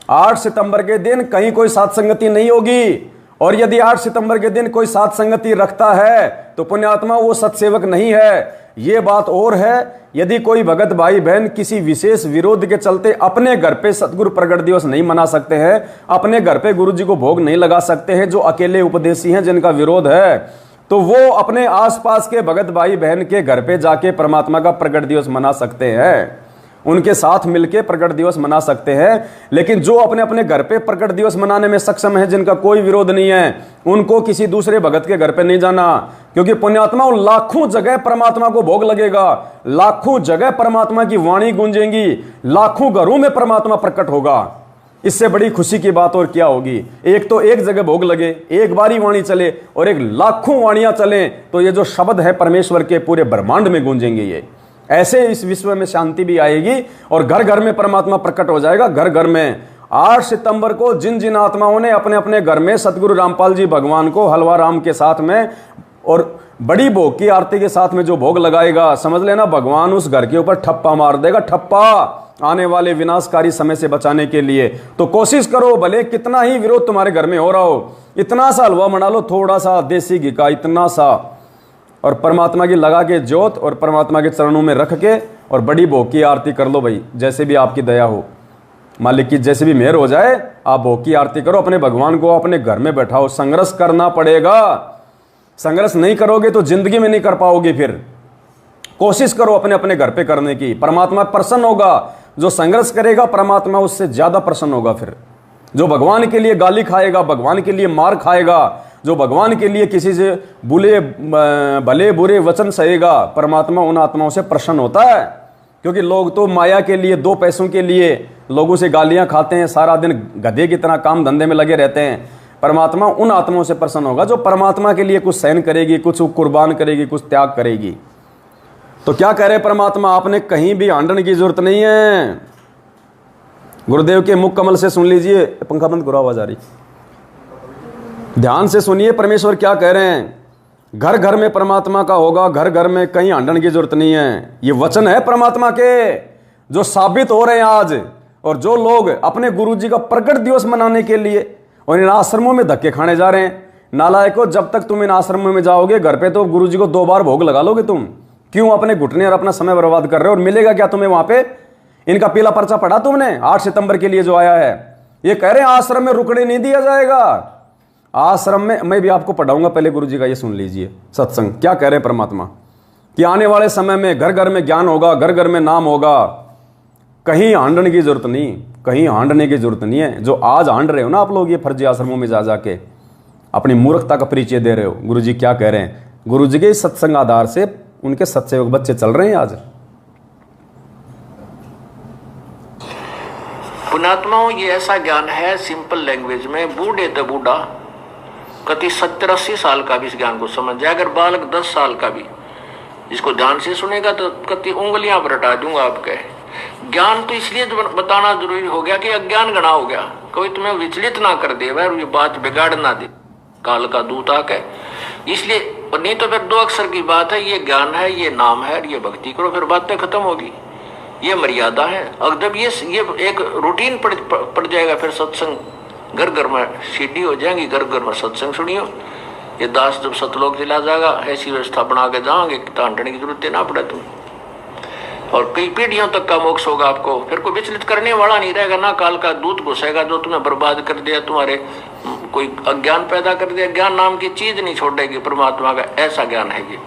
8 सितंबर के दिन कहीं कोई साथ संगति नहीं होगी, और यदि 8 सितंबर के दिन कोई साथ संगति रखता है तो पुण्यात्मा वो सत्सेवक नहीं है। ये बात और है, यदि कोई भगत भाई बहन किसी विशेष विरोध के चलते अपने घर पे सतगुरु प्रकट दिवस नहीं मना सकते हैं, अपने घर पे गुरु जी को भोग नहीं लगा सकते हैं, जो अकेले उपदेशी हैं जिनका विरोध है, तो वो अपने आसपास के भगत भाई बहन के घर पे जाके परमात्मा का प्रकट दिवस मना सकते हैं, उनके साथ मिलके प्रकट दिवस मना सकते हैं। लेकिन जो अपने अपने घर पे प्रकट दिवस मनाने में सक्षम है, जिनका कोई विरोध नहीं है, उनको किसी दूसरे भगत के घर पे नहीं जाना, क्योंकि पुण्यात्मा लाखों जगह परमात्मा को भोग लगेगा, लाखों जगह परमात्मा की वाणी गूंजेंगी, लाखों घरों में परमात्मा प्रकट होगा। इससे बड़ी खुशी की बात और क्या होगी। एक तो एक जगह भोग लगे, एक बारी वाणी चले, और एक लाखों वाणियां चले, तो ये जो शब्द है परमेश्वर के पूरे ब्रह्मांड में गूंजेंगे। ये ऐसे इस विश्व में शांति भी आएगी और घर घर में परमात्मा प्रकट हो जाएगा। घर घर में 8 सितंबर को जिन जिन आत्माओं ने अपने अपने घर में सतगुरु रामपाल जी भगवान को हलवा राम के साथ में और बड़ी भोग की आरती के साथ में जो भोग लगाएगा, समझ लेना भगवान उस घर के ऊपर ठप्पा मार देगा, ठप्पा, आने वाले विनाशकारी समय से बचाने के लिए। तो कोशिश करो, भले कितना ही विरोध तुम्हारे घर में हो रहा हो, इतना सा हलवा बना लो, थोड़ा सा देसी घी का, इतना सा, और परमात्मा की लगा के ज्योत और परमात्मा के चरणों में रख के और बड़ी भोग की आरती कर लो भाई। जैसे भी आपकी दया हो, मालिक की जैसे भी मेहर हो जाए, आप भोग की आरती करो, अपने भगवान को अपने घर में बैठाओ। संघर्ष करना पड़ेगा, संघर्ष नहीं करोगे तो जिंदगी में नहीं कर पाओगे। फिर कोशिश करो अपने अपने घर पे करने की, परमात्मा प्रसन्न होगा। जो संघर्ष करेगा परमात्मा उससे ज्यादा प्रसन्न होगा। फिर जो भगवान के लिए गाली खाएगा, भगवान के लिए मार खाएगा, जो भगवान के लिए किसी से भले बुरे वचन सहेगा, परमात्मा उन आत्माओं से प्रसन्न होता है। क्योंकि लोग तो माया के लिए, दो पैसों के लिए लोगों से गालियां खाते हैं, सारा दिन गधे की तरह काम धंधे में लगे रहते हैं। परमात्मा उन आत्माओं से प्रसन्न होगा जो परमात्मा के लिए कुछ सहन करेगी, कुछ कुर्बान करेगी, कुछ त्याग करेगी। तो क्या कह रहे परमात्मा, आपने कहीं भी आंदन की जरूरत नहीं है। गुरुदेव के मुख कमल से सुन लीजिए, पंखा बंद करो, आवाज आ रही, ध्यान से सुनिए परमेश्वर क्या कह रहे हैं। घर घर में परमात्मा का होगा, घर घर में कहीं आंदन की जरूरत नहीं है। ये वचन है परमात्मा के जो साबित हो रहे हैं आज। और जो लोग अपने गुरुजी का प्रकट दिवस मनाने के लिए और इन आश्रमों में धक्के खाने जा रहे हैं, नालायकों, जब तक तुम इन आश्रमों में जाओगे घर पे तो गुरुजी को 2 बार भोग लगा लोगे तुम। क्यों अपने घुटने और अपना समय बर्बाद कर रहे हो? और मिलेगा क्या तुम्हें वहां पे? इनका पीला पर्चा पढ़ा तुमने 8 सितंबर के लिए जो आया है? ये कह रहे हैं आश्रम में रुकने नहीं दिया जाएगा। आश्रम में मैं भी आपको पढ़ाऊंगा, पहले गुरुजी का ये सुन लीजिए सत्संग। क्या कह रहे हैं परमात्मा कि आने वाले समय में घर घर में ज्ञान होगा, घर घर में नाम होगा, कहीं हांडने की जरूरत नहीं, कहीं हांडने की जरूरत नहीं है। जो आज हांड रहे हो ना आप लोग, ये फर्जी आश्रमों में जा जाके अपनी मूर्खता का परिचय दे रहे हो। गुरुजी क्या कह रहे हैं? गुरुजी के सत्संग आधार से उनके सत्सेवक बच्चे चल रहे हैं आज। पुणात्माओं, ये ऐसा ज्ञान है सिंपल लैंग्वेज में, बूढ़े तो बूढ़ा कति 70-80 साल का भी इस ज्ञान को समझ जाए, अगर बालक 10 साल का भी इसको ध्यान से सुनेगा तो कति उंगलियां पर हटा दूंगा आपके। ज्ञान तो इसलिए बताना जरूरी हो गया कि अज्ञान गणा हो गया, कोई तुम्हें विचलित ना कर दे और ये बात बिगाड़ ना दे, काल का दूत आके। इसलिए नहीं तो फिर 2 अक्षर की बात है, ये ज्ञान है, ये नाम है, ये भक्ति करो, फिर बातें खत्म होगी। ये मर्यादा है। अब जब ये एक रूटीन पड़ जाएगा, फिर सत्संग घर घर में सीढ़ी हो जाएंगी, घर घर में सत्संग सुनियो। ये दास जब सतलोक चला जाएगा, ऐसी व्यवस्था बना के जाओगे कि तांडने की जरूरत ना पड़े तुम्हें, और कई पीढ़ियों तक का मोक्ष होगा आपको। फिर कोई विचलित करने वाला नहीं रहेगा, ना काल का दूत घुसेगा जो तुम्हें बर्बाद कर दिया, तुम्हारे कोई अज्ञान पैदा कर दिया। ज्ञान नाम की चीज नहीं छोड़ेगी परमात्मा का, ऐसा ज्ञान है ये।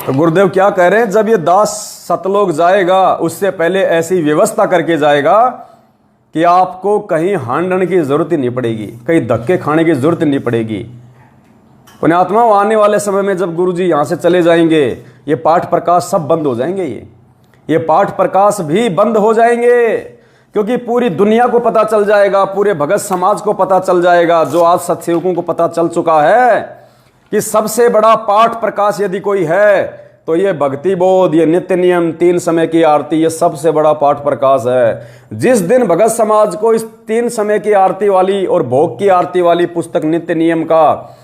तो गुरुदेव क्या कह रहे हैं? जब ये दास सतलोक जाएगा, उससे पहले ऐसी व्यवस्था करके जाएगा कि आपको कहीं हांडन की जरूरत ही नहीं पड़ेगी, कहीं धक्के खाने की जरूरत नहीं पड़ेगी। पुण्यात्मा, आने वाले समय में जब गुरुजी यहां से चले जाएंगे, ये पाठ प्रकाश सब बंद हो जाएंगे। ये पाठ प्रकाश भी बंद हो जाएंगे, क्योंकि पूरी दुनिया को पता चल जाएगा, पूरे भगत समाज को पता चल जाएगा, जो आज सत्सेवकों को पता चल चुका है कि सबसे बड़ा पाठ प्रकाश यदि कोई है तो ये भक्ति बोध, ये नित्य नियम, 3 समय की आरती, ये सबसे बड़ा पाठ प्रकाश है। जिस दिन भगत समाज को इस 3 समय की आरती वाली और भोग की आरती वाली पुस्तक नित्य नियम का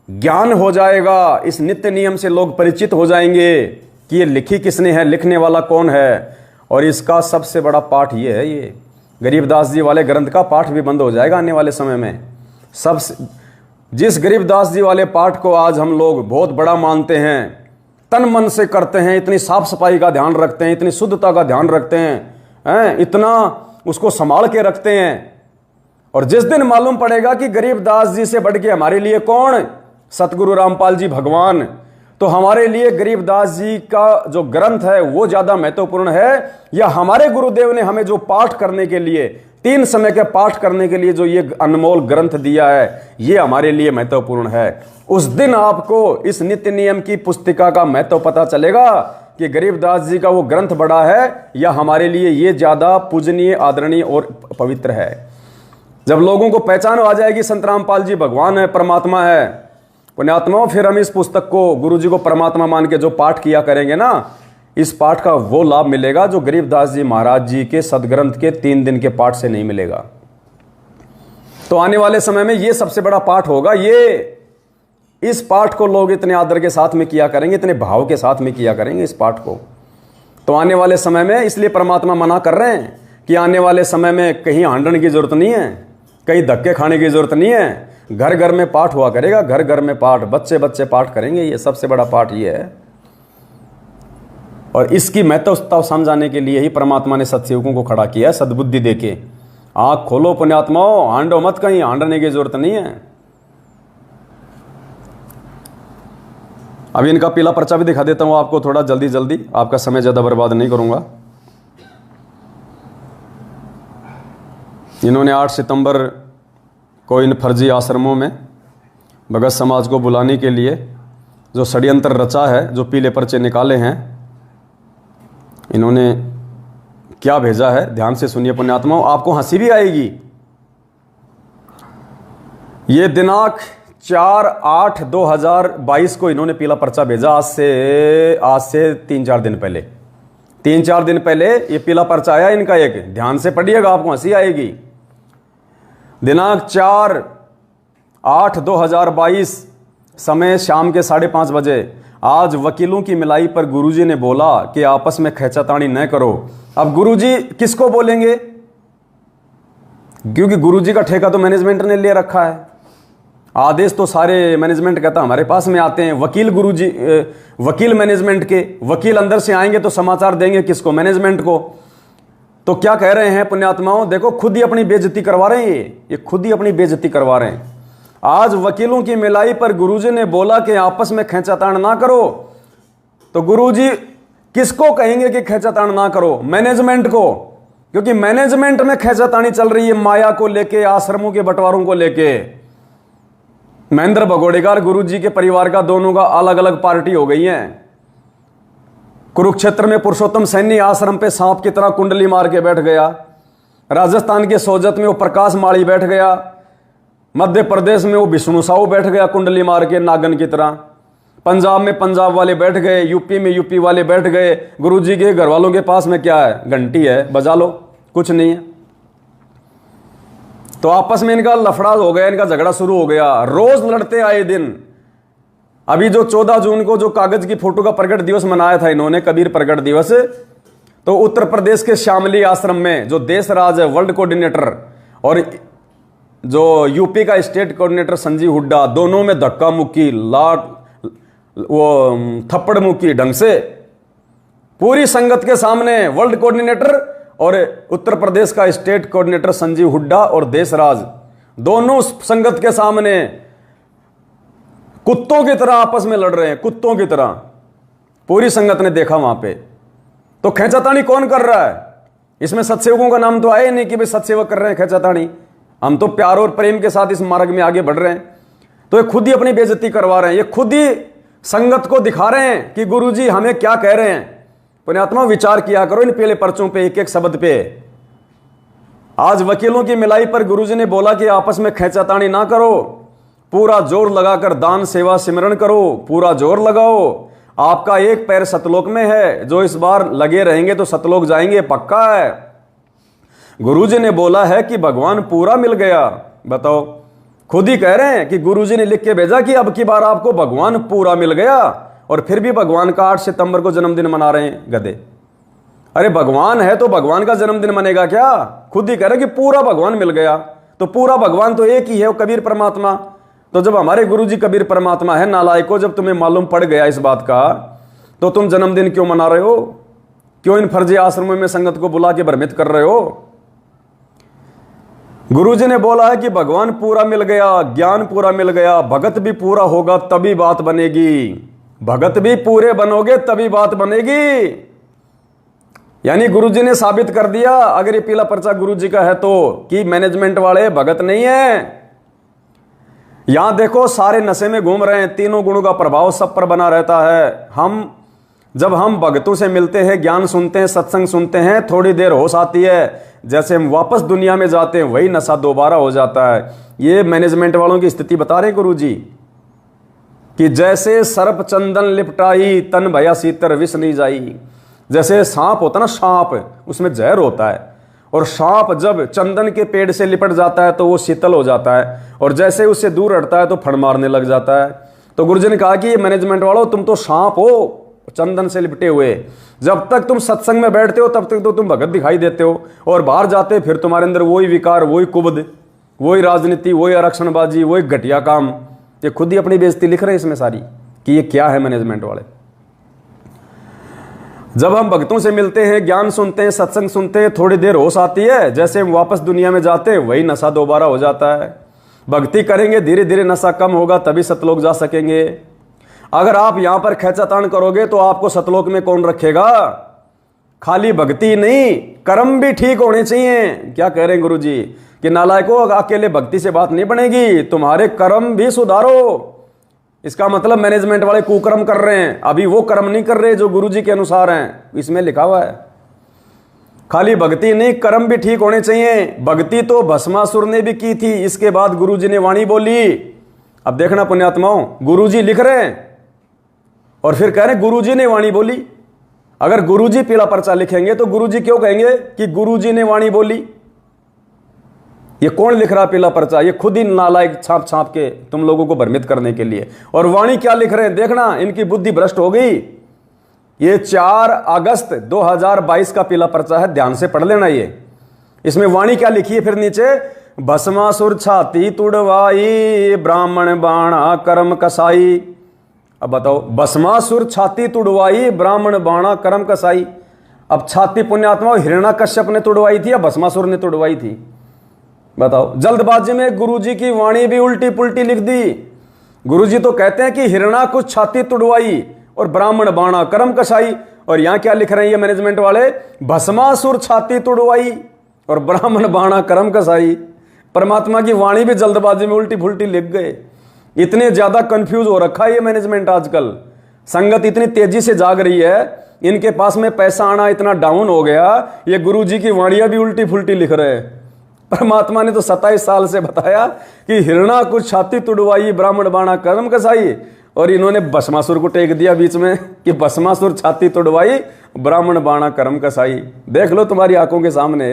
ज्ञान हो जाएगा, इस नित्य नियम से लोग परिचित हो जाएंगे कि ये लिखी किसने है, लिखने वाला कौन है। और इसका सबसे बड़ा पाठ ये है, ये गरीबदास जी वाले ग्रंथ का पाठ भी बंद हो जाएगा आने वाले समय में। जिस गरीबदास जी वाले पाठ को आज हम लोग बहुत बड़ा मानते हैं, तन मन से करते हैं, इतनी साफ सफाई का ध्यान रखते हैं, इतनी शुद्धता का ध्यान रखते हैं, इतना उसको संभाल के रखते हैं, और जिस दिन मालूम पड़ेगा कि गरीबदास जी से बढ़ के हमारे लिए कौन, सतगुरु रामपाल जी भगवान, तो हमारे लिए गरीबदास जी का जो ग्रंथ है वो ज्यादा महत्वपूर्ण है, या हमारे गुरुदेव ने हमें जो पाठ करने के लिए, 3 समय के पाठ करने के लिए जो ये अनमोल ग्रंथ दिया है, ये हमारे लिए महत्वपूर्ण है। उस दिन आपको इस नित्य नियम की पुस्तिका का महत्व पता चलेगा कि गरीबदास जी का वो ग्रंथ बड़ा है या हमारे लिए ये ज्यादा पूजनीय, आदरणीय और पवित्र है। जब लोगों को पहचान आ जाएगी संत रामपाल जी भगवान है, परमात्मा है, पुण्यात्माओं, फिर हम इस पुस्तक को, गुरु जी को परमात्मा मान के जो पाठ किया करेंगे ना, इस पाठ का वो लाभ मिलेगा जो गरीबदास जी महाराज जी के सदग्रंथ के 3 दिन के पाठ से नहीं मिलेगा। तो आने वाले समय में ये सबसे बड़ा पाठ होगा। ये इस पाठ को लोग इतने आदर के साथ में किया करेंगे, इतने भाव के साथ में किया करेंगे इस पाठ को। तो आने वाले समय में, इसलिए परमात्मा मना कर रहे हैं कि आने वाले समय में कहीं हांडन की जरूरत नहीं है, कहीं धक्के खाने की जरूरत नहीं है। घर घर में पाठ हुआ करेगा, घर घर में पाठ, बच्चे बच्चे पाठ करेंगे। ये सबसे बड़ा पाठ ये है, और इसकी महत्वता समझाने के लिए ही परमात्मा ने सत्सेवकों को खड़ा किया है, सद्बुद्धि देके। आंख खोलो पुण्यात्माओं, हांडो मत, कहीं हांडने की जरूरत नहीं है। अभी इनका पीला पर्चा भी दिखा देता हूँ आपको थोड़ा जल्दी जल्दी, आपका समय ज़्यादा बर्बाद नहीं करूँगा। इन्होंने 8 सितंबर को इन फर्जी आश्रमों में भगत समाज को बुलाने के लिए जो षड्यंत्र रचा है, जो पीले पर्चे निकाले हैं, इन्होंने क्या भेजा है ध्यान से सुनिए पुण्यात्माओं, आपको हंसी भी आएगी। ये दिनांक 4/8/2022 को इन्होंने पीला पर्चा भेजा, आज से 3-4 दिन पहले। 3-4 दिन पहले ये पीला पर्चा आया इनका एक, ध्यान से पढ़िएगा आपको हंसी आएगी। दिनांक 4/8/2022 समय शाम के 5:30 बजे, आज वकीलों की मिलाई पर गुरुजी ने बोला कि आपस में खींचातानी न करो। अब गुरुजी किसको बोलेंगे, क्योंकि गुरुजी का ठेका तो मैनेजमेंट ने ले रखा है, आदेश तो सारे मैनेजमेंट कहता हमारे पास में आते हैं। वकील गुरुजी, वकील मैनेजमेंट के, वकील अंदर से आएंगे तो समाचार देंगे किसको, मैनेजमेंट को। तो क्या कह रहे हैं पुण्यात्माओं, देखो खुद ही अपनी बेइज्जती करवा रहे हैं, ये खुद ही अपनी बेइज्जती करवा रहे हैं। आज वकीलों की मिलाई पर गुरुजी ने बोला कि आपस में खींचातान ना करो, तो गुरुजी किसको कहेंगे कि खींचातान ना करो, मैनेजमेंट को, क्योंकि मैनेजमेंट में खींचातानी चल रही है माया को लेके, आश्रमों के बंटवारों को लेके। महेंद्र भगोड़ेकर गुरुजी के परिवार का, दोनों का अलग अलग पार्टी हो गई है। कुरुक्षेत्र में पुरुषोत्तम सैनी आश्रम पे सांप की तरह कुंडली मार के बैठ गया, राजस्थान के सोजत में वो प्रकाश माली बैठ गया, मध्य प्रदेश में वो विष्णु साहू बैठ गया कुंडली मार के नागन की तरह, पंजाब में पंजाब वाले बैठ गए, यूपी में यूपी वाले बैठ गए। गुरुजी के घर वालों के पास में क्या है, घंटी है, बजा लो, कुछ नहीं है। तो आपस में इनका लफड़ा हो गया, इनका झगड़ा शुरू हो गया, रोज लड़ते आए दिन। अभी जो 14 जून को जो कागज की फोटो का प्रकट दिवस मनाया था इन्होंने, कबीर प्रकट दिवस, तो उत्तर प्रदेश के शामली आश्रम में जो देशराज वर्ल्ड कोऑर्डिनेटर और जो यूपी का स्टेट कोऑर्डिनेटर संजीव हुड्डा, दोनों में धक्का मुक्की, लाट, वो थप्पड़ मुक्की ढंग से पूरी संगत के सामने। वर्ल्ड कोऑर्डिनेटर और उत्तर प्रदेश का स्टेट कोऑर्डिनेटर संजीव हुड्डा और देशराज, दोनों संगत के सामने कुत्तों की तरह आपस में लड़ रहे हैं, कुत्तों की तरह। पूरी संगत ने देखा वहां पे। तो खींचातानी कौन कर रहा है, इसमें सत्सेवकों का नाम तो आए नहीं कि भाई सत्सेवक कर रहे हैं खींचातानी। हम तो प्यार और प्रेम के साथ इस मार्ग में आगे बढ़ रहे हैं। तो ये खुद ही अपनी बेइज्जती करवा रहे हैं, ये खुद ही संगत को दिखा रहे हैं कि गुरुजी हमें क्या कह रहे हैं। पुण्यात्मा विचार किया करो इन पीले पर्चों पे, एक एक शब्द पे। आज वकीलों की मिलाई पर गुरुजी ने बोला कि आपस में खींचातानी ना करो, पूरा जोर लगाकर दान सेवा सिमरण करो, पूरा जोर लगाओ। आपका एक पैर सतलोक में है, जो इस बार लगे रहेंगे तो सतलोक जाएंगे, पक्का है। गुरुजी ने बोला है कि भगवान पूरा मिल गया। बताओ, खुद ही कह रहे हैं कि गुरुजी ने लिख के भेजा कि अब की बार आपको भगवान पूरा मिल गया, और फिर भी भगवान का 8 सितंबर को जन्मदिन मना रहे हैं गधे। अरे भगवान है तो भगवान का जन्मदिन मनेगा क्या? खुद ही कह रहे कि पूरा भगवान मिल गया। तो पूरा भगवान तो एक ही है, वो कबीर परमात्मा। तो जब हमारे गुरुजी कबीर परमात्मा है, नालायको, जब तुम्हें मालूम पड़ गया इस बात का, तो तुम जन्मदिन क्यों मना रहे हो? क्यों इन फर्जी आश्रमों में संगत को बुला के भ्रमित कर रहे हो? गुरुजी ने बोला है कि भगवान पूरा मिल गया, ज्ञान पूरा मिल गया, भगत भी पूरा होगा तभी बात बनेगी। भगत भी पूरे बनोगे तभी बात बनेगी। यानी गुरुजी ने साबित कर दिया, अगर ये पीला पर्चा गुरुजी का है तो, कि मैनेजमेंट वाले भगत नहीं है। यहां देखो सारे नशे में घूम रहे हैं, तीनों गुणों का प्रभाव सब पर बना रहता है। जब हम भगतों से मिलते हैं, ज्ञान सुनते हैं, सत्संग सुनते हैं, थोड़ी देर होश आती है, जैसे हम वापस दुनिया में जाते हैं वही नशा दोबारा हो जाता है। ये मैनेजमेंट वालों की स्थिति बता रहे गुरुजी कि जैसे सर्प चंदन लिपटाई, तन भया सीतर विष नहीं जाई। जैसे सांप होता ना, सांप, उसमें जहर होता है, और सांप जब चंदन के पेड़ से लिपट जाता है तो वो शीतल हो जाता है, और जैसे उससे दूर हटता है तो फड़ मारने लग जाता है। तो गुरुजी ने कहा कि ये मैनेजमेंट वालों, तुम तो सांप हो चंदन से लिपटे हुए। जब तक तुम सत्संग में बैठते हो तब तक तो तुम भगत दिखाई देते हो, और बाहर जाते फिर तुम्हारे अंदर वही विकार, वही कुबद, वही राजनीति, वही आरक्षणबाजी, वही घटिया काम। ये खुद ही अपनी बेइज्जती लिख रहे हैं इसमें सारी कि ये क्या है मैनेजमेंट वाले। जब हम भक्तों से मिलते हैं, ज्ञान सुनते हैं, सत्संग सुनते हैं, थोड़ी देर होश आती है, जैसे हम वापस दुनिया में जाते हैं वही नशा दोबारा हो जाता है। भक्ति करेंगे, धीरे धीरे नशा कम होगा, तभी सतलोक जा सकेंगे। अगर आप यहां पर खेचातान करोगे तो आपको सतलोक में कौन रखेगा? खाली भक्ति नहीं, कर्म भी ठीक होने चाहिए। क्या कह रहे हैं गुरु जी कि नालायकों, अकेले भक्ति से बात नहीं बनेगी, तुम्हारे कर्म भी सुधारो। इसका मतलब मैनेजमेंट वाले कुकर्म कर रहे हैं, अभी वो कर्म नहीं कर रहे जो गुरु जी के अनुसार हैं, इसमें लिखा हुआ है। खाली भक्ति नहीं, कर्म भी ठीक होने चाहिए। भक्ति तो भस्मासुर ने भी की थी, इसके बाद गुरु जी ने वाणी बोली। अब देखना पुण्यात्माओं, गुरु जी लिख रहे हैं और फिर कह रहे हैं गुरु जी ने वाणी बोली। अगर गुरुजी पीला पर्चा लिखेंगे तो गुरुजी क्यों कहेंगे कि गुरुजी ने वाणी बोली? ये कौन लिख रहा पीला पर्चा? ये खुद ही नालायक छाप छाप के तुम लोगों को भ्रमित करने के लिए। और वाणी क्या लिख रहे हैं देखना, इनकी बुद्धि भ्रष्ट हो गई। ये 4 अगस्त 2022 का पीला पर्चा है, ध्यान से पढ़ लेना। ये इसमें वाणी क्या लिखी है फिर नीचे, भस्मासुर छाती तुड़वाई ब्राह्मण बाणा कर्म कसाई। अब बताओ, भस्मासुर छाती तुड़वाई ब्राह्मण बाणा कर्म कसाई। अब छाती पुण्यात्मा हिरण्याकश्यप ने तुड़वाई थी या भस्मासुर ने तुड़वाई थी? बताओ। जल्दबाजी में गुरुजी की वाणी भी उल्टी पुल्टी लिख दी। गुरुजी तो कहते हैं कि हिरण्याकुश छाती तुड़वाई और ब्राह्मण बाणा कर्म कसाई, और यहां क्या लिख रहे हैं ये मैनेजमेंट वाले, भस्मासुर छाती तुड़वाई और ब्राह्मण बाणा कर्म कसाई। परमात्मा की वाणी भी जल्दबाजी में उल्टी फुल्टी लिख गए। इतने ज्यादा कंफ्यूज हो रखा है ये मैनेजमेंट आजकल। संगत इतनी तेजी से जाग रही है, इनके पास में पैसा आना इतना डाउन हो गया, ये गुरुजी की वाणियां भी उल्टी फुल्टी लिख रहे हैं। परमात्मा ने तो 27 साल से बताया कि हिरण्याकुश छाती तुड़वाई ब्राह्मण बाणा कर्म कसाई, और इन्होंने भस्मासुर को टेक दिया बीच में कि भस्मासुर छाती तुड़वाई ब्राह्मण बाणा कर्म कसाई। देख लो तुम्हारी आंखों के सामने।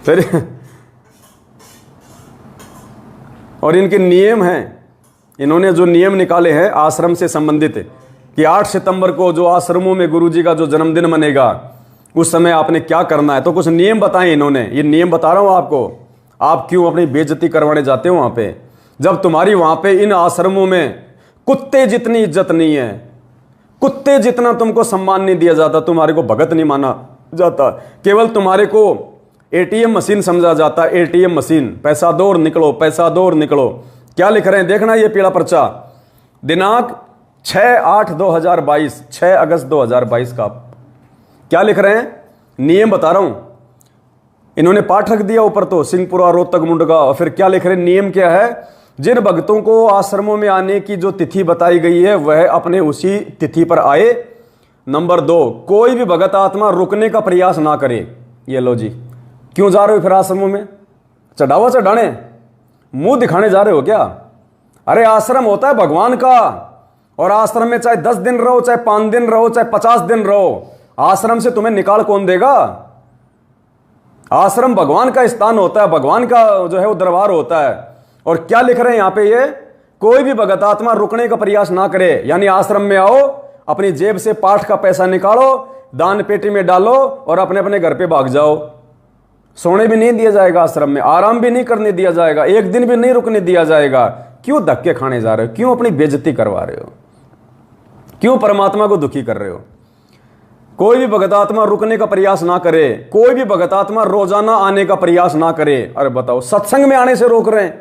फिर और इनके नियम हैं, इन्होंने जो नियम निकाले हैं आश्रम से संबंधित कि 8 सितंबर को जो आश्रमों में गुरुजी का जो जन्मदिन मनेगा उस समय आपने क्या करना है, तो कुछ नियम बताए इन्होंने। ये नियम बता रहा हूं आपको, आप क्यों अपनी बेइज्जती करवाने जाते हो वहां पे, जब तुम्हारी वहां पे इन आश्रमों में कुत्ते जितनी इज्जत नहीं है, कुत्ते जितना तुमको सम्मान नहीं दिया जाता, तुम्हारे को भगत नहीं माना जाता, केवल तुम्हारे को एटीएम मशीन समझा जाता। एटीएम मशीन, पैसा दो और निकलो, पैसा दो और निकलो। क्या लिख रहे हैं देखना, ये पीला पर्चा, दिनांक 6/8/2022, 6 अगस्त 2022 का। क्या लिख रहे हैं, नियम बता रहा हूं। इन्होंने पाठ रख दिया ऊपर तो, सिंहपुरा रोहतक मुंडका। और फिर क्या लिख रहे हैं, नियम क्या है, जिन भक्तों को आश्रमों में आने की जो तिथि बताई गई है वह अपने उसी तिथि पर आए। नंबर 2, कोई भी भगत आत्मा रुकने का प्रयास ना करे। ये लो जी, क्यों जा रहे हो फिर आश्रमों में? चढ़ावा चढ़ाने, मुंह दिखाने जा रहे हो क्या? अरे आश्रम होता है भगवान का, और आश्रम में चाहे 10 दिन रहो, चाहे 5 दिन रहो, चाहे 50 दिन रहो, आश्रम से तुम्हें निकाल कौन देगा? आश्रम भगवान का स्थान होता है, भगवान का जो है वो दरबार होता है। और क्या लिख रहे हैं यहां पे, ये कोई भी भगत आत्मा रुकने का प्रयास ना करे। यानी आश्रम में आओ, अपनी जेब से पाठ का पैसा निकालो, दान पेटी में डालो और अपने अपने घर पे भाग जाओ। सोने भी नहीं दिया जाएगा आश्रम में, आराम भी नहीं करने दिया जाएगा, एक दिन भी नहीं रुकने दिया जाएगा। क्यों धक्के खाने जा रहे हो? क्यों अपनी बेइज्जती करवा रहे हो? क्यों परमात्मा को दुखी कर रहे हो? कोई भी भगत आत्मा रुकने का प्रयास ना करे, कोई भी भगत आत्मा रोजाना आने का प्रयास ना करे। अरे बताओ, सत्संग में आने से रोक रहे हैं।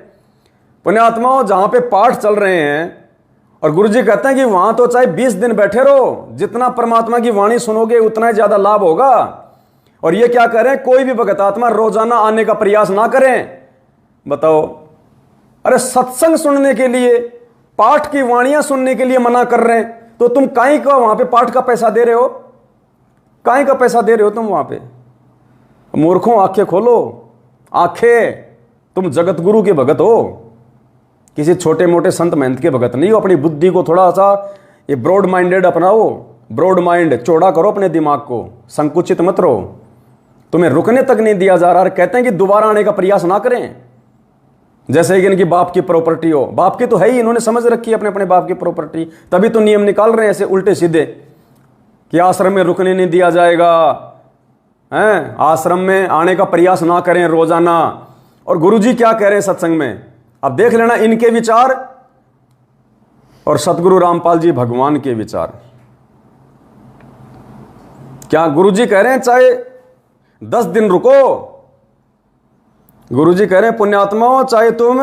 पुण्यात्माओं, जहां पे पाठ चल रहे हैं और गुरुजी कहते हैं कि वहां तो चाहे 20 दिन बैठे रहो, जितना परमात्मा की वाणी सुनोगे उतना ही ज्यादा लाभ होगा। और ये क्या कह रहे हैं, कोई भी भगत आत्मा रोजाना आने का प्रयास ना करें। बताओ, अरे सत्संग सुनने के लिए, पाठ की वाणियां सुनने के लिए मना कर रहे हैं, तो तुम काहे का वहां पे पाठ का पैसा दे रहे हो? काहे का पैसा दे रहे हो तुम वहां पे? मूर्खों, आंखें खोलो, आंखें। तुम जगत गुरु के भगत हो, किसी छोटे मोटे संत महंत के भगत नहीं हो। अपनी बुद्धि को थोड़ा सा ये ब्रॉड माइंडेड अपनाओ, ब्रॉड माइंड, चौड़ा करो अपने दिमाग को, संकुचित मत रहो। तुम्हें रुकने तक नहीं दिया जा रहा। कहते हैं कि दोबारा आने का प्रयास ना करें, जैसे कि इनकी बाप की प्रॉपर्टी हो। बाप की तो है ही, इन्होंने समझ रखी है अपने अपने बाप की प्रॉपर्टी, तभी तो नियम निकाल रहे हैं ऐसे उल्टे सीधे कि आश्रम में रुकने नहीं दिया जाएगा, हैं, आश्रम में आने का प्रयास ना करें रोजाना। और गुरुजी क्या कह रहे हैं सत्संग में, अब देख लेना इनके विचार और सतगुरु रामपाल जी भगवान के विचार। क्या गुरुजी कह रहे हैं चाहे 10 दिन रुको? गुरुजी कह रहे हैं पुण्यात्माओं, चाहे तुम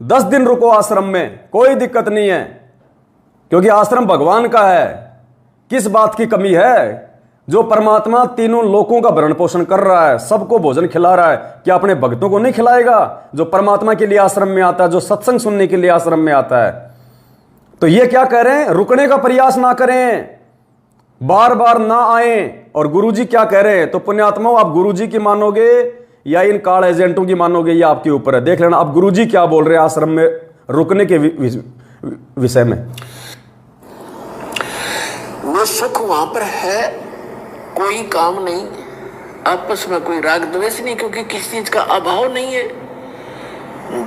10 दिन रुको आश्रम में, कोई दिक्कत नहीं है, क्योंकि आश्रम भगवान का है। किस बात की कमी है? जो परमात्मा तीनों लोकों का भरण पोषण कर रहा है, सबको भोजन खिला रहा है, क्या अपने भक्तों को नहीं खिलाएगा? जो परमात्मा के लिए आश्रम में आता है, जो सत्संग सुनने के लिए आश्रम में आता है। तो ये क्या कह रहे हैं? रुकने का प्रयास ना करें, बार बार ना आए। और गुरुजी क्या कह रहे हैं? तो पुण्यात्माओं, आप गुरुजी की मानोगे या इन कार्ड एजेंटों की मानोगे, ये आपके ऊपर है। देख लेना आप गुरुजी क्या बोल रहे हैं आश्रम में रुकने के विषय में। वो सुख वहां पर है, कोई काम नहीं, आपस में कोई राग द्वेष नहीं, क्योंकि किसी चीज का अभाव नहीं है।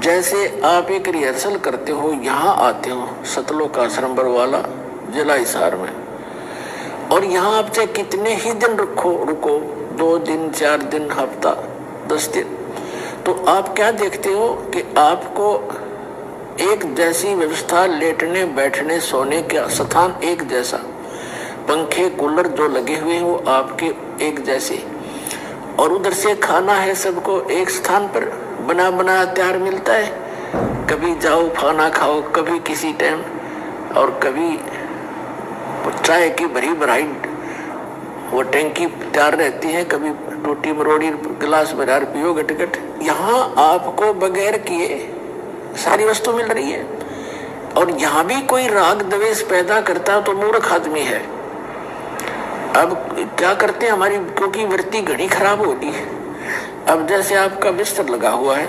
जैसे आप एक रिहर्सल करते हो, यहाँ आते हो सतलोक आश्रम बरवाला जिला हिसार में, और यहाँ आप चाहे कितने ही दिन रुको 2 दिन 4 दिन, हफ्ता 10 दिन, तो आप क्या देखते हो कि आपको एक जैसी व्यवस्था, लेटने बैठने सोने का स्थान एक जैसा, पंखे कूलर जो लगे हुए हैं वो आपके एक जैसे, और उधर से खाना है सबको एक स्थान पर बना बनाया तैयार मिलता है। कभी जाओ खाना खाओ, कभी किसी टाइम, और कभी चाय की भरी भराई वो टैंकी तैयार रहती है, कभी टूटी मरोड़ी गिलास भरा पियो गटगट। यहाँ आपको बगैर किए सारी वस्तु मिल रही है। और यहाँ भी कोई राग द्वेष पैदा करता तो मूर्ख आदमी है। अब क्या करते हैं हमारी, क्योंकि वृत्ति घड़ी खराब होती है। अब जैसे आपका बिस्तर लगा हुआ है,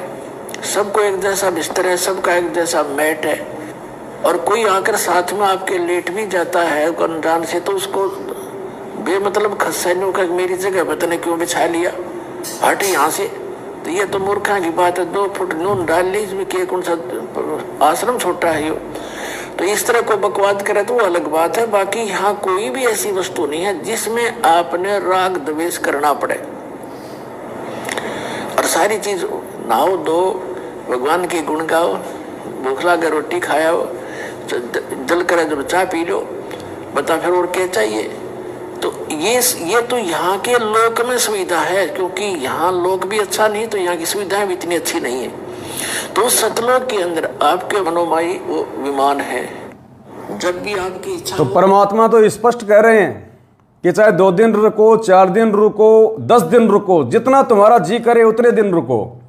सबको एक जैसा बिस्तर है, सबका एक जैसा मैट है, और कोई आकर साथ में आपके लेट भी जाता है अनजान से, तो उसको बेमतलब खस्सैनों का मेरी जगह पता नहीं क्यों बिछा लिया, हट यहाँ से। तो ये तो मूर्खा की बात है। 2 फुट नून डाल ली इसमें, के कौन सा आश्रम छोटा है यो। तो इस तरह को बकवाद करे तो वो अलग बात है। बाकी यहाँ कोई भी ऐसी वस्तु नहीं है जिसमें आपने राग द्वेष करना पड़े। और सारी चीज नहाओ धो, भगवान के गुण गाओ, भूख लगे रोटी खाओ, जल करे जब चाय पी लो, बता फिर और क्या चाहिए। तो ये तो यहाँ के लोक में सुविधा है, क्योंकि यहाँ लोक भी अच्छा नहीं तो यहाँ की सुविधाएं भी इतनी अच्छी नहीं है। तो सतलोक के अंदर आपके मनोमयी वो विमान है, जब भी आपकी इच्छा। तो परमात्मा तो स्पष्ट कह रहे हैं कि चाहे 2 दिन रुको, 4 दिन रुको, 10 दिन रुको, जितना तुम्हारा जी करे उतने दिन रुको।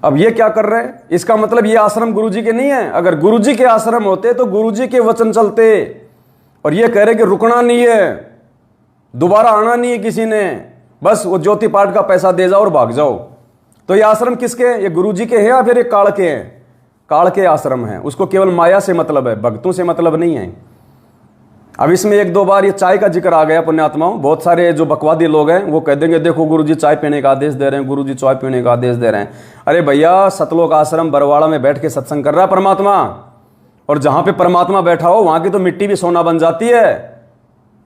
अब ये क्या कर रहे हैं? इसका मतलब ये आश्रम गुरुजी के नहीं है। अगर गुरुजी के आश्रम होते तो गुरुजी के वचन चलते। और ये कह रहे कि रुकना नहीं है, दोबारा आना नहीं है किसी ने, बस वो ज्योति पाठ का पैसा दे जाओ और भाग जाओ। तो ये आश्रम किसके हैं? ये गुरुजी के हैं या फिर ये काल के हैं? काल के आश्रम हैं। उसको केवल माया से मतलब है, भक्तों से मतलब नहीं है। अब इसमें 1-2 बार ये चाय का जिक्र आ गया पुण्यात्माओं। बहुत सारे जो बकवादी लोग हैं वो कह देंगे देखो गुरुजी चाय पीने का आदेश दे रहे हैं, गुरुजी चाय पीने का आदेश दे रहे हैं। अरे भैया, सतलोक आश्रम बरवाड़ा में बैठ के सत्संग कर रहा है परमात्मा, और जहां पे परमात्मा बैठा हो वहां की तो मिट्टी भी सोना बन जाती है।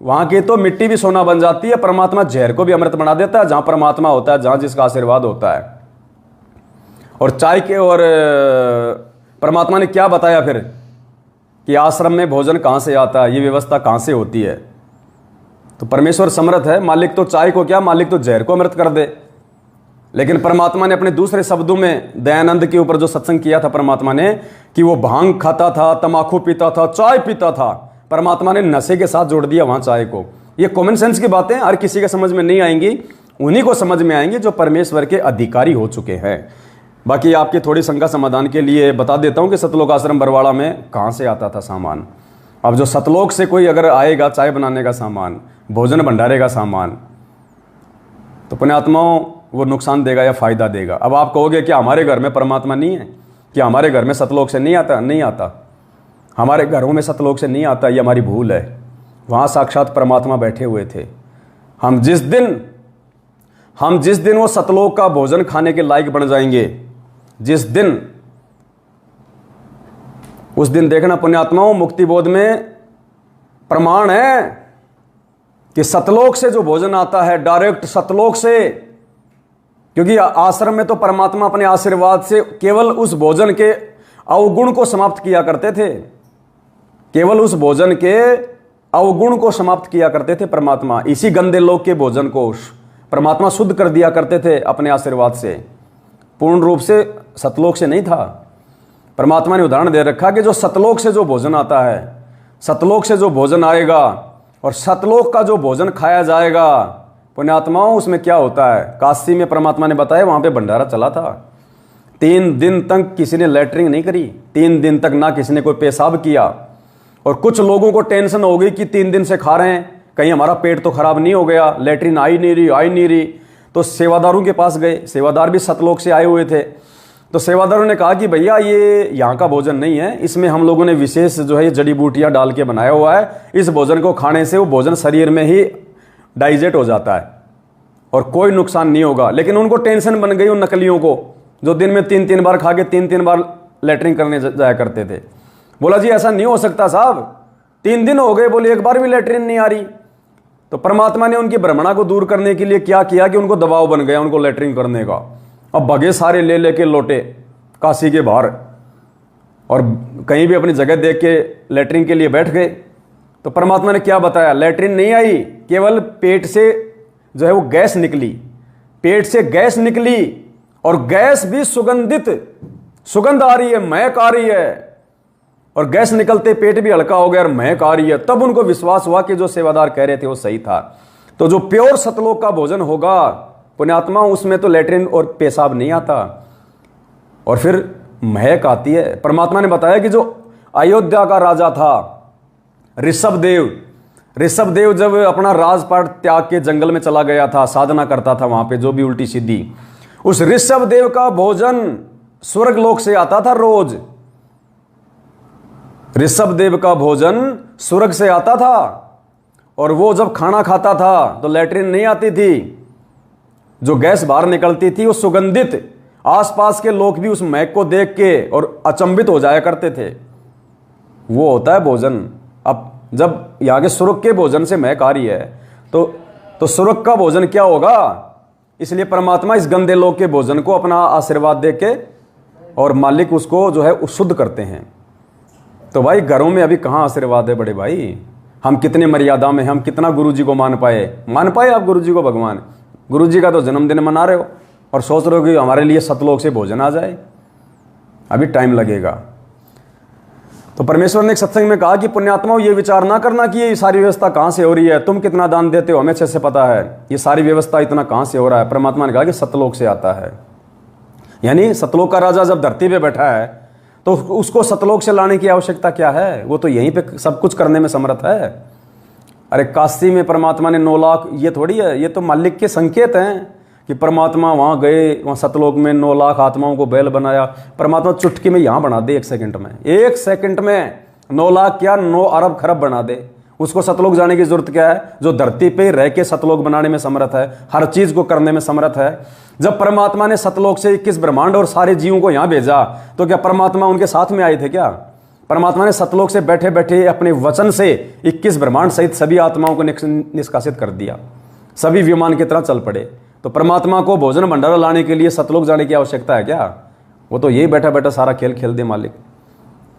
वहां की तो मिट्टी भी सोना बन जाती है। परमात्मा जहर को भी अमृत बना देता है। जहां परमात्मा होता है, जहां जिसका आशीर्वाद होता है। और चाय के, और परमात्मा ने क्या बताया फिर कि आश्रम में भोजन कहां से आता है, ये व्यवस्था कहां से होती है। तो परमेश्वर समर्थ है, मालिक तो चाय को क्या, मालिक तो जहर को अमृत कर दे। लेकिन परमात्मा ने अपने दूसरे शब्दों में दयानंद के ऊपर जो सत्संग किया था परमात्मा ने, कि वो भांग खाता था, तमाकू पीता था, चाय पीता था, परमात्मा ने नशे के साथ जोड़ दिया वहां चाय को। ये कॉमन सेंस की बातें हर किसी के समझ में नहीं आएंगी, उन्हीं को समझ में आएंगी जो परमेश्वर के अधिकारी हो चुके हैं। बाकी आपकी थोड़ी शंका समाधान के लिए बता देता हूं कि सतलोक आश्रम बरवाड़ा में कहां से आता था सामान। अब जो सतलोक से कोई अगर आएगा चाय बनाने का सामान, भोजन भंडारे का सामान, तो पुण्यात्माओं वो नुकसान देगा या फायदा देगा। अब आप कहोगे कि हमारे घर में परमात्मा नहीं है, कि हमारे घर में सतलोक से नहीं आता? नहीं आता, हमारे घरों में सतलोक से नहीं आता, ये हमारी भूल है। वहाँ साक्षात परमात्मा बैठे हुए थे। हम जिस दिन वो सतलोक का भोजन खाने के लायक बन जाएंगे, जिस दिन, उस दिन देखना पुण्यात्माओं, मुक्ति बोध में प्रमाण है कि सतलोक से जो भोजन आता है, डायरेक्ट सतलोक से, क्योंकि आश्रम में तो परमात्मा अपने आशीर्वाद से केवल उस भोजन के अवगुण को समाप्त किया करते थे। केवल उस भोजन के अवगुण को समाप्त किया करते थे परमात्मा। इसी गंदे लोक के भोजन को परमात्मा शुद्ध कर दिया करते थे अपने आशीर्वाद से। पूर्ण रूप से सतलोक से नहीं था। परमात्मा ने उदाहरण दे रखा कि जो सतलोक से जो भोजन आता है, सतलोक से जो भोजन आएगा और सतलोक का जो भोजन खाया जाएगा पुण्यात्माओं, उसमें क्या होता है। काशी में परमात्मा ने बताया, वहाँ पे भंडारा चला था। 3 दिन तक किसी ने लैट्रिन नहीं करी, 3 दिन तक ना किसी ने कोई पेशाब किया। और कुछ लोगों को टेंशन हो गई कि 3 दिन से खा रहे हैं, कहीं हमारा पेट तो खराब नहीं हो गया, लैट्रिन आई नहीं रही। तो सेवादारों के पास गए, सेवादार भी सतलोक से आए हुए थे। तो सेवादारों ने कहा कि भैया ये यहाँ का भोजन नहीं है, इसमें हम लोगों ने विशेष जो है जड़ी बूटियाँ डाल के बनाया हुआ है, इस भोजन को खाने से वो भोजन शरीर में ही डाइजेस्ट हो जाता है और कोई नुकसान नहीं होगा। लेकिन उनको टेंशन बन गई उन नकलियों को, जो दिन में 3-3 बार खा के 3-3 बार लैट्रिन करने जाया करते थे। बोला जी ऐसा नहीं हो सकता साहब, 3 दिन हो गए, बोले एक बार भी लैट्रिन नहीं आ रही। तो परमात्मा ने उनकी भ्रमणा को दूर करने के लिए क्या किया कि उनको दबाव बन गया उनको लैट्रिन करने का। अब भगे सारे ले लेके लौटे काशी के बाहर और कहीं भी अपनी जगह देख के लैट्रिन के लिए बैठ गए। तो परमात्मा ने क्या बताया, लैट्रिन नहीं आई, केवल पेट से जो है वो गैस निकली, पेट से गैस निकली और गैस भी सुगंधित, सुगंध आ रही है, महक आ रही है। और गैस निकलते पेट भी हल्का हो गया और महक आ रही है। तब उनको विश्वास हुआ कि जो सेवादार कह रहे थे वो सही था। तो जो प्योर सतलोक का भोजन होगा पुण्यात्मा, उसमें तो लैट्रिन और पेशाब नहीं आता और फिर महक आती है। परमात्मा ने बताया कि जो अयोध्या का राजा था ऋषभदेव, ऋषभदेव जब अपना राजपाट त्याग के जंगल में चला गया था, साधना करता था वहां पे जो भी उल्टी सीधी, उस ऋषभदेव का भोजन स्वर्ग लोक से आता था रोज। ऋषभदेव का भोजन स्वर्ग से आता था और वो जब खाना खाता था तो लैट्रिन नहीं आती थी, जो गैस बाहर निकलती थी वो सुगंधित, आसपास के लोग भी उस महक को देख के और अचंभित हो जाया करते थे। वो होता है भोजन। अब जब यहाँ के स्वर्ग के भोजन से महक आ रही है तो स्वर्ग का भोजन क्या होगा। इसलिए परमात्मा इस गंदे लोग के भोजन को अपना आशीर्वाद दे के और मालिक उसको जो है शुद्ध करते हैं। तो भाई घरों में अभी कहाँ आशीर्वाद है बड़े भाई, हम कितने मर्यादा में, हम कितना गुरु जी को मान पाए आप गुरु जी को भगवान। गुरु जी का तो जन्मदिन मना रहे हो और सोच रहे हो कि हमारे लिए सतलोक से भोजन आ जाए, अभी टाइम लगेगा। तो परमेश्वर ने एक सत्संग में कहा कि पुण्यात्माओं ये विचार ना करना कि ये सारी व्यवस्था कहाँ से हो रही है, तुम कितना दान देते हो हमें अच्छे से पता है, ये सारी व्यवस्था इतना कहाँ से हो रहा है। परमात्मा ने कहा कि सतलोक से आता है। यानी सतलोक का राजा जब धरती पे बैठा है तो उसको सतलोक से लाने की आवश्यकता क्या है, वो तो यहीं पे सब कुछ करने में समर्थ है। अरे काशी में परमात्मा ने 9 लाख, ये थोड़ी है, ये तो मालिक के संकेत हैं कि परमात्मा वहाँ गए, वहाँ सतलोक में 9 लाख आत्माओं को बैल बनाया। परमात्मा चुटकी में यहाँ बना दे 1 सेकंड में, 1 सेकंड में 9 लाख क्या 9 अरब खरब बना दे। उसको सतलोक जाने की जरूरत क्या है, जो धरती पे रह के सतलोक बनाने में समर्थ है, हर चीज को करने में समर्थ है। जब परमात्मा ने सतलोक से 21 ब्रह्मांड और सारे जीवों को यहाँ भेजा तो क्या परमात्मा उनके साथ में आए थे क्या। परमात्मा ने सतलोक से बैठे बैठे अपने वचन से 21 ब्रह्मांड सहित सभी आत्माओं को निष्कासित कर दिया, सभी विमान की तरह चल पड़े। तो परमात्मा को भोजन भंडारा लाने के लिए सतलोक जाने की आवश्यकता है क्या, वो तो यही बैठा बैठा सारा खेल खेल दे मालिक।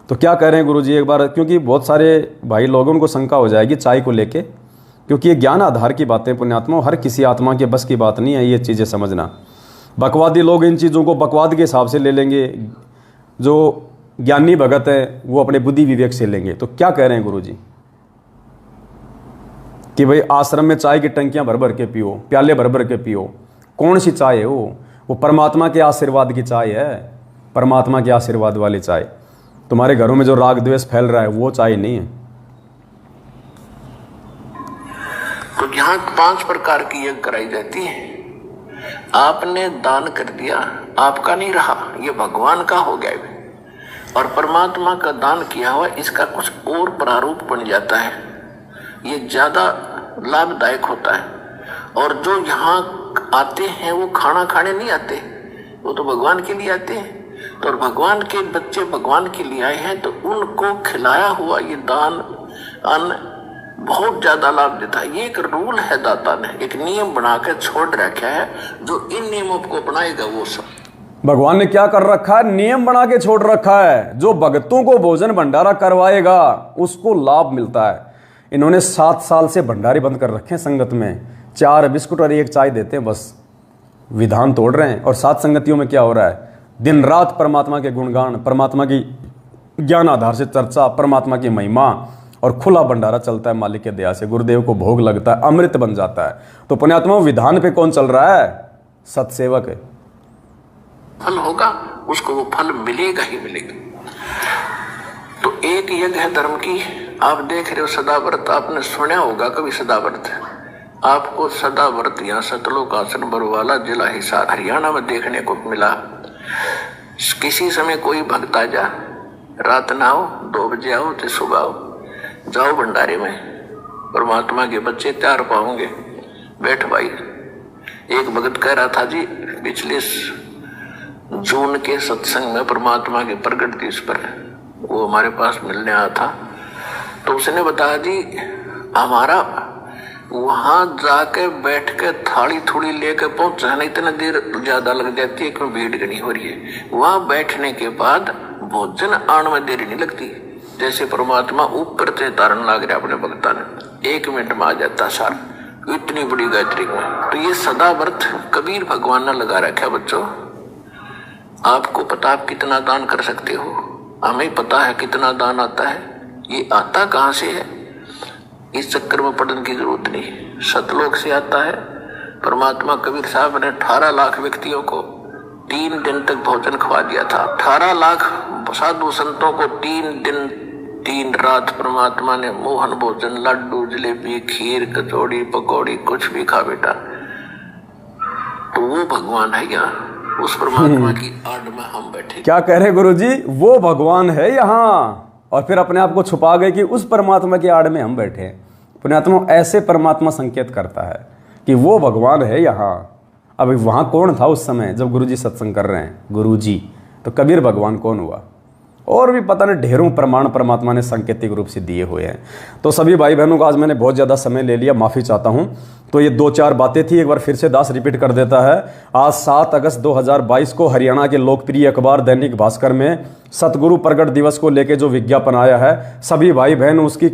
तो क्या कह रहे हैं गुरुजी एक बार, क्योंकि बहुत सारे भाई लोगों को शंका हो जाएगी चाय को लेके, क्योंकि ये ज्ञान आधार की बातें पुण्यात्मा, हर किसी आत्मा के बस की बात नहीं है ये चीज़ें समझना। बकवादी लोग इन चीज़ों को बकवाद के हिसाब से ले लेंगे, जो ज्ञानी भगत है वो अपने बुद्धि विवेक से लेंगे। तो क्या कह रहे हैं गुरुजी कि भाई आश्रम में चाय की टंकियां भर भर के पियो, प्याले भर भर के पियो। कौन सी चाय है वो परमात्मा के आशीर्वाद की चाय है, परमात्मा के आशीर्वाद वाली चाय। तुम्हारे घरों में जो राग द्वेष फैल रहा है वो चाय नहीं है। तो यहाँ 5 प्रकार की यज्ञ कराई जाती है। आपने दान कर दिया, आपका नहीं रहा, ये भगवान का हो गया और परमात्मा का दान किया हुआ इसका कुछ और प्रारूप बन जाता है, ये ज्यादा लाभदायक होता है। और जो यहाँ आते हैं वो खाना खाने नहीं आते, वो तो भगवान के लिए आते हैं। तो भगवान के बच्चे भगवान के लिए आए हैं तो उनको खिलाया हुआ ये दान अन्न बहुत ज्यादा लाभ देता है। ये एक रूल है, दाता ने एक नियम बना के छोड़ रखा है, जो इन नियमों को अपनाएगा वो सब। भगवान ने क्या कर रखा है, नियम बना के छोड़ रखा है। जो भक्तों को भोजन भंडारा करवाएगा उसको लाभ मिलता है। इन्होंने 7 साल से भंडारे बंद कर रखे हैं संगत में, 4 बिस्कुट और 1 चाय देते हैं, बस विधान तोड़ रहे हैं। और 7 संगतियों में क्या हो रहा है, दिन रात परमात्मा के गुणगान, परमात्मा की ज्ञान आधार से चर्चा, परमात्मा की महिमा और खुला भंडारा चलता है मालिक के दया से, गुरुदेव को भोग लगता है, अमृत बन जाता है। तो पुण्यात्मा विधान पे कौन चल रहा है? सत्सेवक है। फल होगा उसको, वो फल मिलेगा ही मिलेगा। तो एक यज्ञ है धर्म की, आप देख रहे हो सदाव्रत, आपने सुना होगा कभी सदाव्रत? आपको सदाव्रत यहाँ सतलोक आसन बरवाला जिला हिसार हरियाणा में देखने को मिला। किसी समय कोई भक्त आ जा, रात ना आओ, 2 बजे आओ तो सुबह आओ, जाओ भंडारे में, परमात्मा के बच्चे तैयार पाओगे, बैठ भाई। एक भगत कह रहा था जी, पिछले जून के सत्संग में परमात्मा के प्रकट दिवस पर वो हमारे पास मिलने आया था, तो उसने बताया जी हमारा वहां जाके बैठ के थाली थोड़ी लेकर पहुंचाने इतना देर ज्यादा लग जाती है क्यों, भीड़ घनी हो रही है। वहां बैठने के बाद भोजन आने में देरी नहीं लगती, जैसे परमात्मा ऊपर से तारण लाग रहा अपने भक्ता ने, 1 मिनट में आ जाता सार, इतनी बड़ी गायत्री में। तो ये सदा व्रत कबीर भगवान ने लगा रखा बच्चों। आपको पता आप कितना दान कर सकते हो, हमें पता है कितना दान आता है, ये आता कहाँ से है, इस चक्कर में पढ़ने की जरूरत नहीं, सतलोक से आता है। परमात्मा कबीर साहब ने 18 लाख व्यक्तियों को 3 दिन तक भोजन खवा दिया था। 18 लाख साधु संतों को 3 दिन 3 रात परमात्मा ने मोहन भोजन, लड्डू, जलेबी, खीर, कचौड़ी, पकौड़ी, कुछ भी खा बेटा। तो वो भगवान है यहाँ, उस परमात्मा की आड़ में हम बैठे। क्या कह रहे गुरुजी? वो भगवान है यहाँ, और फिर अपने आप को छुपा गए कि उस परमात्मा की आड़ में हम बैठे हैं। पुण्यात्मा ऐसे परमात्मा संकेत करता है कि वो भगवान है यहाँ। अब वहाँ कौन था उस समय जब गुरुजी सत्संग कर रहे हैं? गुरुजी। तो कबीर भगवान कौन हुआ? और भी पता नहीं ढेरों प्रमाण परमात्मा ने सांकेतिक रूप से दिए हुए हैं। तो सभी भाई बहनों का आज मैंने बहुत ज़्यादा समय ले लिया, माफ़ी चाहता हूँ। तो ये 2-4 बातें थी, एक बार फिर से दास रिपीट कर देता है। आज 7 अगस्त 2022 को हरियाणा के लोकप्रिय अखबार दैनिक भास्कर में सतगुरु प्रगट दिवस को लेके जो विज्ञापन आया है, सभी भाई बहन उसकी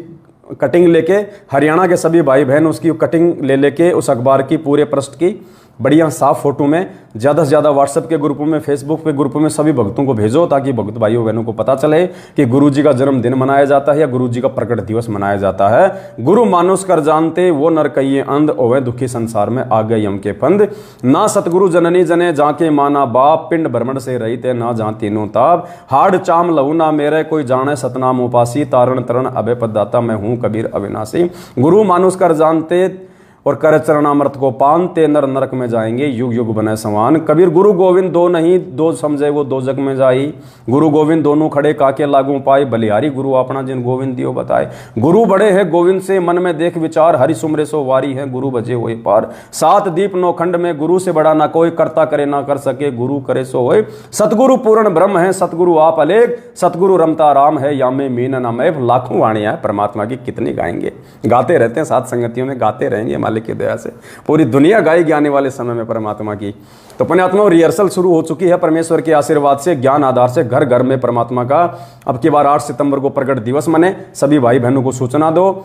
कटिंग लेके, हरियाणा के सभी भाई बहन उसकी कटिंग ले लेके उस अखबार की पूरे पृष्ठ की बढ़िया साफ फोटो में ज़्यादा से ज़्यादा व्हाट्सएप के ग्रुपों में, फेसबुक पे ग्रुपों में सभी भक्तों को भेजो, ताकि भक्त भाइयों बहनों को पता चले कि गुरुजी का जन्मदिन मनाया जाता है या गुरुजी का प्रकट दिवस मनाया जाता है। गुरु मानुष कर जानते वो नर कहिए अंध, ओवे दुखी संसार में आ गए यम के फंद। ना सतगुरु जननी जने जाके माना बाप, पिंड भ्रमण से रहिते ना जहाँ तीनों ताप। हाड़ चाम लहू ना मेरे कोई जाने सतनाम उपासी, तारण तरण अभय पददाता मैं हूँ कबीर अविनाशी। गुरु मानुष कर जानते और कर चरणामृत को पान, ते नर नरक में जाएंगे युग युग बने समान। कबीर गुरु गोविंद दो नहीं, दो समझे वो दो जग में जाई। गुरु गोविंद दोनों खड़े काके लागू पाए, बलिहारी गुरु अपना जिन गोविंद दियो बताए। गुरु बड़े है गोविंद से मन में देख विचार, हरि सुमरे सो वारी है गुरु बजे होए पार। 7 दीप 9 खंड में गुरु से बड़ा ना कोई, करता करे ना कर सके गुरु करे सो होए। सतगुरु पूर्ण ब्रह्म है सतगुरु आप अलेख, सतगुरु रमता राम है या में मीन ना मैं। लाखों वाणियां परमात्मा की कितनी गाएंगे, गाते रहते हैं, साथ संगतियों में गाते रहेंगे मालिक की दया से। पूरी दुनिया गाएगी आने वाले समय में परमात्मा की। तो पुण्यात्मा रिहर्सल शुरू हो चुकी है परमेश्वर के आशीर्वाद से, ज्ञान आधार से, घर घर में परमात्मा का अब की बार 8 सितंबर को प्रकट दिवस मने। सभी भाई बहनों को सूचना दो।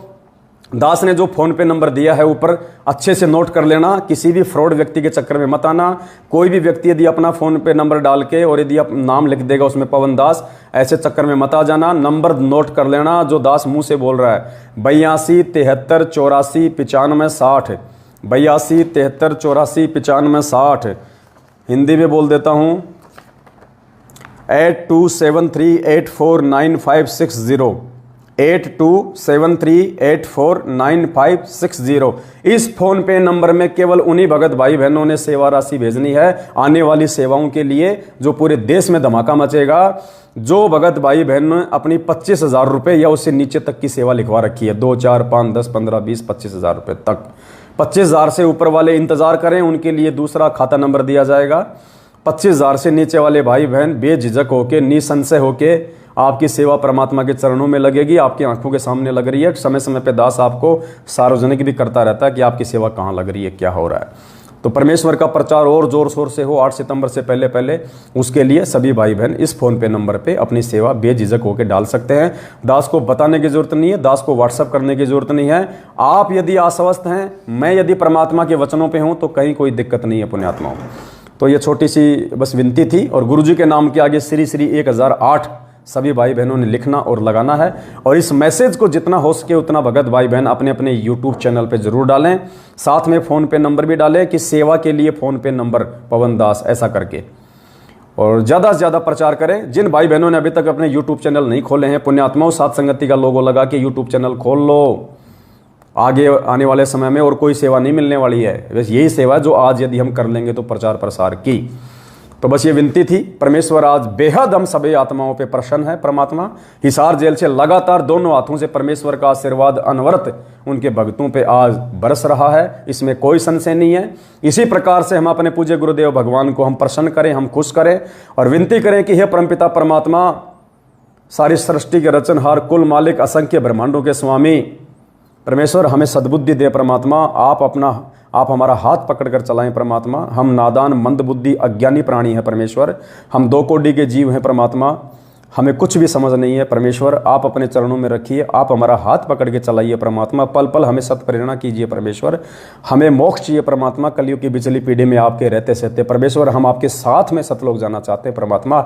दास ने जो फोन पे नंबर दिया है ऊपर अच्छे से नोट कर लेना, किसी भी फ्रॉड व्यक्ति के चक्कर में मत आना। कोई भी व्यक्ति यदि अपना फोन पे नंबर डाल के और यदि आप नाम लिख देगा उसमें पवन दास, ऐसे चक्कर में मत आ जाना। नंबर नोट कर लेना जो दास मुंह से बोल रहा है, 82 73 84 95 60, 82 73 84 95 60। हिंदी में बोल देता हूँ, 8273849560, 8273849560। इस फोन पे नंबर में केवल उन्हीं भगत भाई बहनों ने सेवा राशि भेजनी है आने वाली सेवाओं के लिए, जो पूरे देश में धमाका मचेगा। जो भगत भाई बहन ने अपनी 25,000 रुपये या उससे नीचे तक की सेवा लिखवा रखी है, 2 4 5 10 15 20 25,000 रुपये तक, 25,000 से ऊपर वाले इंतजार करें, उनके लिए दूसरा खाता नंबर दिया जाएगा। 25,000 से नीचे वाले भाई बहन बेझिझक होके, निसंशय होके आपकी सेवा परमात्मा के चरणों में लगेगी, आपकी आंखों के सामने लग रही है। समय समय पे दास आपको सार्वजनिक भी करता रहता है कि आपकी सेवा कहाँ लग रही है, क्या हो रहा है। तो परमेश्वर का प्रचार और जोर शोर से हो 8 सितंबर से पहले पहले, उसके लिए सभी भाई बहन इस फोन पे नंबर पे अपनी सेवा बेझिझक होकर डाल सकते हैं। दास को बताने की जरूरत नहीं है, दास को व्हाट्सअप करने की जरूरत नहीं है। आप यदि आश्वस्त हैं, मैं यदि परमात्मा के वचनों पे हूँ, तो कहीं कोई दिक्कत नहीं है पुण्यात्माओं। तो ये छोटी सी बस विनती थी। और गुरुजी के नाम के आगे श्री श्री 1008 सभी भाई बहनों ने लिखना और लगाना है। और इस मैसेज को जितना हो सके उतना भगत भाई बहन अपने अपने यूट्यूब चैनल पे ज़रूर डालें। साथ में फ़ोन पे नंबर भी डालें कि सेवा के लिए फ़ोन पे नंबर पवन दास ऐसा करके, और ज़्यादा से ज़्यादा प्रचार करें। जिन भाई बहनों ने अभी तक अपने यूट्यूब चैनल नहीं खोले हैं, पुण्यात्माओं, सात संगति का लोगो लगा के यूट्यूब चैनल खोल लो। आगे आने वाले समय में और कोई सेवा नहीं मिलने वाली है, बस यही सेवा जो आज यदि हम कर लेंगे तो प्रचार प्रसार की। तो बस ये विनती थी। परमेश्वर आज बेहद हम सभी आत्माओं पे प्रसन्न है। परमात्मा हिसार जेल से लगातार दोनों हाथों से परमेश्वर का आशीर्वाद अनवरत उनके भक्तों पे आज बरस रहा है, इसमें कोई संशय नहीं है। इसी प्रकार से हम अपने पूज्य गुरुदेव भगवान को हम प्रसन्न करें, हम खुश करें और विनती करें कि हे परमपिता परमात्मा, सारी सृष्टि के रचनहार, कुल मालिक, असंख्य ब्रह्मांडों के स्वामी परमेश्वर, हमें सद्बुद्धि दे परमात्मा। आप हमारा हाथ पकड़कर चलाएं परमात्मा। हम नादान, मंद बुद्धि, अज्ञानी प्राणी हैं परमेश्वर। हम दो कोटि के जीव हैं परमात्मा, हमें कुछ भी समझ नहीं है परमेश्वर। आप अपने चरणों में रखिए, आप हमारा हाथ पकड़ के चलाइए परमात्मा। पल पल हमें सत प्रेरणा कीजिए परमेश्वर। हमें मोक्ष चाहिए परमात्मा, कलयुग की बिचली पीढ़ी में आपके रहते सहते परमेश्वर। हम आपके साथ में सतलोक जाना चाहते हैं परमात्मा,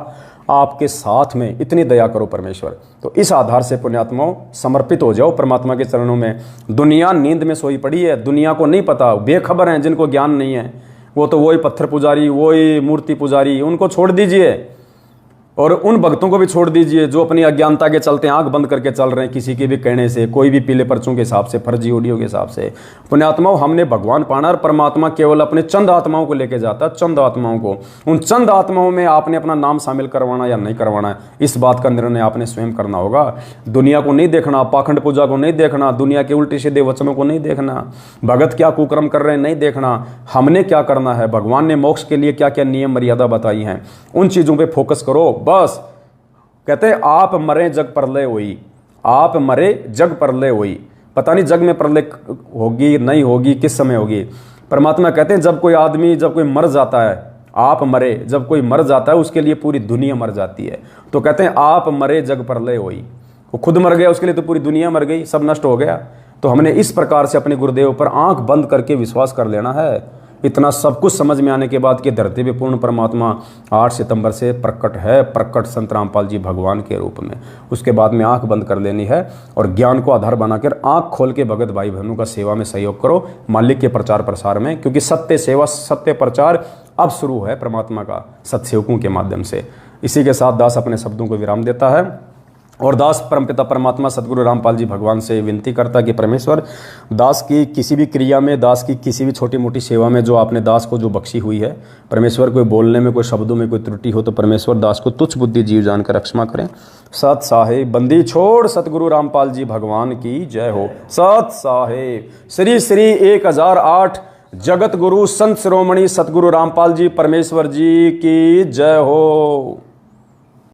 आपके साथ में इतनी दया करो परमेश्वर। तो इस आधार से पुण्यात्माओं समर्पित हो जाओ परमात्मा के चरणों में। दुनिया नींद में सोई पड़ी है, दुनिया को नहीं पता, बेखबर हैं, जिनको ज्ञान नहीं है, वो तो वही पत्थर पुजारी, वही मूर्ति पुजारी, उनको छोड़ दीजिए। और उन भक्तों को भी छोड़ दीजिए जो अपनी अज्ञानता के चलते आंख बंद करके चल रहे हैं, किसी के भी कहने से, कोई भी पीले पर्चों के हिसाब से, फर्जी ऑडियो के हिसाब से। पुण्यात्माओं, हमने भगवान पाना और परमात्मा केवल अपने चंद आत्माओं को लेके जाता है, चंद आत्माओं को। उन चंद आत्माओं में आपने अपना नाम शामिल करवाना या नहीं करवाना है, इस बात का निर्णय आपने स्वयं करना होगा। दुनिया को नहीं देखना, पाखंड पूजा को नहीं देखना, दुनिया के उल्टे सीधे वचनों को नहीं देखना, भगत क्या कुकर्म कर रहे हैं नहीं देखना, हमने क्या करना है, भगवान ने मोक्ष के लिए क्या क्या नियम मर्यादा बताई हैं, उन चीज़ों पर फोकस करो बस। कहते हैं आप मरे जग प्रलय हुई, आप मरे जग प्रलय हुई। पता नहीं जग में प्रलय होगी नहीं होगी, किस समय होगी। परमात्मा कहते हैं जब कोई आदमी, जब कोई मर जाता है, आप मरे, जब कोई मर जाता है उसके लिए पूरी दुनिया मर जाती है। तो कहते हैं आप मरे जग प्रलय हुई, वो खुद मर गया, उसके लिए तो पूरी दुनिया मर गई, सब नष्ट हो गया। तो हमने इस प्रकार से अपने गुरुदेव पर आंख बंद करके विश्वास कर लेना है। इतना सब कुछ समझ में आने के बाद कि धरती पे पूर्ण परमात्मा 8 सितंबर से प्रकट है, प्रकट संत रामपाल जी भगवान के रूप में। उसके बाद में आंख बंद कर लेनी है और ज्ञान को आधार बनाकर आंख खोल के भगत भाई बहनों का सेवा में सहयोग करो, मालिक के प्रचार प्रसार में, क्योंकि सत्य सेवा, सत्य प्रचार अब शुरू है परमात्मा का सत्सेवकों के माध्यम से। इसी के साथ दास अपने शब्दों को विराम देता है और दास परमपिता परमात्मा सदगुरु रामपाल जी भगवान से विनती करता कि परमेश्वर, दास की किसी भी क्रिया में, दास की किसी भी छोटी मोटी सेवा में जो आपने दास को जो बख्शी हुई है परमेश्वर, कोई बोलने में, कोई शब्दों में कोई त्रुटि हो तो परमेश्वर दास को तुच्छ बुद्धि जीव जानकर क्षमा करें। सत साहेब बंदी छोड़ सतगुरु रामपाल जी भगवान की जय हो। सत साहेब श्री श्री 1008 जगत गुरु संत शिरोमणि सतगुरु रामपाल जी परमेश्वर जी की जय हो।